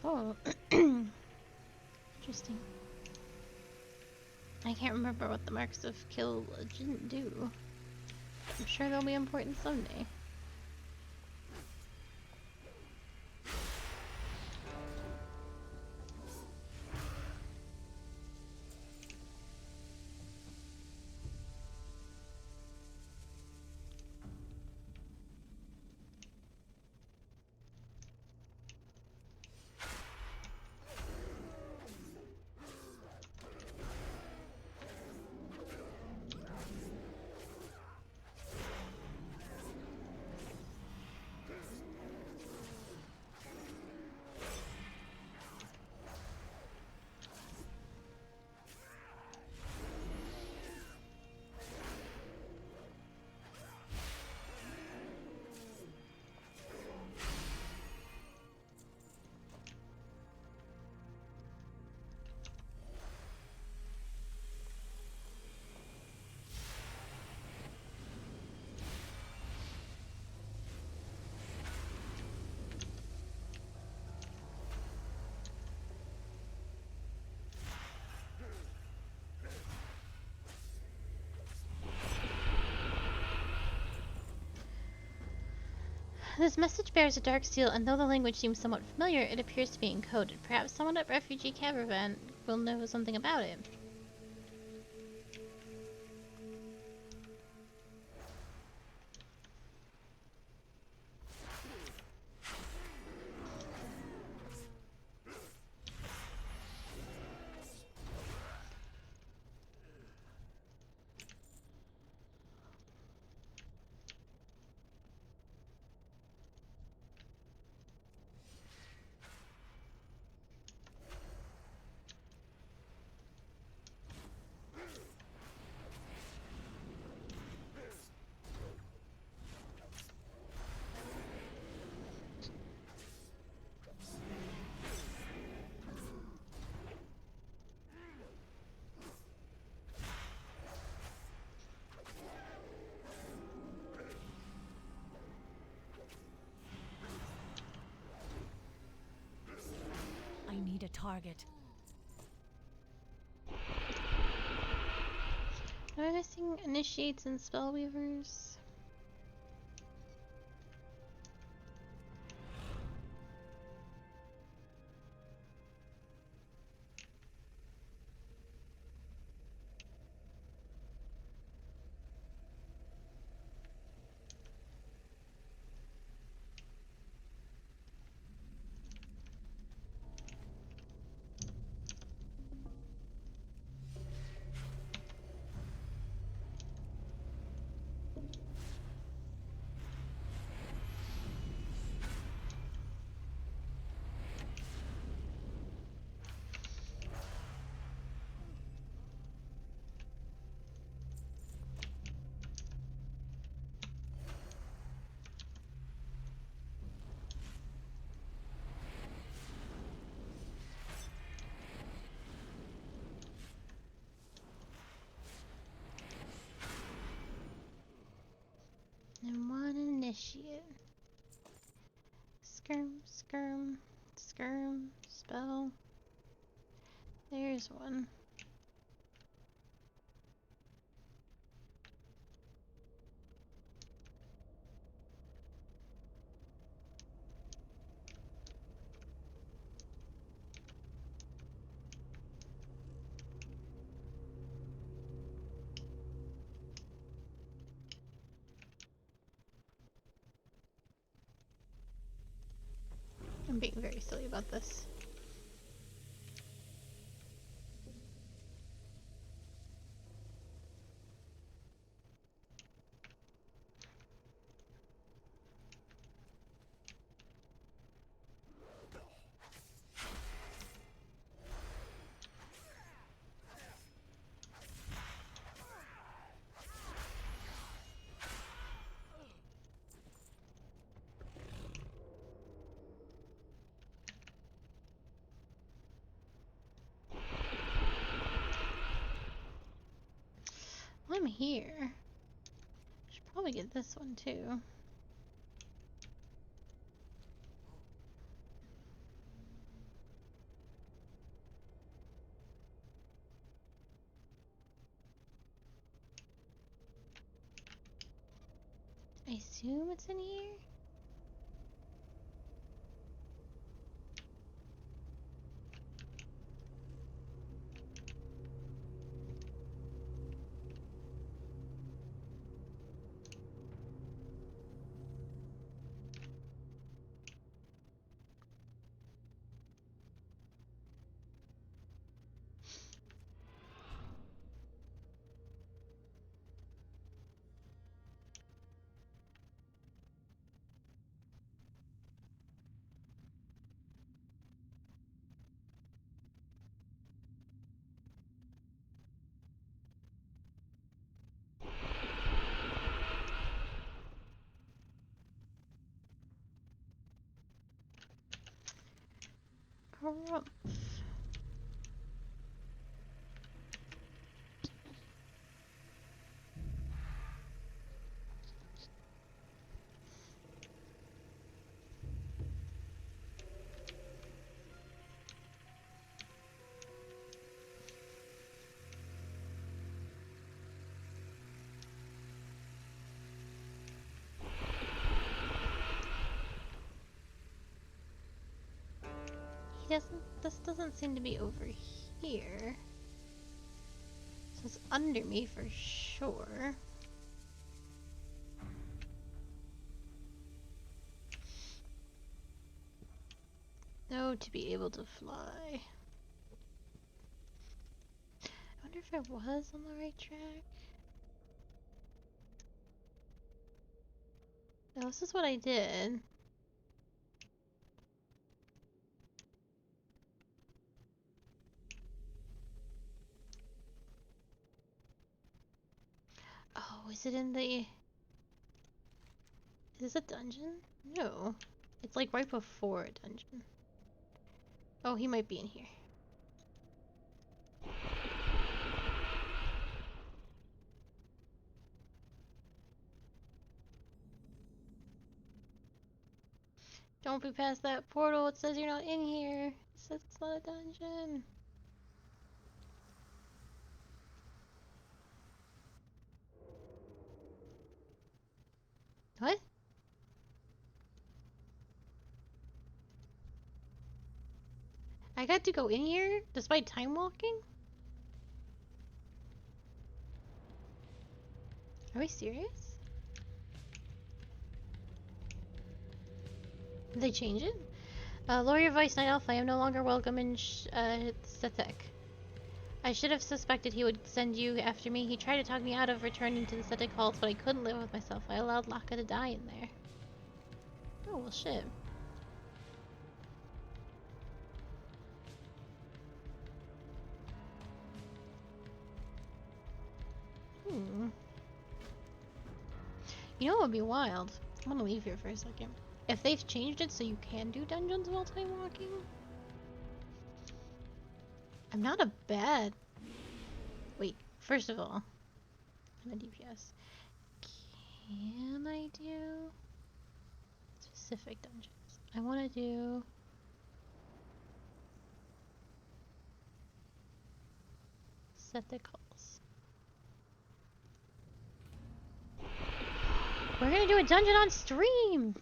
Oh, interesting. I can't remember what the marks of kill didn't do. I'm sure they'll be important someday. This message bears a dark seal, and though the language seems somewhat familiar, it appears to be encoded. Perhaps someone at Refugee Caravan will know something about it. I need a target. Am I missing initiates and spellweavers? And one initiate. Skirm, skirm, skirm, spell. There's one. I'm being very silly about this. I'm here. Should probably get this one too. I assume it's in here. Harumph. He doesn't. This doesn't seem to be over here. So it's under me for sure. No, to be able to fly. I wonder if I was on the right track. No, this is what I did. Oh, is it in the... Is this a dungeon? No. It's like right before a dungeon. Oh, he might be in here. Don't be past that portal. It says you're not in here. It says it's not a dungeon. What? I got to go in here despite time walking? Are we serious? Did they change it? Lower your voice, Night Elf. I am no longer welcome in Setek. I should have suspected he would send you after me. He tried to talk me out of returning to the Setek halls, but I couldn't live with myself. I allowed Laka to die in there. Oh, well, shit. You know what would be wild? I'm gonna leave here for a second. If they've changed it so you can do dungeons while time walking? I'm not a bad... Wait, first of all, I'm a DPS. Can I do specific dungeons? I want to do... Set the calls. We're gonna do a dungeon on stream!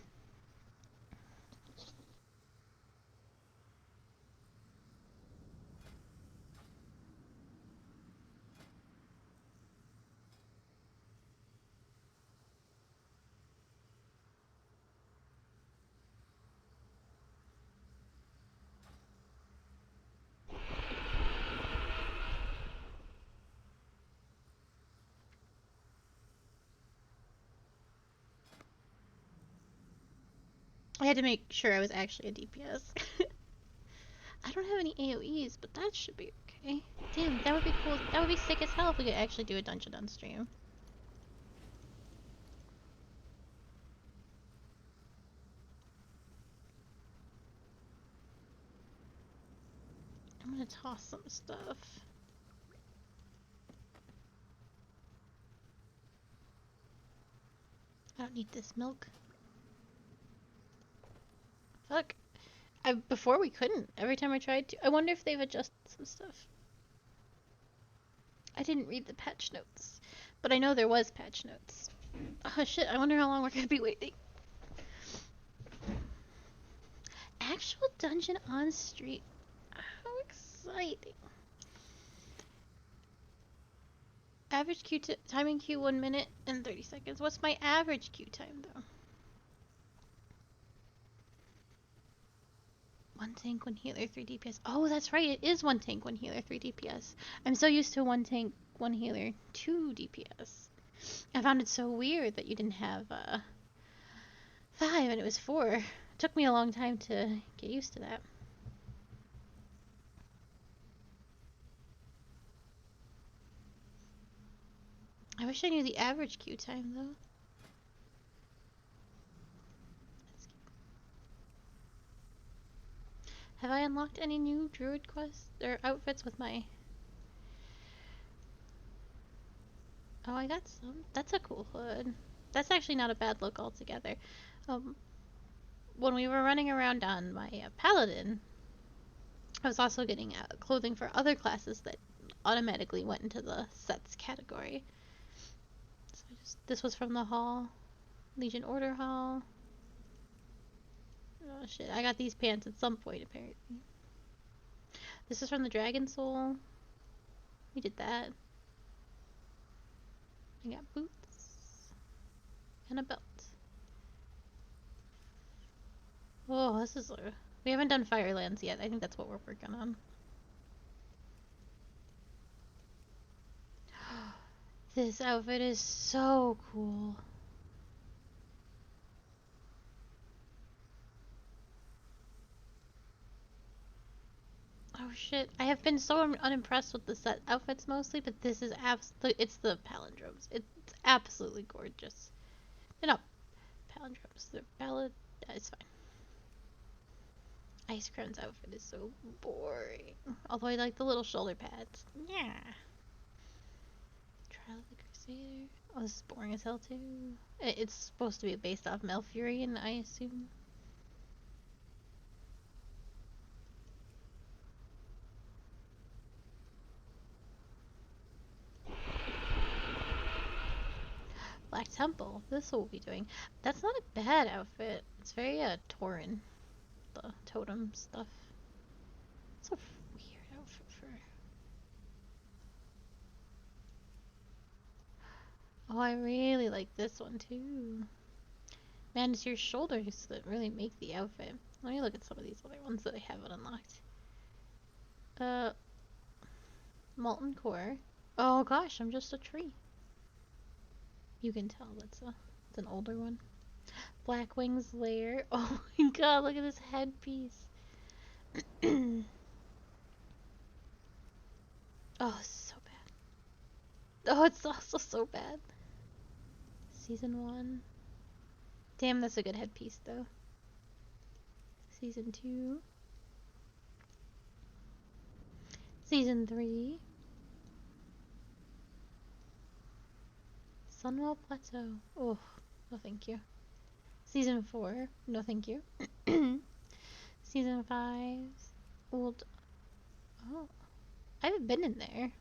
I had to make sure I was actually a DPS. I don't have any AoEs, but that should be okay. Damn, that would be cool. That would be sick as hell if we could actually do a dungeon on stream. I'm gonna toss some stuff. I don't need this milk. Fuck. Before we couldn't. Every time I tried to. I wonder if they've adjusted some stuff. I didn't read the patch notes. But I know there was patch notes. Oh shit, I wonder how long we're gonna be waiting. Actual dungeon on street. How exciting. Average queue timing queue 1 minute and 30 seconds. What's my average queue time though? One tank, one healer, 3 DPS. Oh, that's right. It is 1 tank, 1 healer, 3 DPS. I'm so used to 1 tank, 1 healer, 2 DPS. I found it so weird that you didn't have 5 and it was 4. It took me a long time to get used to that. I wish I knew the average queue time though. Have I unlocked any new druid quests or outfits with my... Oh, I got some. That's a cool hood. That's actually not a bad look altogether. When we were running around on my paladin, I was also getting clothing for other classes that automatically went into the sets category. So this was from the hall. Legion Order Hall. Oh shit, I got these pants at some point apparently. This is from the Dragon Soul. We did that. I got boots. And a belt. Oh, this is... we haven't done Firelands yet. I think that's what we're working on. This outfit is so cool. Oh shit. I have been so unimpressed with the set outfits mostly, but this is it's the palindromes. It's absolutely gorgeous. No, palindromes. The ballad. It's fine. Ice Crown's outfit is so boring. Although I like the little shoulder pads. Yeah. Trial of the Crusader. Oh, this is boring as hell too. It's supposed to be based off Malfurion, I assume. Black Temple. This will be doing. That's not a bad outfit. It's very Tauren. The totem stuff. It's a weird outfit for. Oh, I really like this one too. Man, it's your shoulders that really make the outfit. Let me look at some of these other ones that I haven't unlocked. Molten Core. Oh gosh, I'm just a tree. You can tell it's an older one. Black Wings Lair. Oh my god, look at this headpiece. Oh, so bad. Oh, it's also so bad. Season 1. Damn, that's a good headpiece though. Season 2. Season 3. Sunwell Plateau. Oh, no thank you. Season 4. No thank you. Season 5. Old. Oh. I haven't been in there.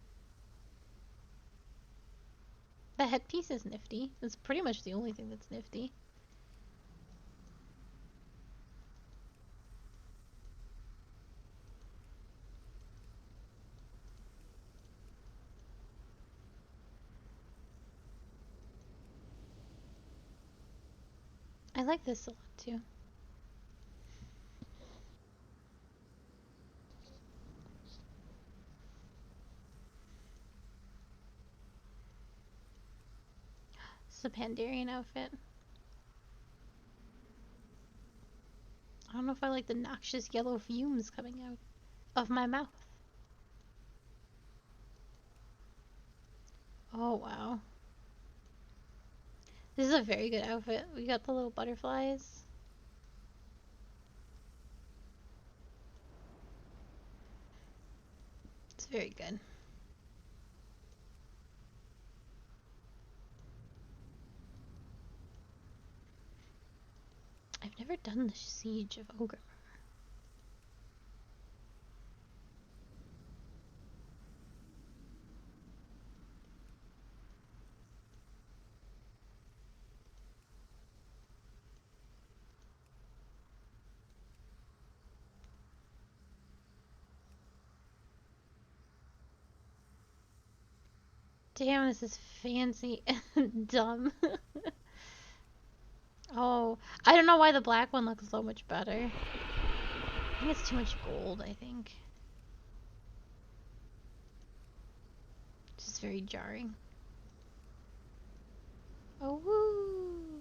The headpiece is nifty. That's pretty much the only thing that's nifty. I like this a lot too. It's a Pandarian outfit. I don't know if I like the noxious yellow fumes coming out of my mouth. Oh wow. This is a very good outfit. We got the little butterflies. It's very good. I've never done the Siege of Ogre. Damn, this is fancy and dumb. Oh, I don't know why the black one looks so much better. I think it's too much gold, I think. Just very jarring. Oh, woo!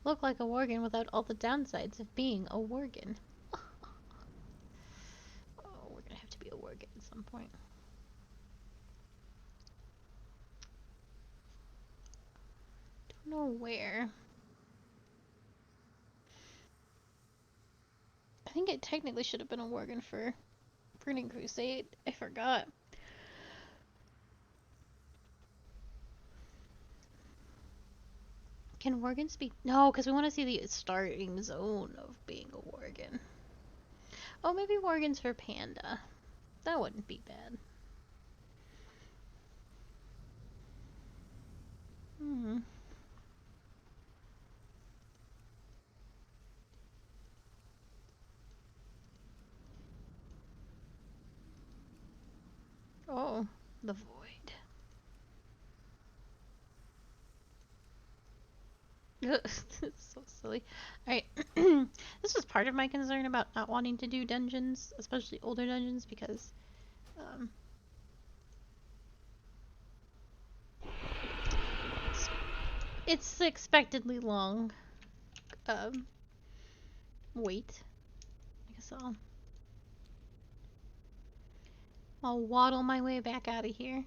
Look like a worgen without all the downsides of being a worgen. Oh, we're gonna have to be a worgen at some point. Don't know where. I think it technically should have been a worgen for Burning Crusade. I forgot. Can worgens be... No, because we want to see the starting zone of being a worgen. Oh, maybe worgens for Panda. That wouldn't be bad. Hmm. The void. It's so silly. Alright. This was part of my concern about not wanting to do dungeons, especially older dungeons, because it's expectedly long wait. I guess I'll waddle my way back out of here.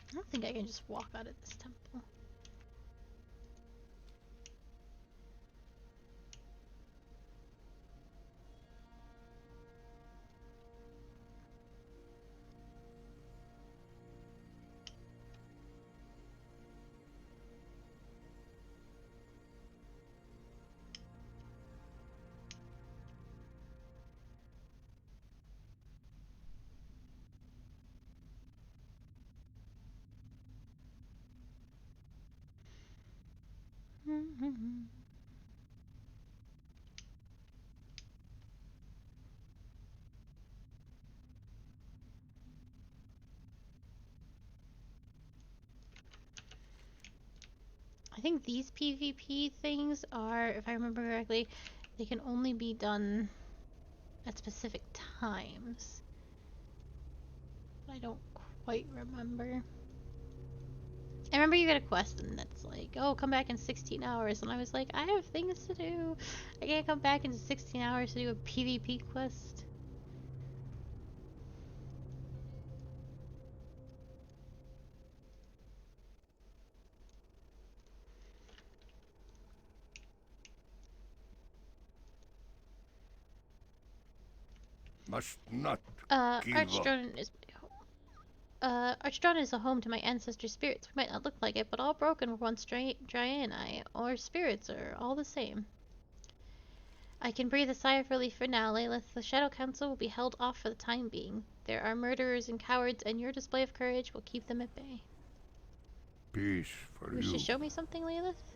I don't think I can just walk out of this temple. I think these PvP things are, if I remember correctly, they can only be done at specific times. I don't quite remember. I remember you get a quest and it's like, oh, come back in 16 hours. And I was like, I have things to do. I can't come back in 16 hours to do a PvP quest. Must not give up. Archdrone is a home to my ancestors' spirits. We might not look like it, but all broken were once Draenei, or spirits, are all the same. I can breathe a sigh of relief for now, Lilith. The Shadow Council will be held off for the time being. There are murderers and cowards, and your display of courage will keep them at bay. Peace for you. Wish to show me something, Lilith?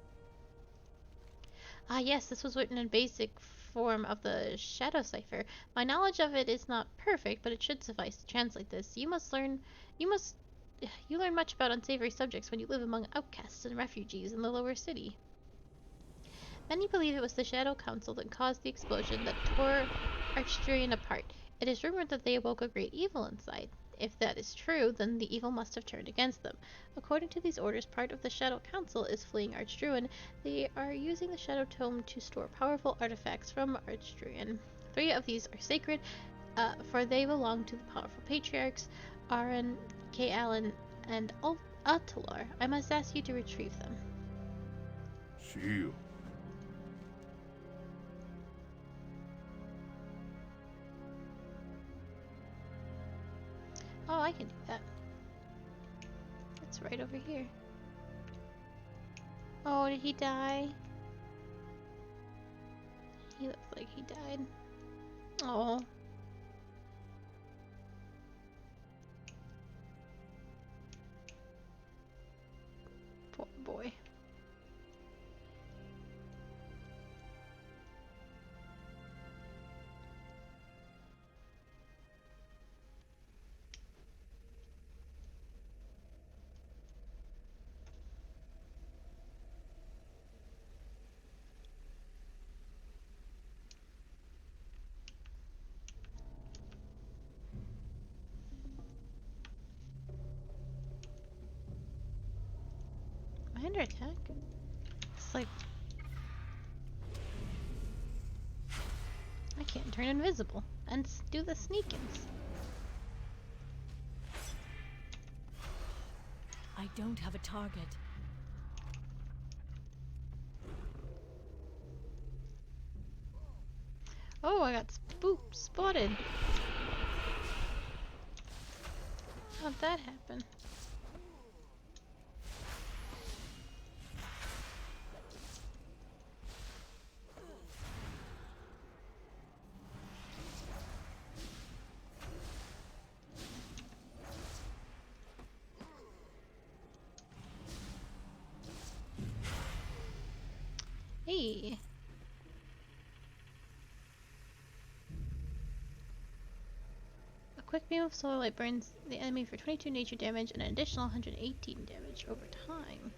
Ah yes, this was written in basic form of the Shadow Cipher. My knowledge of it is not perfect, but it should suffice to translate this. You learn much about unsavory subjects when you live among outcasts and refugees in the lower city. Many believe it was the Shadow Council that caused the explosion that tore Archdruian apart. It is rumored that they awoke a great evil inside. If that is true, then the evil must have turned against them. According to these orders, part of the Shadow Council is fleeing Archdruian. They are using the Shadow Tome to store powerful artifacts from Archdruian. 3 of these are sacred, for they belong to the powerful patriarchs, Aran, Kaelan, and Atalar. I must ask you to retrieve them. See you. Oh, I can do that. It's right over here. Oh, did he die? He looks like he died. Oh. Poor boy. Am I under attack? It's like... I can't turn invisible and do the sneak-ins. I don't have a target. Oh, I got spotted. How'd that happen? quick beam of solar light burns the enemy for 22 nature damage and an additional 118 damage over time.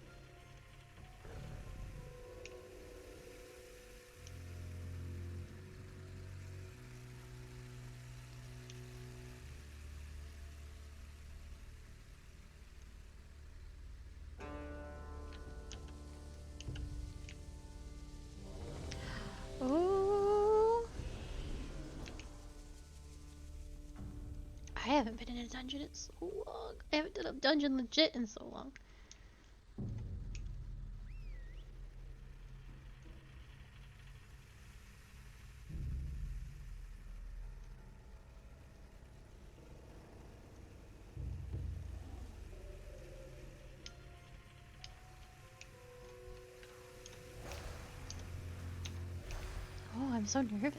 Oh, I haven't been in a dungeon in so long. I haven't done a dungeon legit in so long. Oh, I'm so nervous.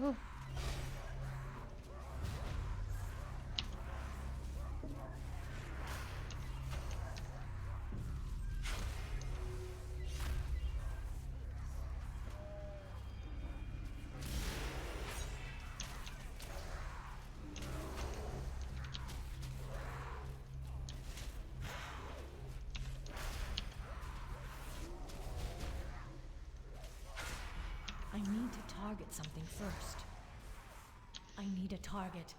Oh. I need to target something first. I need a target.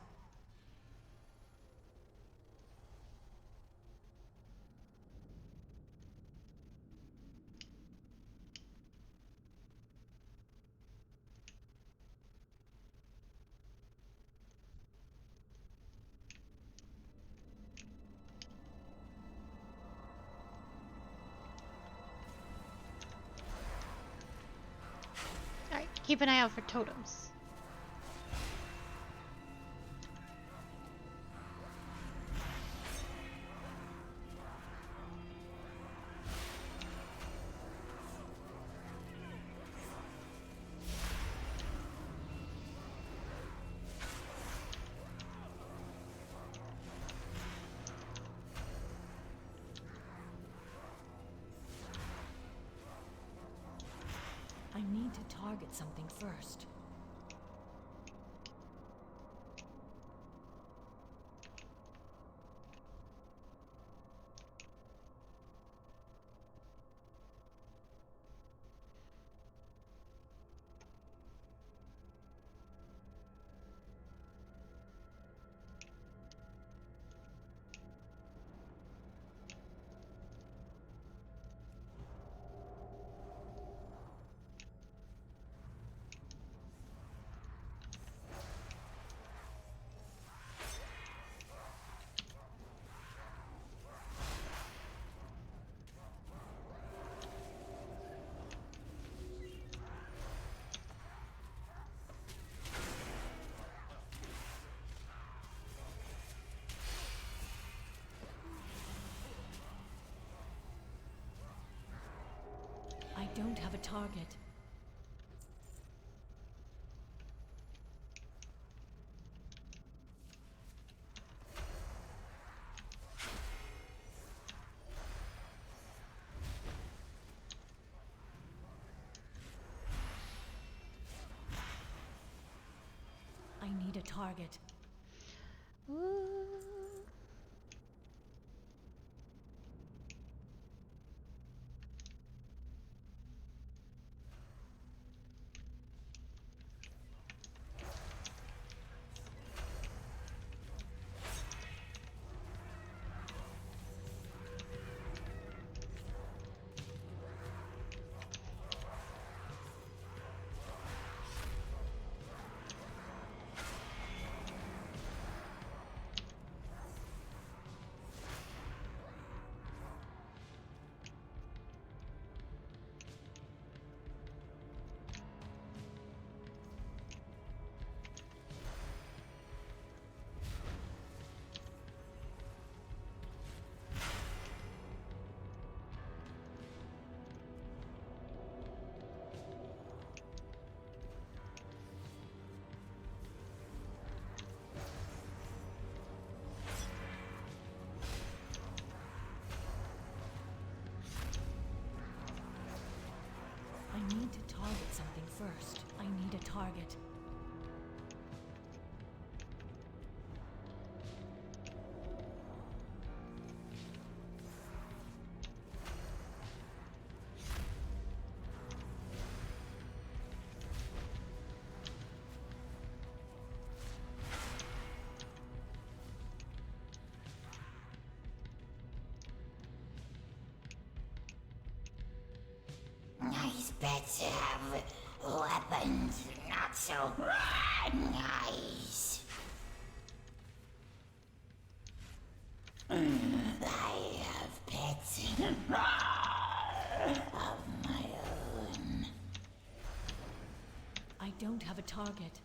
Alright, keep an eye out for totems. I need to target something first. I don't have a target. I need a target. Ooh. something first. I need a target. Nice pets have weapons, not so nice. I have pets of my own. I don't have a target.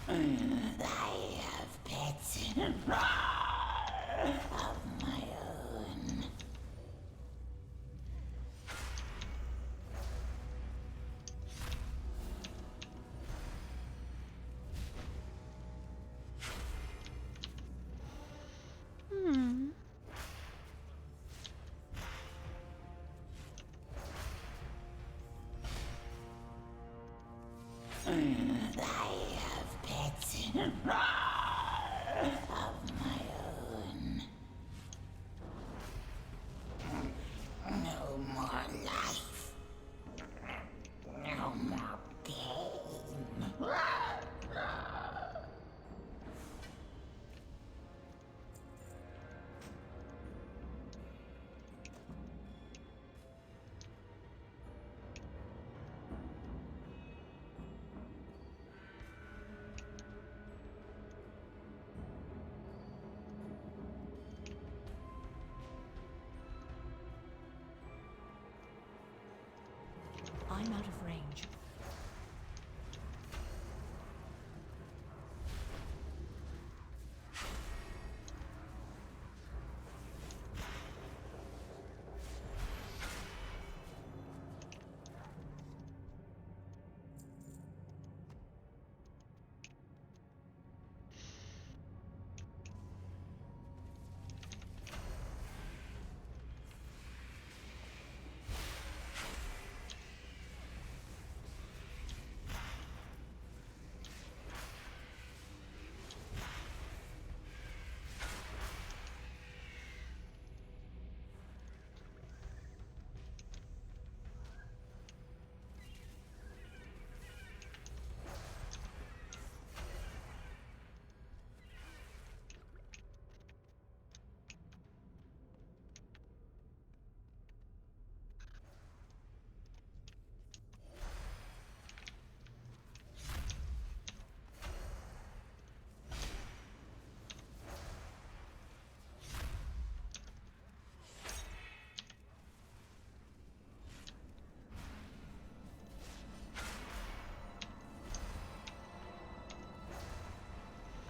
I have pets of my own. I have pets of my own. No more life. No more pain. I'm out of range.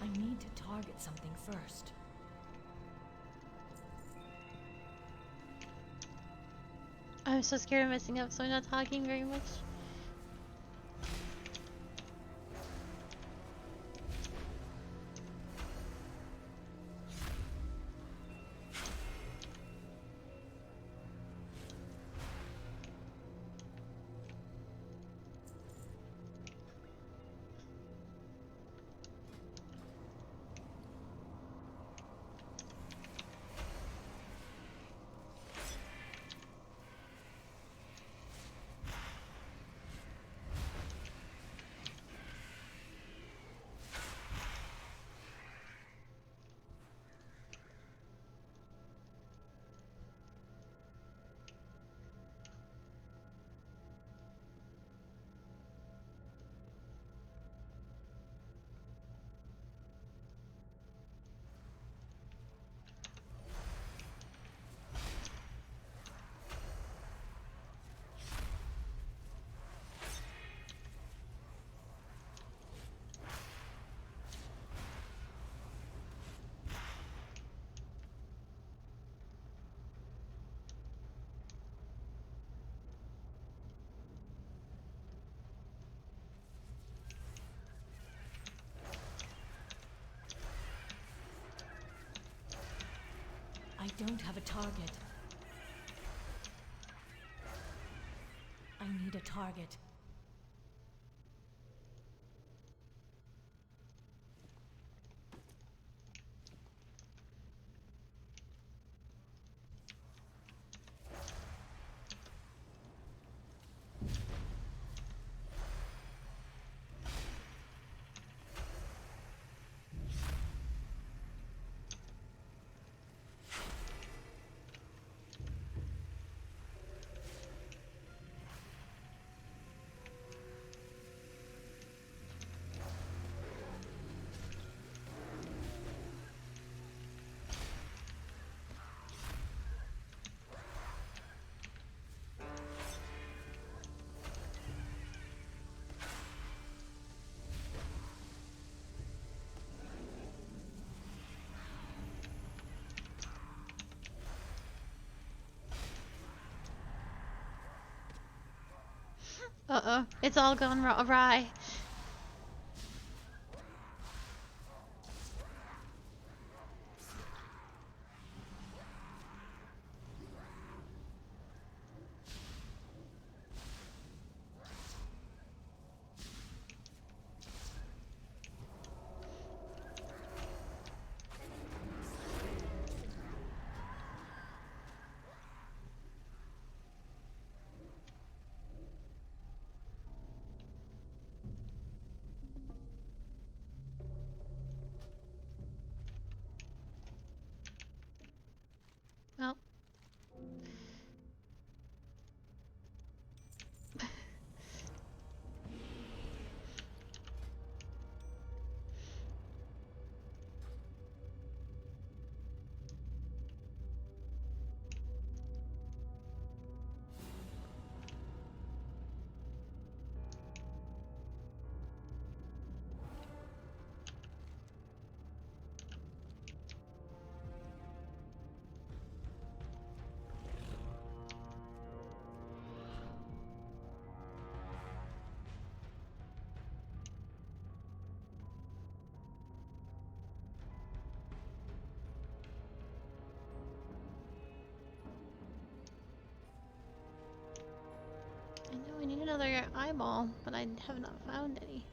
I need to target something first. I'm so scared of messing up, so I'm not talking very much. don't have a target. I need a target. Uh-oh, it's all gone awry. Well. I know I need another eyeball, but I have not found any.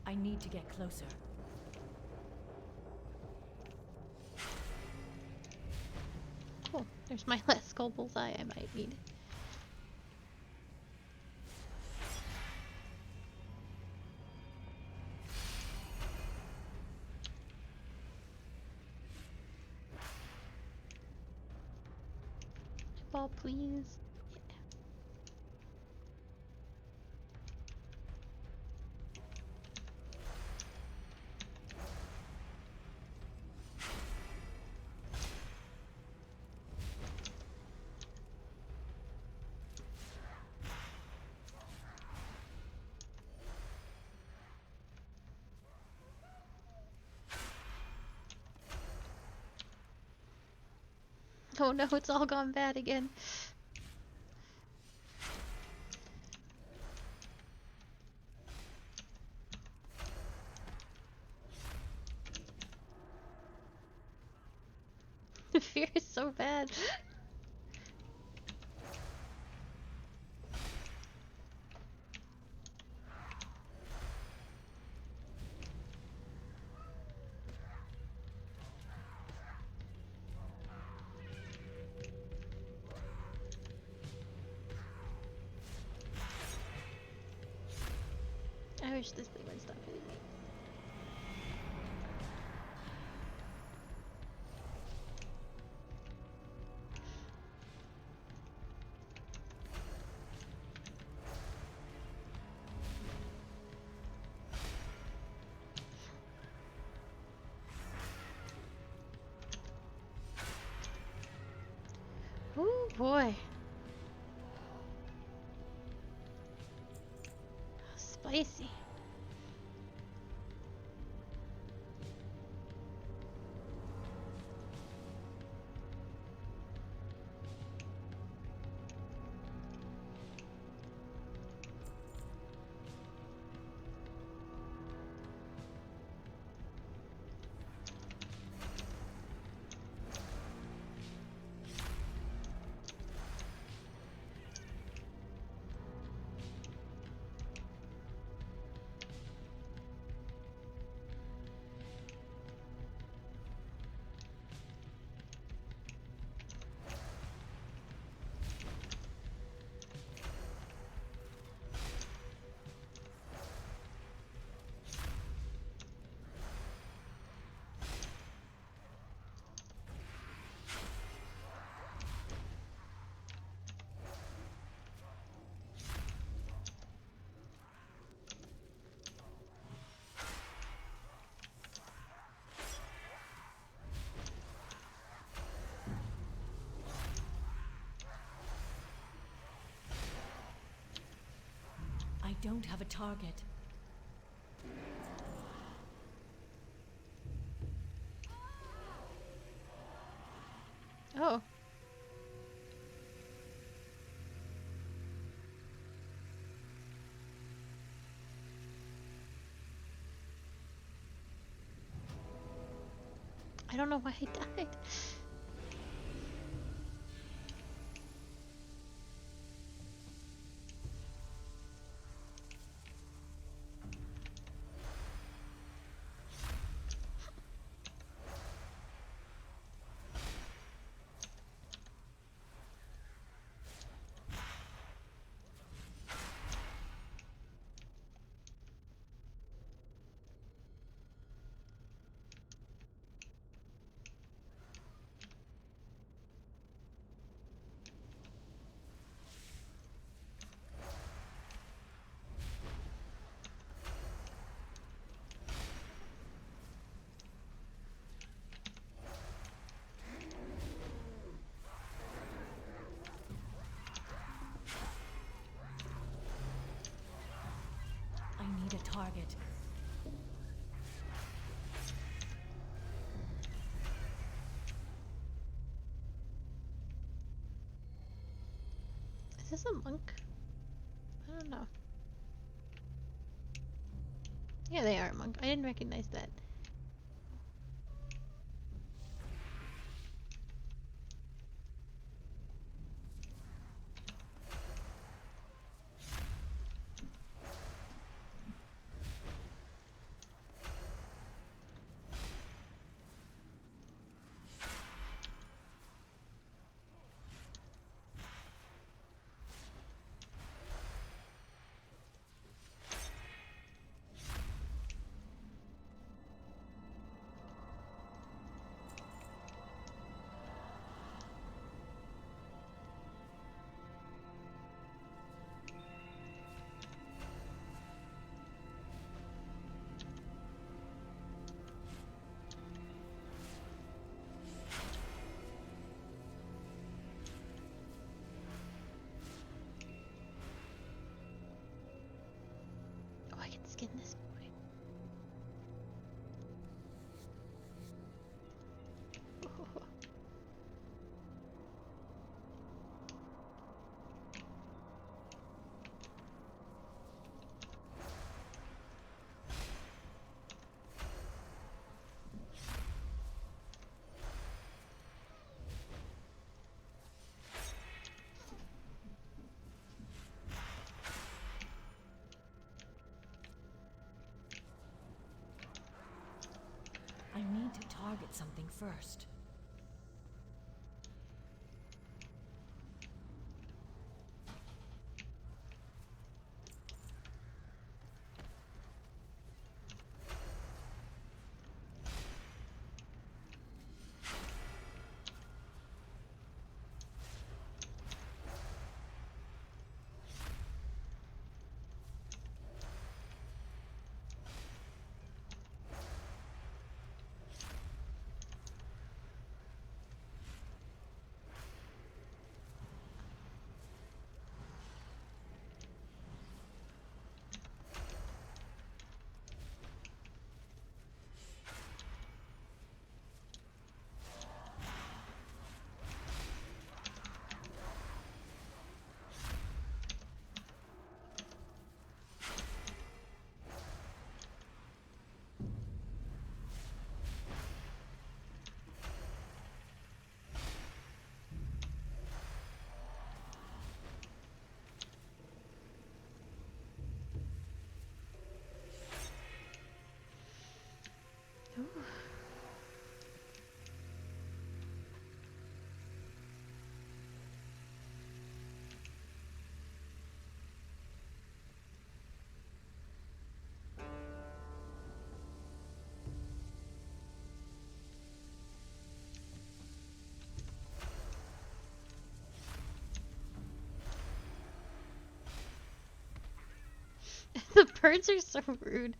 I need to get closer. Cool. There's my last skull bullseye I might need. Ball, please. Oh no, it's all gone bad again. The fear is so bad. I wish this thing would stop hitting me. boy. Spicy. I don't have a target. Oh. I don't know why I died. I need a target. Is this a monk? I don't know. Yeah, they are a monk. I didn't recognize that. Oh, I can skin this boy. I need to target something first. Birds are so rude.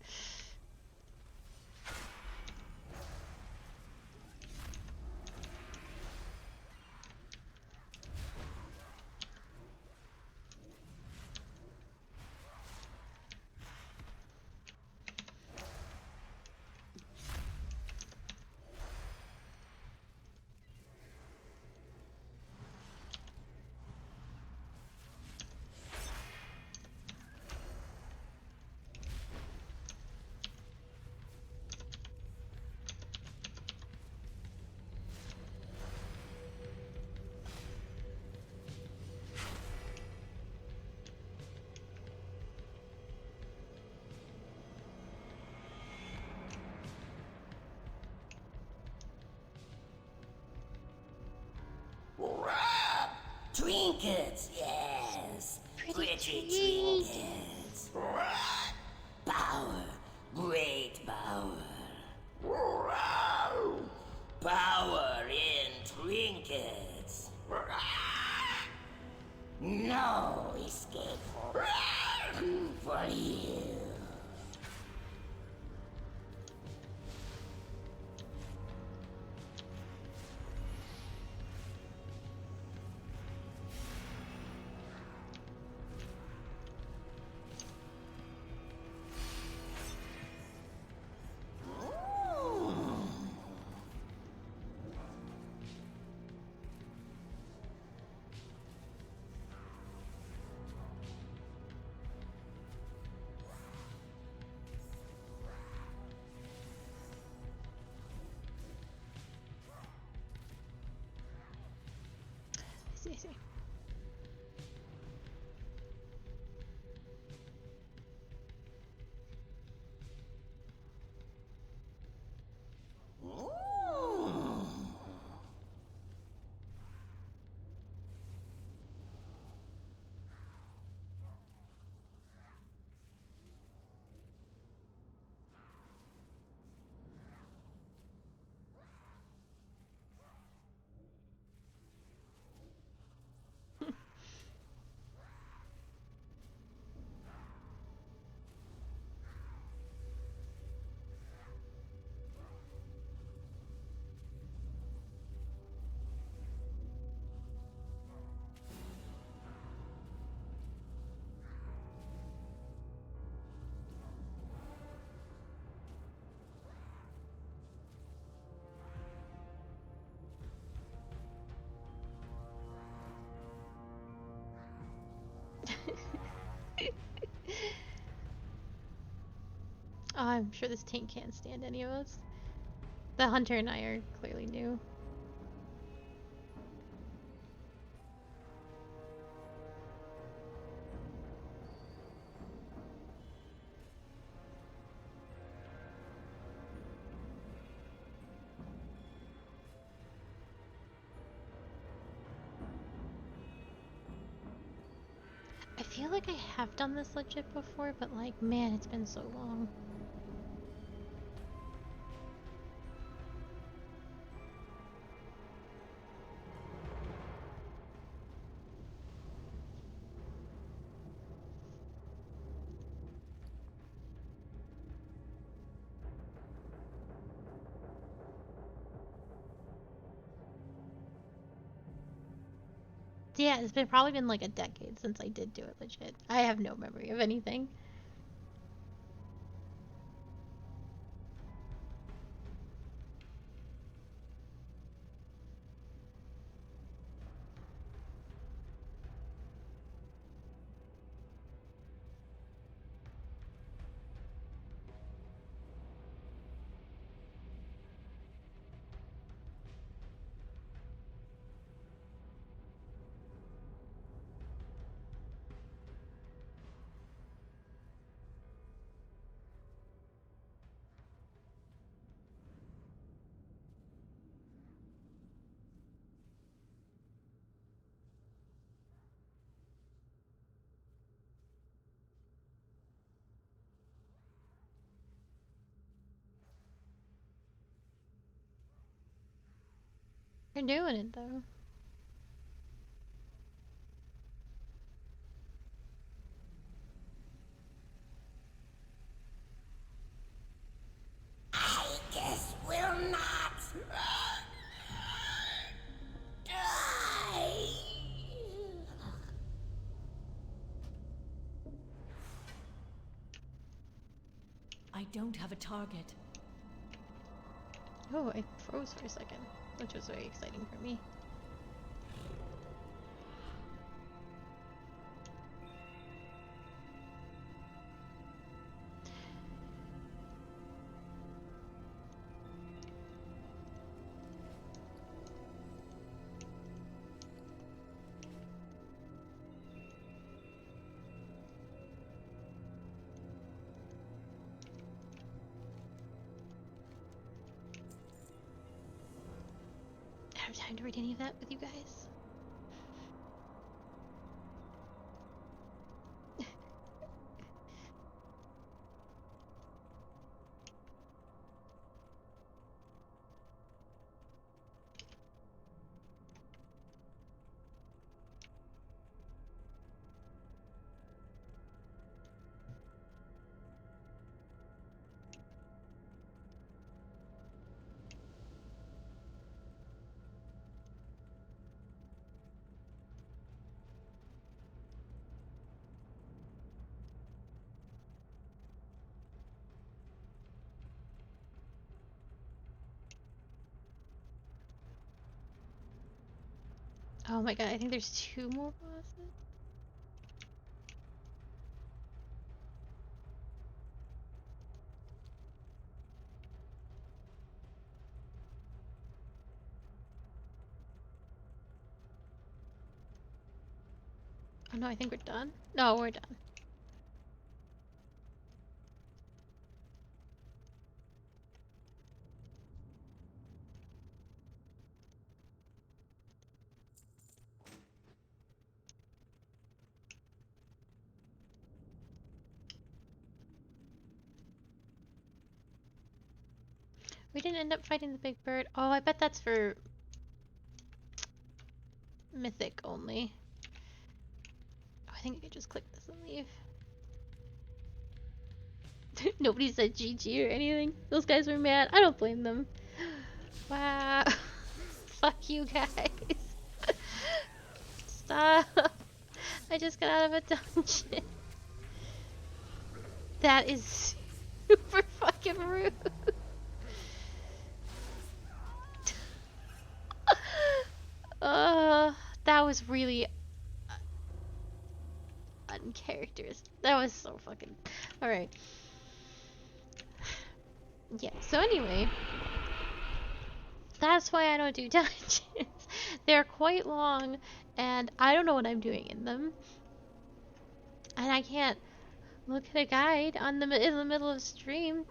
Trinkets, yes. Pretty trinkets. Power, great power. Power in trinkets. No escape for you. I see. Oh, I'm sure this tank can't stand any of us. The hunter and I are clearly new. I feel like I have done this legit before, but like, man, it's been so long. Yeah, it's probably been like a decade since I did do it legit. I have no memory of anything. You're doing it though. don't have a target. Oh, I froze for a second, which was very exciting for me. I don't have time to read any of that with you guys. Oh my god, I think there's 2 more bosses. Oh no, I think we're done. No, we're done. We didn't end up fighting the big bird. Oh, I bet that's for mythic only. Oh, I think I could just click this and leave. Nobody said GG or anything. Those guys were mad. I don't blame them. Wow. Fuck you guys. Stop. I just got out of a dungeon. That is super fucking rude. That was really uncharacteristic. That was so fucking... Alright. Yeah, so anyway. That's why I don't do dungeons. They're quite long, and I don't know what I'm doing in them. And I can't look at a guide on in the middle of stream.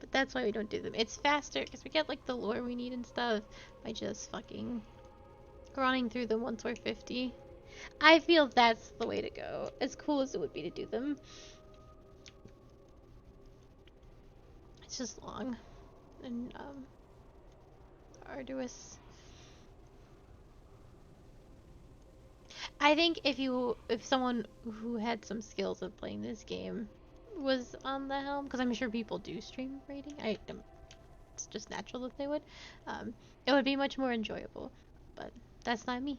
But that's why we don't do them. It's faster, because we get like the lore we need and stuff by just fucking running through them once we're 50. I feel that's the way to go. As cool as it would be to do them. It's just long and arduous. I think if someone who had some skills of playing this game was on the helm, because I'm sure people do stream raiding. It's just natural that they would. It would be much more enjoyable, but that's not me.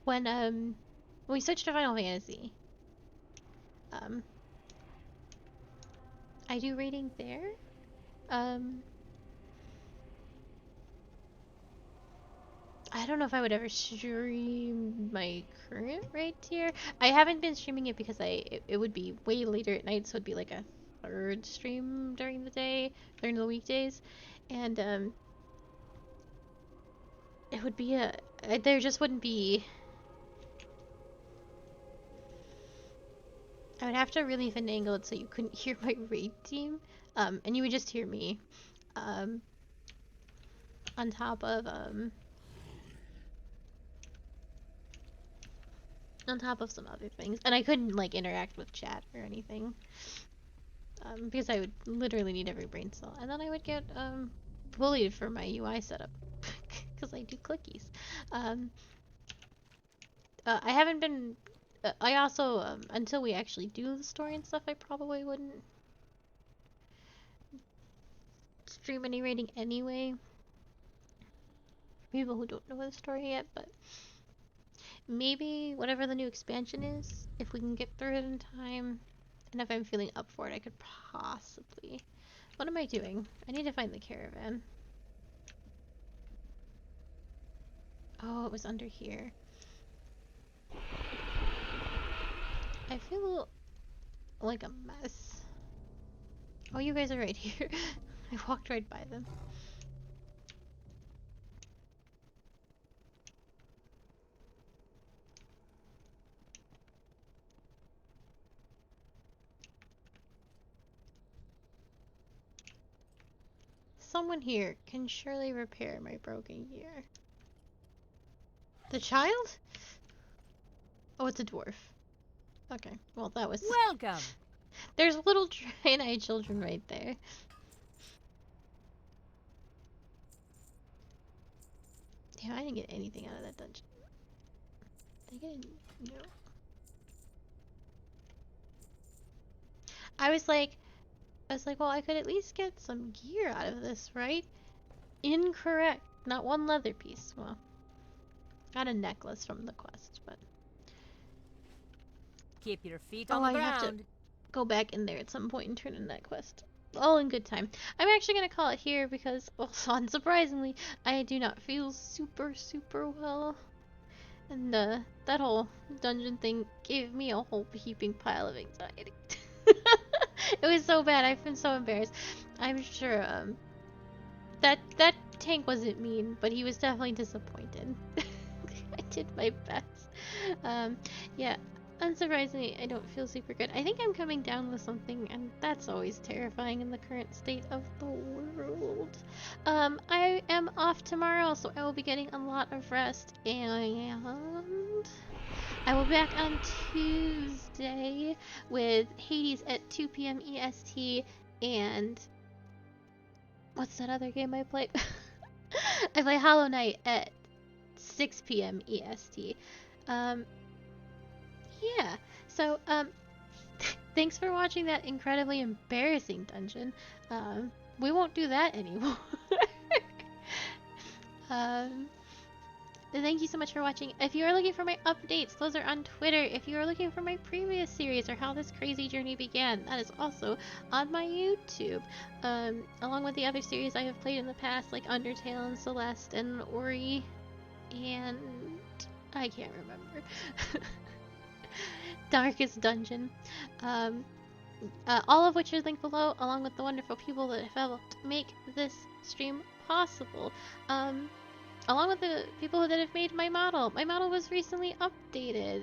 When we switched to Final Fantasy, I do raiding there. I don't know if I would ever stream my current raid tier. I haven't been streaming it because it would be way later at night, so it'd be like a third stream during the day, during the weekdays, and it would be there just wouldn't be. I would have to really finagle it so you couldn't hear my raid team, and you would just hear me, on top of some other things, and I couldn't like interact with chat or anything, because I would literally need every brain cell, and then I would get bullied for my UI setup because I do clickies. I haven't been. I also until we actually do the story and stuff, I probably wouldn't stream any rating anyway. People who don't know the story yet, but maybe whatever the new expansion is, if we can get through it in time, And if I'm feeling up for it, I could possibly... What am I doing? I need to find the caravan. Oh, it was under here. I feel like a mess. Oh, you guys are right here. I walked right by them. Someone here can surely repair my broken gear. The child? Oh, it's a dwarf. Okay, well that was... Welcome! There's little drain-eyed children right there. Damn, I didn't get anything out of that dungeon. Did I get any? No. I was like, well, I could at least get some gear out of this, right? Incorrect. Not one leather piece. Well, got a necklace from the quest, but... Keep your feet on the I have to ground. go back in there at some point and turn in that quest. All in good time. I'm actually going to call it here because, well, unsurprisingly, I do not feel super well. And that whole dungeon thing gave me a whole heaping pile of anxiety. It was so bad. I've been so embarrassed. I'm sure that tank wasn't mean, but he was definitely disappointed. I did my best. Yeah. Unsurprisingly, I don't feel super good. I think I'm coming down with something, and that's always terrifying in the current state of the world. I am off tomorrow, so I will be getting a lot of rest, and I will be back on Tuesday with Hades at 2 p.m. EST, and what's that other game I play? I play Hollow Knight at 6 p.m. EST. Yeah, so, thanks for watching that incredibly embarrassing dungeon. We won't do that anymore. Thank you so much for watching. If you are looking for my updates, those are on Twitter. If you are looking for my previous series or how this crazy journey began, that is also on my YouTube. Along with the other series I have played in the past, like Undertale and Celeste and Ori, and I can't remember. Darkest Dungeon. All of which are linked below, along with the wonderful people that have helped make this stream possible. Along with the people that have made my model. My model was recently updated.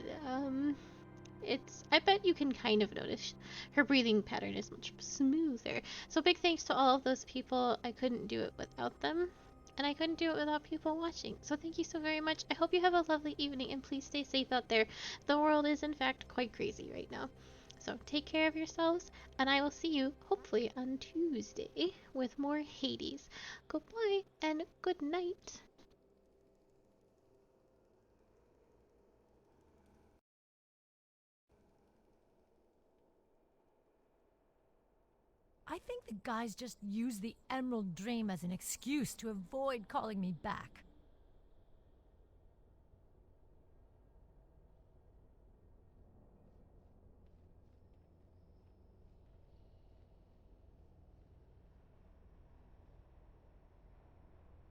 I bet you can kind of notice her breathing pattern is much smoother. So big thanks to all of those people. I couldn't do it without them. And I couldn't do it without people watching. So thank you so very much. I hope you have a lovely evening and please stay safe out there. The world is in fact quite crazy right now. So take care of yourselves and I will see you hopefully on Tuesday with more Hades. Goodbye and good night. I think the guys just used the Emerald Dream as an excuse to avoid calling me back.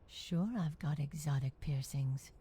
Sure, I've got exotic piercings.